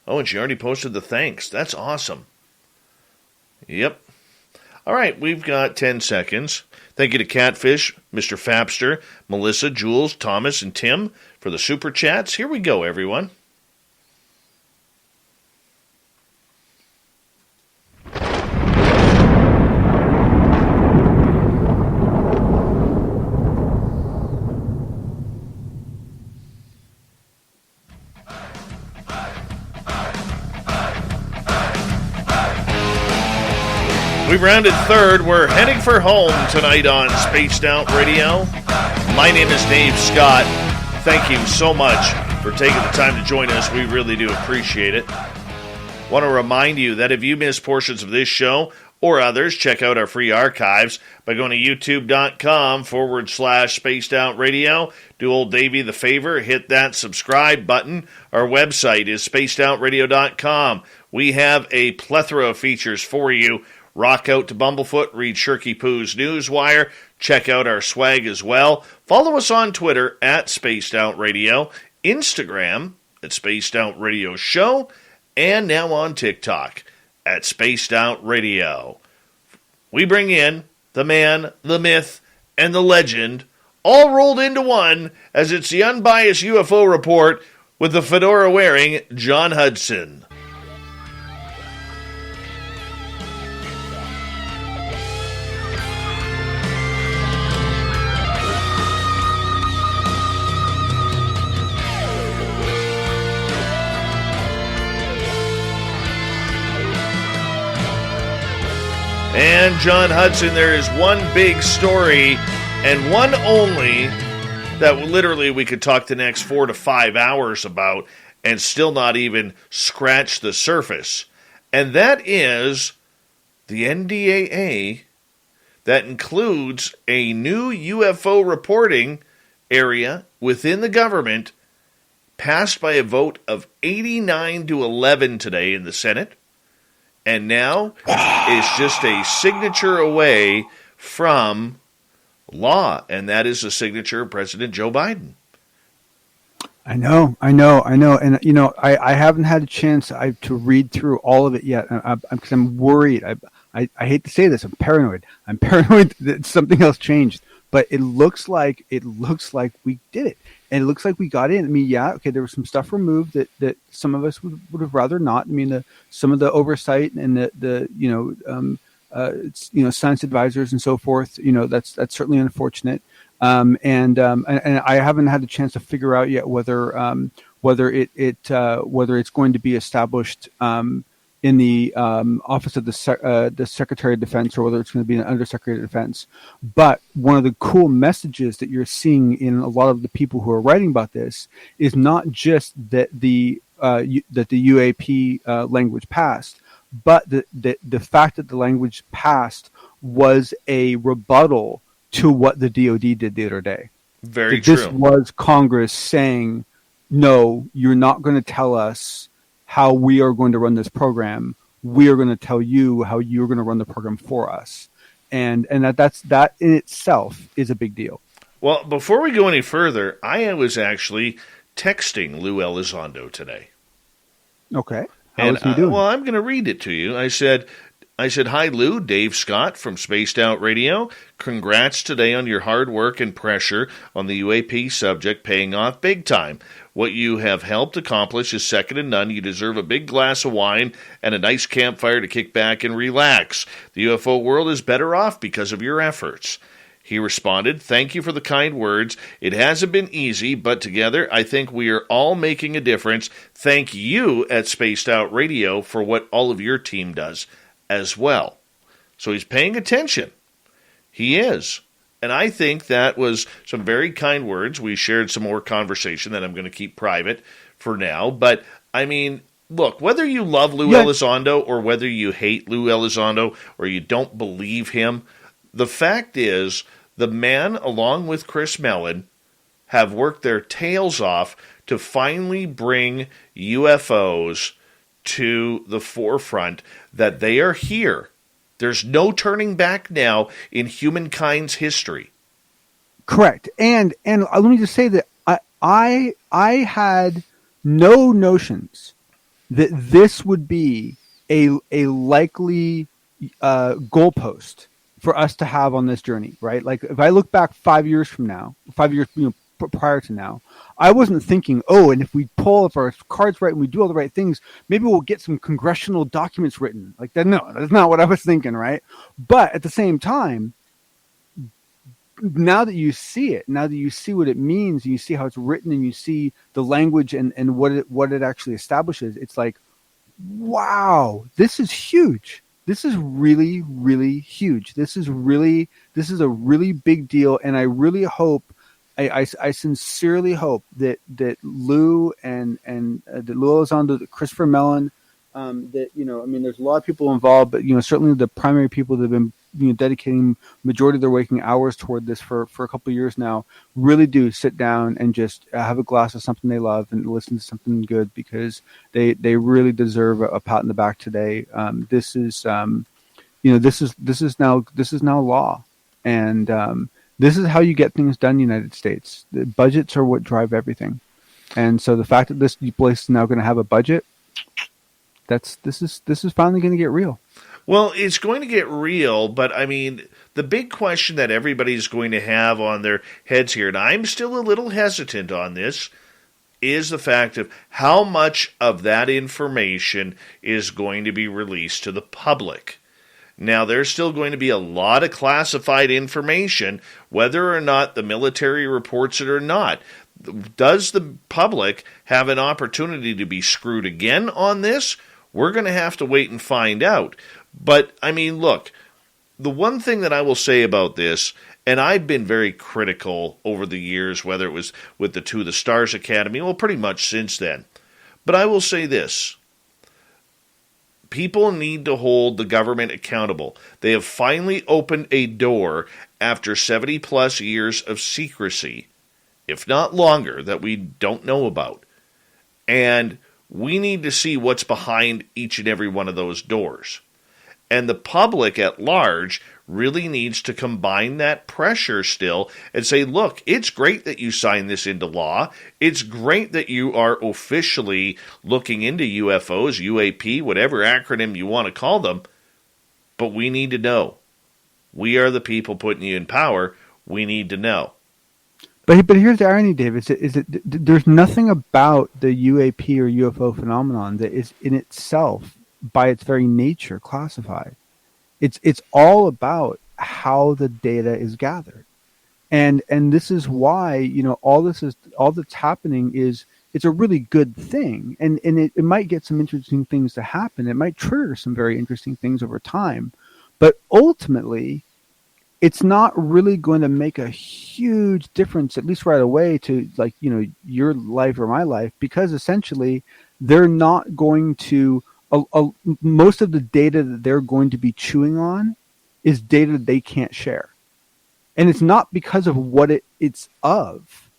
Oh, and she already posted the thanks. That's awesome. Yep. All right, we've got 10 seconds. Thank you to Catfish, Mr. Fapster, Melissa, Jules, Thomas, and Tim for the super chats. Here we go, everyone. We've rounded third. We're heading for home tonight on Spaced Out Radio. My name is Dave Scott. Thank you so much for taking the time to join us. We really do appreciate it. Want to remind you that if you miss portions of this show or others, check out our free archives by going to youtube.com/Spaced Out Radio. Do old Davey the favor, hit that subscribe button. Our website is spacedoutradio.com. We have a plethora of features for you. Rock out to Bumblefoot, read Shirky Poo's Newswire, check out our swag as well. Follow us on Twitter at Spaced Out Radio, Instagram at Spaced Out Radio Show, and now on TikTok at Spaced Out Radio. We bring in the man, the myth, and the legend, all rolled into one, as it's the unbiased UFO report with the fedora-wearing John Hudson. And John Hudson, there is one big story, and one only, that literally we could talk the next 4 to 5 hours about and still not even scratch the surface. And that is the NDAA that includes a new UFO reporting area within the government, passed by a vote of 89 to 11 today in the Senate. And now it's just a signature away from law, and that is the signature of President Joe Biden. I know. And, I haven't had a chance to read through all of it yet because I'm worried. I hate to say this. I'm paranoid. I'm paranoid that something else changed. but it looks like we did it, and it looks like we got in. I mean, yeah, okay, there was some stuff removed that some of us would have rather not. I mean, some of the oversight and the science advisors and so forth. That's certainly unfortunate. And I haven't had the chance to figure out yet whether it's going to be established in the office of the Secretary of Defense, or whether it's going to be an Undersecretary of Defense. But one of the cool messages that you're seeing in a lot of the people who are writing about this is not just that the UAP language passed, but the fact that the language passed was a rebuttal to what the DoD did the other day. Very true. This was Congress saying, no, you're not going to tell us how we are going to run this program. We are going to tell you how you're going to run the program for us. And that in itself is a big deal. Well, before we go any further, I was actually texting Lou Elizondo today. Okay. How is he doing? Well, I'm going to read it to you. I said, hi, Lou, Dave Scott from Spaced Out Radio. Congrats today on your hard work and pressure on the UAP subject paying off big time. What you have helped accomplish is second to none. You deserve a big glass of wine and a nice campfire to kick back and relax. The UFO world is better off because of your efforts. He responded, thank you for the kind words. It hasn't been easy, but together I think we are all making a difference. Thank you at Spaced Out Radio for what all of your team does as well. So he's paying attention. He is. And I think that was some very kind words. We shared some more conversation that I'm going to keep private for now. But, I mean, look, whether you love Lou Elizondo or whether you hate Lou Elizondo or you don't believe him, the fact is the man, along with Chris Mellon, have worked their tails off to finally bring UFOs to the forefront, that they are here. There's no turning back now in humankind's history. Correct. And let me just say that I had no notions that this would be a likely goalpost for us to have on this journey, right? Like if I look back 5 years from now, 5 years prior to now, I wasn't thinking, and if we pull up our cards right and we do all the right things, maybe we'll get some congressional documents written. Like that. No, that's not what I was thinking, right? But at the same time, now that you see it, now that you see what it means, and you see how it's written, and you see the language and what it actually establishes, it's like, wow, this is huge. This is really, really huge. This is a really big deal, and I really hope. I sincerely hope that Lou and that Lou Elizondo, that Christopher Mellon, that there's a lot of people involved, but certainly the primary people that have been dedicating majority of their waking hours toward this for a couple of years now, really do sit down and just have a glass of something they love and listen to something good, because they really deserve a pat on the back today. This is now law, and this is how you get things done in the United States. The budgets are what drive everything. And so the fact that this place is now going to have a budget, this is finally going to get real. Well, it's going to get real, but I mean, the big question that everybody's going to have on their heads here, and I'm still a little hesitant on this, is the fact of how much of that information is going to be released to the public. Now, there's still going to be a lot of classified information, whether or not the military reports it or not. Does the public have an opportunity to be screwed again on this? We're going to have to wait and find out. But, I mean, look, the one thing that I will say about this, and I've been very critical over the years, whether it was with the To the Stars Academy, well, pretty much since then. But I will say this. People need to hold the government accountable. They have finally opened a door after 70-plus years of secrecy, if not longer, that we don't know about. And we need to see what's behind each and every one of those doors. And the public at large really needs to combine that pressure still and say, look, it's great that you signed this into law. It's great that you are officially looking into UFOs, UAP, whatever acronym you want to call them. But we need to know. We are the people putting you in power. we need to know. But here's the irony, Dave, is that there's nothing about the UAP or UFO phenomenon that is in itself, by its very nature, classified. It's all about how the data is gathered. And this is why, all that's happening is it's a really good thing. And it might get some interesting things to happen. It might trigger some very interesting things over time. But ultimately, it's not really going to make a huge difference, at least right away, to your life or my life, because essentially they're not going to, most of the data that they're going to be chewing on is data they can't share. And it's not because of what it's of.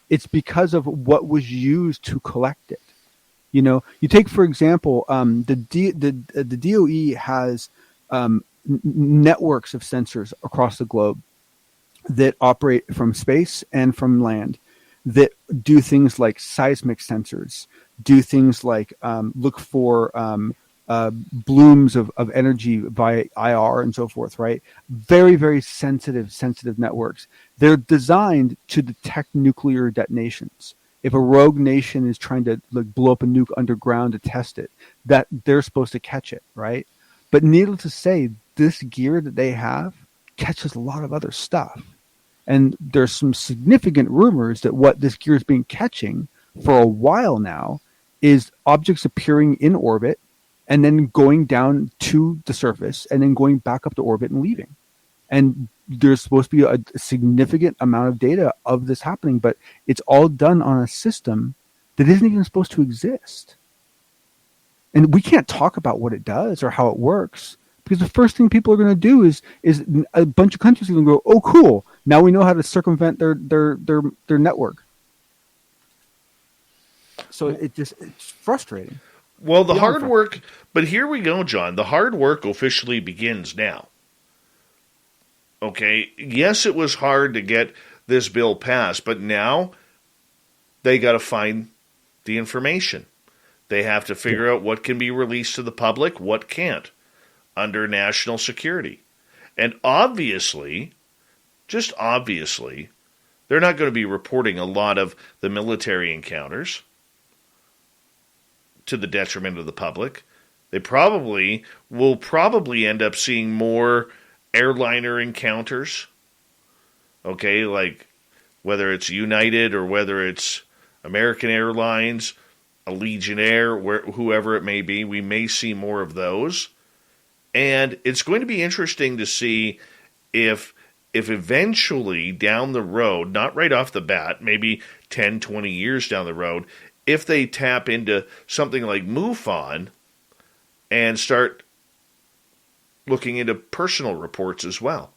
It's because of what was used to collect it. You take, for example, the DOE has networks of sensors across the globe that operate from space and from land that do things like seismic sensors, do things like look for blooms of energy via IR and so forth, right? Very, very sensitive networks. They're designed to detect nuclear detonations. If a rogue nation is trying to blow up a nuke underground to test it, that they're supposed to catch it, right? But needless to say, this gear that they have catches a lot of other stuff. And there's some significant rumors that what this gear has been catching for a while now is objects appearing in orbit and then going down to the surface and then going back up to orbit and leaving. And there's supposed to be a significant amount of data of this happening, but it's all done on a system that isn't even supposed to exist. And we can't talk about what it does or how it works, because the first thing people are going to do is a bunch of countries are going to go, "Oh, cool! Now we know how to circumvent their network." So it's frustrating. Well, the hard work, but here we go, John. The hard work officially begins now. Okay, yes, it was hard to get this bill passed, but now they got to find the information. They have to figure out what can be released to the public, what can't, under national security. And obviously, just obviously, they're not going to be reporting a lot of the military encounters to the detriment of the public. They will probably end up seeing more airliner encounters. Okay, like whether it's United or whether it's American Airlines, Allegiant Air, whoever it may be, we may see more of those. And it's going to be interesting to see if eventually down the road, not right off the bat, maybe 10, 20 years down the road, if they tap into something like MUFON and start looking into personal reports as well.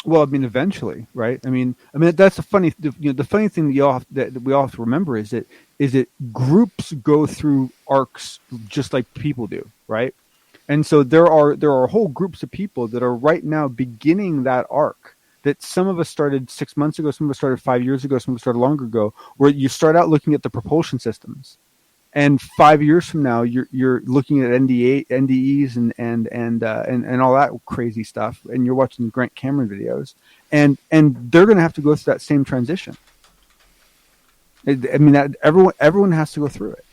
Well, I mean, eventually, right? I mean, that's the funny thing that we all have to remember is that groups go through arcs just like people do, right? And so there are whole groups of people that are right now beginning that arc that some of us started 6 months ago, some of us started 5 years ago, some of us started longer ago, where you start out looking at the propulsion systems. And 5 years from now, you're looking at NDEs and all that crazy stuff, and you're watching the Grant Cameron videos, and they're going to have to go through that same transition. I mean, that everyone has to go through it.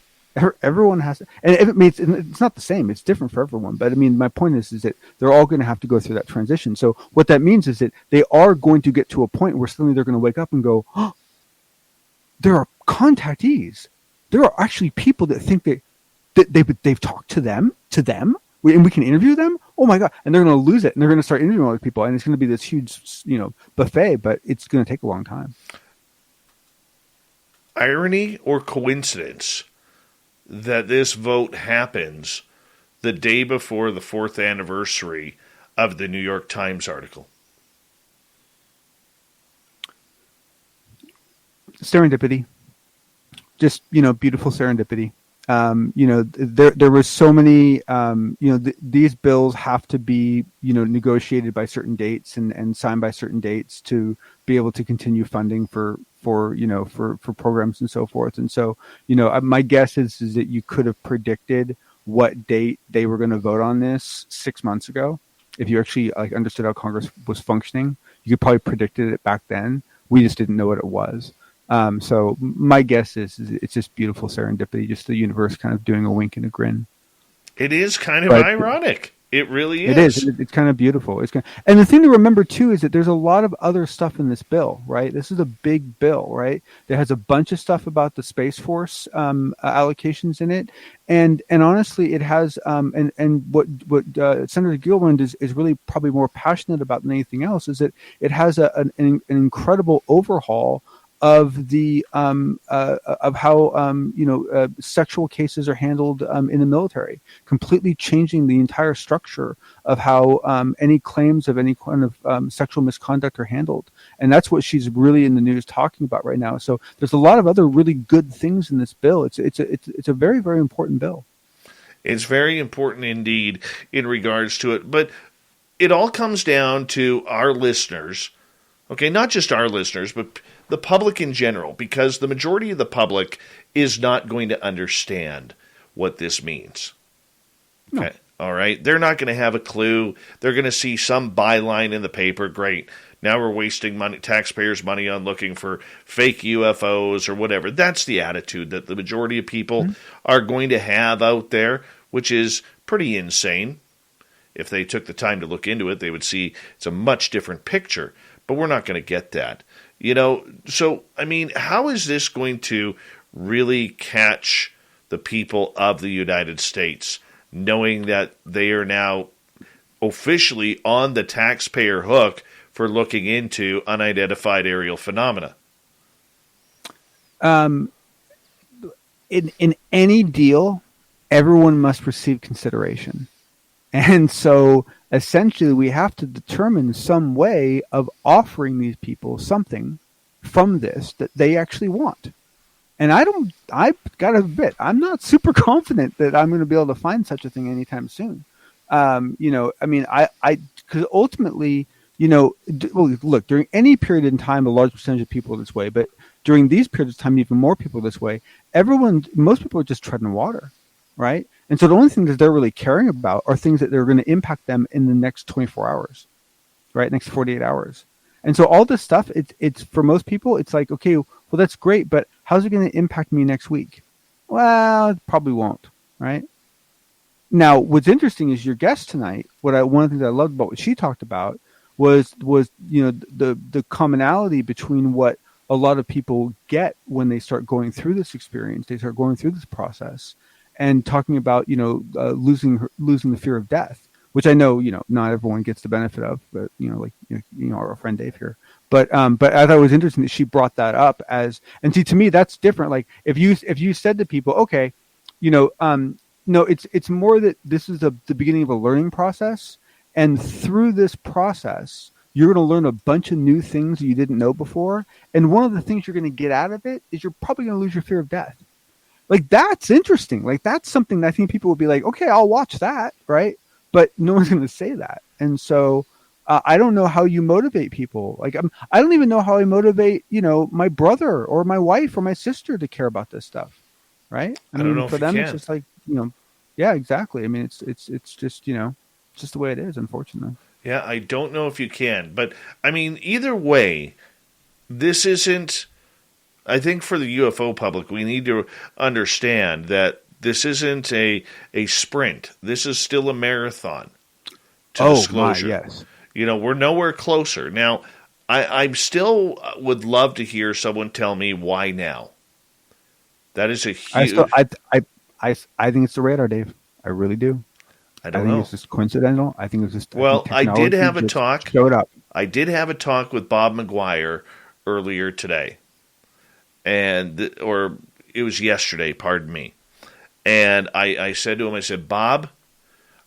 Everyone has to, and it's not the same. It's different for everyone. But I mean, my point is that they're all going to have to go through that transition. So what that means is that they are going to get to a point where suddenly they're going to wake up and go, "Oh, there are contactees. There are actually people that think they've talked to them, and we can interview them. Oh my God!" And they're going to lose it, and they're going to start interviewing other people, and it's going to be this huge, buffet. But it's going to take a long time. Irony or coincidence that this vote happens the day before the 4th anniversary of the New York Times article? Serendipity. Just, beautiful serendipity. There was so many, these bills have to be, negotiated by certain dates and signed by certain dates to be able to continue funding for programs and so forth. And so, my guess is that you could have predicted what date they were going to vote on this 6 months ago. if you actually like understood how Congress was functioning, you could probably predicted it back then. We just didn't know what it was. So my guess is it's just beautiful serendipity, just the universe kind of doing a wink and a grin. It is kind of ironic. It really is. It is. It's kind of beautiful. And the thing to remember too is that there's a lot of other stuff in this bill, right? This is a big bill, right? That has a bunch of stuff about the Space Force allocations in it, and honestly, it has and what Senator Gilliland is really probably more passionate about than anything else is that it has an incredible overhaul of the of how sexual cases are handled in the military, completely changing the entire structure of how any claims of any kind of sexual misconduct are handled, and that's what she's really in the news talking about right now. So there's a lot of other really good things in this bill. It's a very, very important bill. It's very important indeed in regards to it, but it all comes down to our listeners. Okay, not just our listeners, but the public in general, because the majority of the public is not going to understand what this means. No. Okay, all right? They're not going to have a clue. They're going to see some byline in the paper. Great. Now we're wasting money, taxpayers' money on looking for fake UFOs or whatever. That's the attitude that the majority of people are going to have out there, which is pretty insane. If they took the time to look into it, they would see it's a much different picture. But we're not going to get that. So, I mean, how is this going to really catch the people of the United States, knowing that they are now officially on the taxpayer hook for looking into unidentified aerial phenomena? In any deal, everyone must receive consideration. And so essentially we have to determine some way of offering these people something from this that they actually want. And I've got to admit, I'm not super confident that I'm going to be able to find such a thing anytime soon. Because ultimately, look, during any period in time, a large percentage of people are this way, but during these periods of time, even more people are this way. Most people are just treading water, right? And so the only things that they're really caring about are things that they're going to impact them in the next 24 hours, right? Next 48 hours. And so all this stuff, it's for most people, it's like, okay, well, that's great, but how's it going to impact me next week? Well, it probably won't, right? Now, what's interesting is your guest tonight, one of the things I loved about what she talked about was the commonality between what a lot of people get when they start going through this experience, they start going through this process, and talking about losing the fear of death, which I know not everyone gets the benefit of, but our friend Dave here. But I thought it was interesting that she brought that up and see, to me that's different. Like if you said to people, okay, no, it's more that this is the beginning of a learning process, and through this process you're going to learn a bunch of new things you didn't know before, and one of the things you're going to get out of it is you're probably going to lose your fear of death. Like, that's interesting. Like, that's something that I think people would be like, okay, I'll watch that, right? But no one's going to say that. And so I don't know how you motivate people. Like, I don't even know how I motivate, my brother or my wife or my sister to care about this stuff, right? I don't know for if them, you it's can. just like, yeah, exactly. I mean, it's just, it's just the way it is, unfortunately. Yeah, I don't know if you can. But, I mean, either way, this isn't... I think for the UFO public, we need to understand that this isn't a sprint. This is still a marathon. To disclosure. Yes. We're nowhere closer. Now, I still would love to hear someone tell me why now. That is a huge... I think it's the radar, Dave. I really do. I don't know. It's just coincidental. I think it's just... Well, I did have a talk. Showed up. I did have a talk with Bob McGuire earlier today. Or it was yesterday, pardon me. And I said to him, I said, Bob,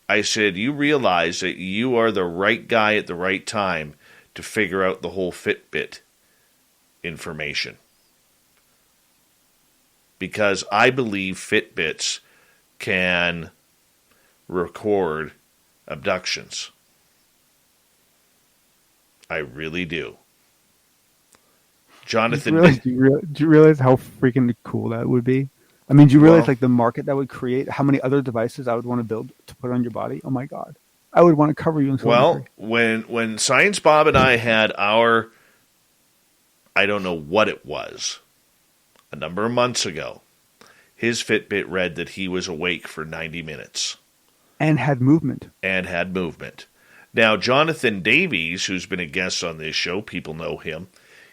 I said, you realize that you are the right guy at the right time to figure out the whole Fitbit information. Because I believe Fitbits can record abductions. I really do. Jonathan, do you realize how freaking cool that would be? I mean, do you realize like the market that would create? How many other devices I would want to build to put on your body? Oh my god! I would want to cover you in telemetry. Well, when Science Bob and I had our, I don't know what it was, a number of months ago, his Fitbit read that he was awake for 90 minutes. And had movement. Now, Jonathan Davies, who's been a guest on this show, people know him,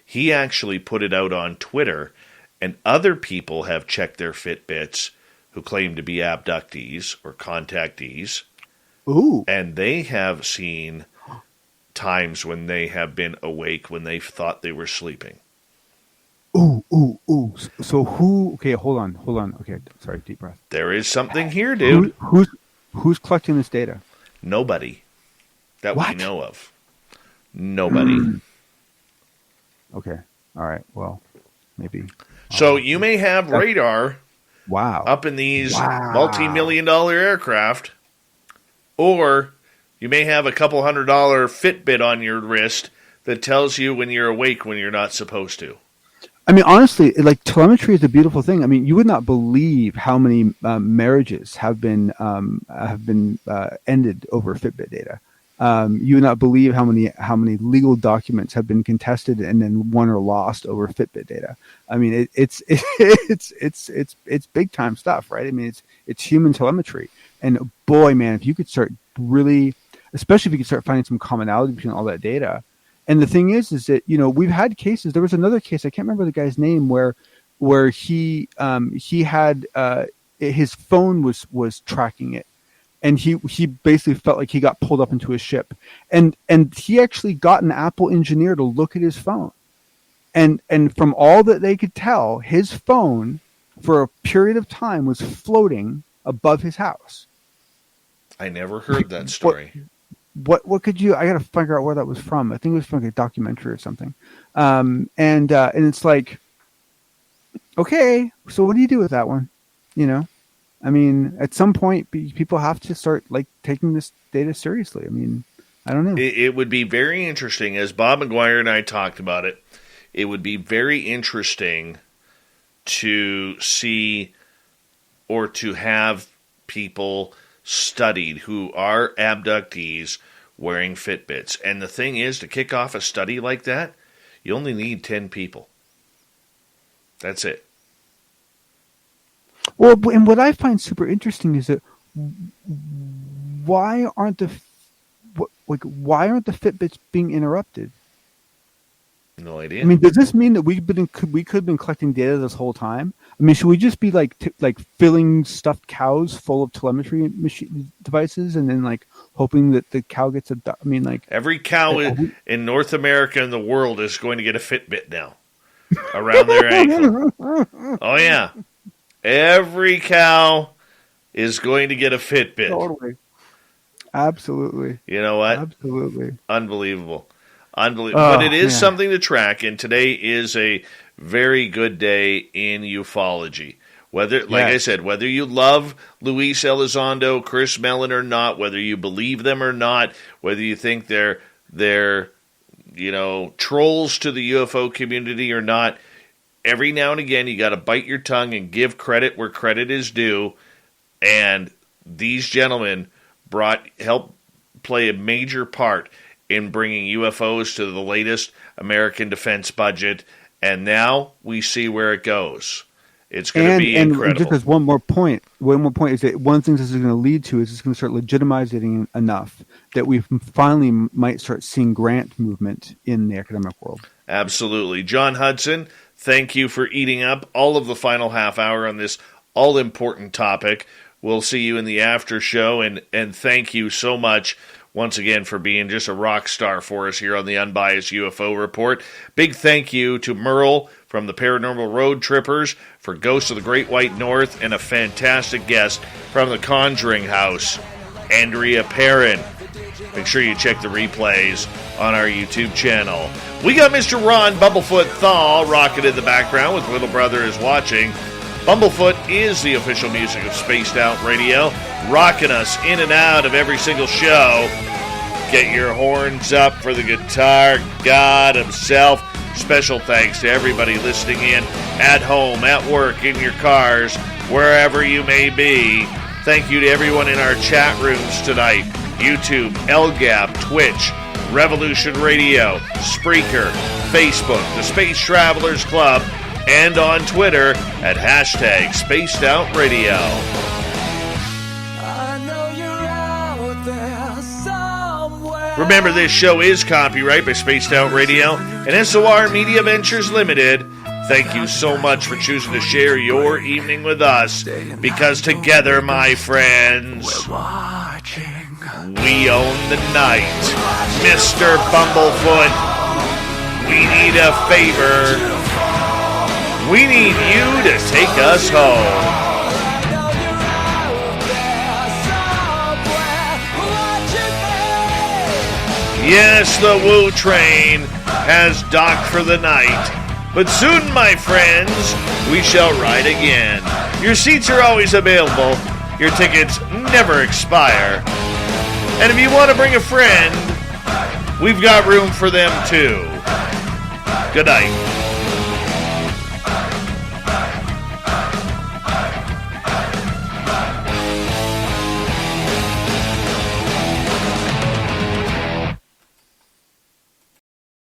he actually put it out on Twitter, and other people have checked their Fitbits who claim to be abductees or contactees. Ooh. And they have seen times when they have been awake when they thought they were sleeping. Ooh. So who... Okay, hold on. Okay, sorry, deep breath. There is something here, dude. Who's collecting this data? Nobody that What? we know of. Nobody. Okay, all right, well, maybe. So you may have radar Wow. up in these multi-million-dollar aircraft, or you may have a couple $100 Fitbit on your wrist that tells you when you're awake when you're not supposed to. I mean, honestly, like telemetry is a beautiful thing. I mean, you would not believe how many marriages have been ended over Fitbit data. You would not believe how many legal documents have been contested and then won or lost over Fitbit data. I mean, it's big time stuff, right? I mean, it's human telemetry, and boy, man, if you could start really, especially if you could start finding some commonality between all that data. And the thing is that, you know, we've had cases. There was another case, I can't remember the guy's name, where he had his phone was tracking it, and he basically felt like he got pulled up into a ship, and he actually got an Apple engineer to look at his phone, and from all that they could tell, his phone for a period of time was floating above his house. I never heard that story. What could you? I got to figure out where that was from. I think it was from like a documentary or something. And it's like, okay, so what do you do with that one? You know, I mean, at some point, people have to start like taking this data seriously. I mean, I don't know. It would be very interesting, as Bob McGuire and I talked about it. It would be very interesting to see or to have people studied who are abductees wearing Fitbits. And the thing is, to kick off a study like that, you only need 10 people. That's it. Well, and what I find super interesting is that why aren't the Fitbits being interrupted? No idea. I mean, does this mean that we could have been collecting data this whole time? I mean, should we just be like filling stuffed cows full of telemetry devices and then like hoping that the cow gets I mean, like every cow in North America and the world is going to get a Fitbit now around their ankle. Oh yeah, every cow is going to get a Fitbit. Totally, absolutely. You know what? Absolutely, unbelievable. But it is something to track, and today is a very good day in ufology. I said, whether you love Luis Elizondo, Chris Mellon or not, whether you believe them or not, whether you think they're trolls to the UFO community or not, every now and again you got to bite your tongue and give credit where credit is due. And these gentlemen helped play a major part in bringing UFOs to the latest American defense budget, and now we see where it goes. It's going to be incredible. And just as one more point is that one of the things this is going to lead to is it's going to start legitimizing enough that we finally might start seeing grant movement in the academic world. Absolutely. John Hudson, thank you for eating up all of the final half hour on this all-important topic. We'll see you in the after show, and thank you so much once again for being just a rock star for us here on the Unbiased UFO Report. Big thank you to Merle from the Paranormal Road Trippers for Ghosts of the Great White North, and a fantastic guest from the Conjuring House, Andrea Perron. Make sure you check the replays on our YouTube channel. We got Mr. Ron Bumblefoot Thaw rocking in the background with Little Brother is Watching. Bumblefoot is the official music of Spaced Out Radio, rocking us in and out of every single show. Get your horns up for the guitar god himself. Special thanks to everybody listening in at home, at work, in your cars, wherever you may be. Thank you to everyone in our chat rooms tonight. YouTube, LGAP, Twitch, Revolution Radio, Spreaker, Facebook, the Space Travelers Club, and on Twitter at hashtag Spaced Out Radio. Remember, this show is copyright by Spaced Out Radio and SOR Media Ventures Limited. Thank you so much for choosing to share your evening with us, because together, my friends, we own the night. Mr. Bumblefoot, we need a favor. We need you to take us home. Yes, the Woo train has docked for the night. But soon, my friends, we shall ride again. Your seats are always available. Your tickets never expire. And if you want to bring a friend, we've got room for them too. Good night.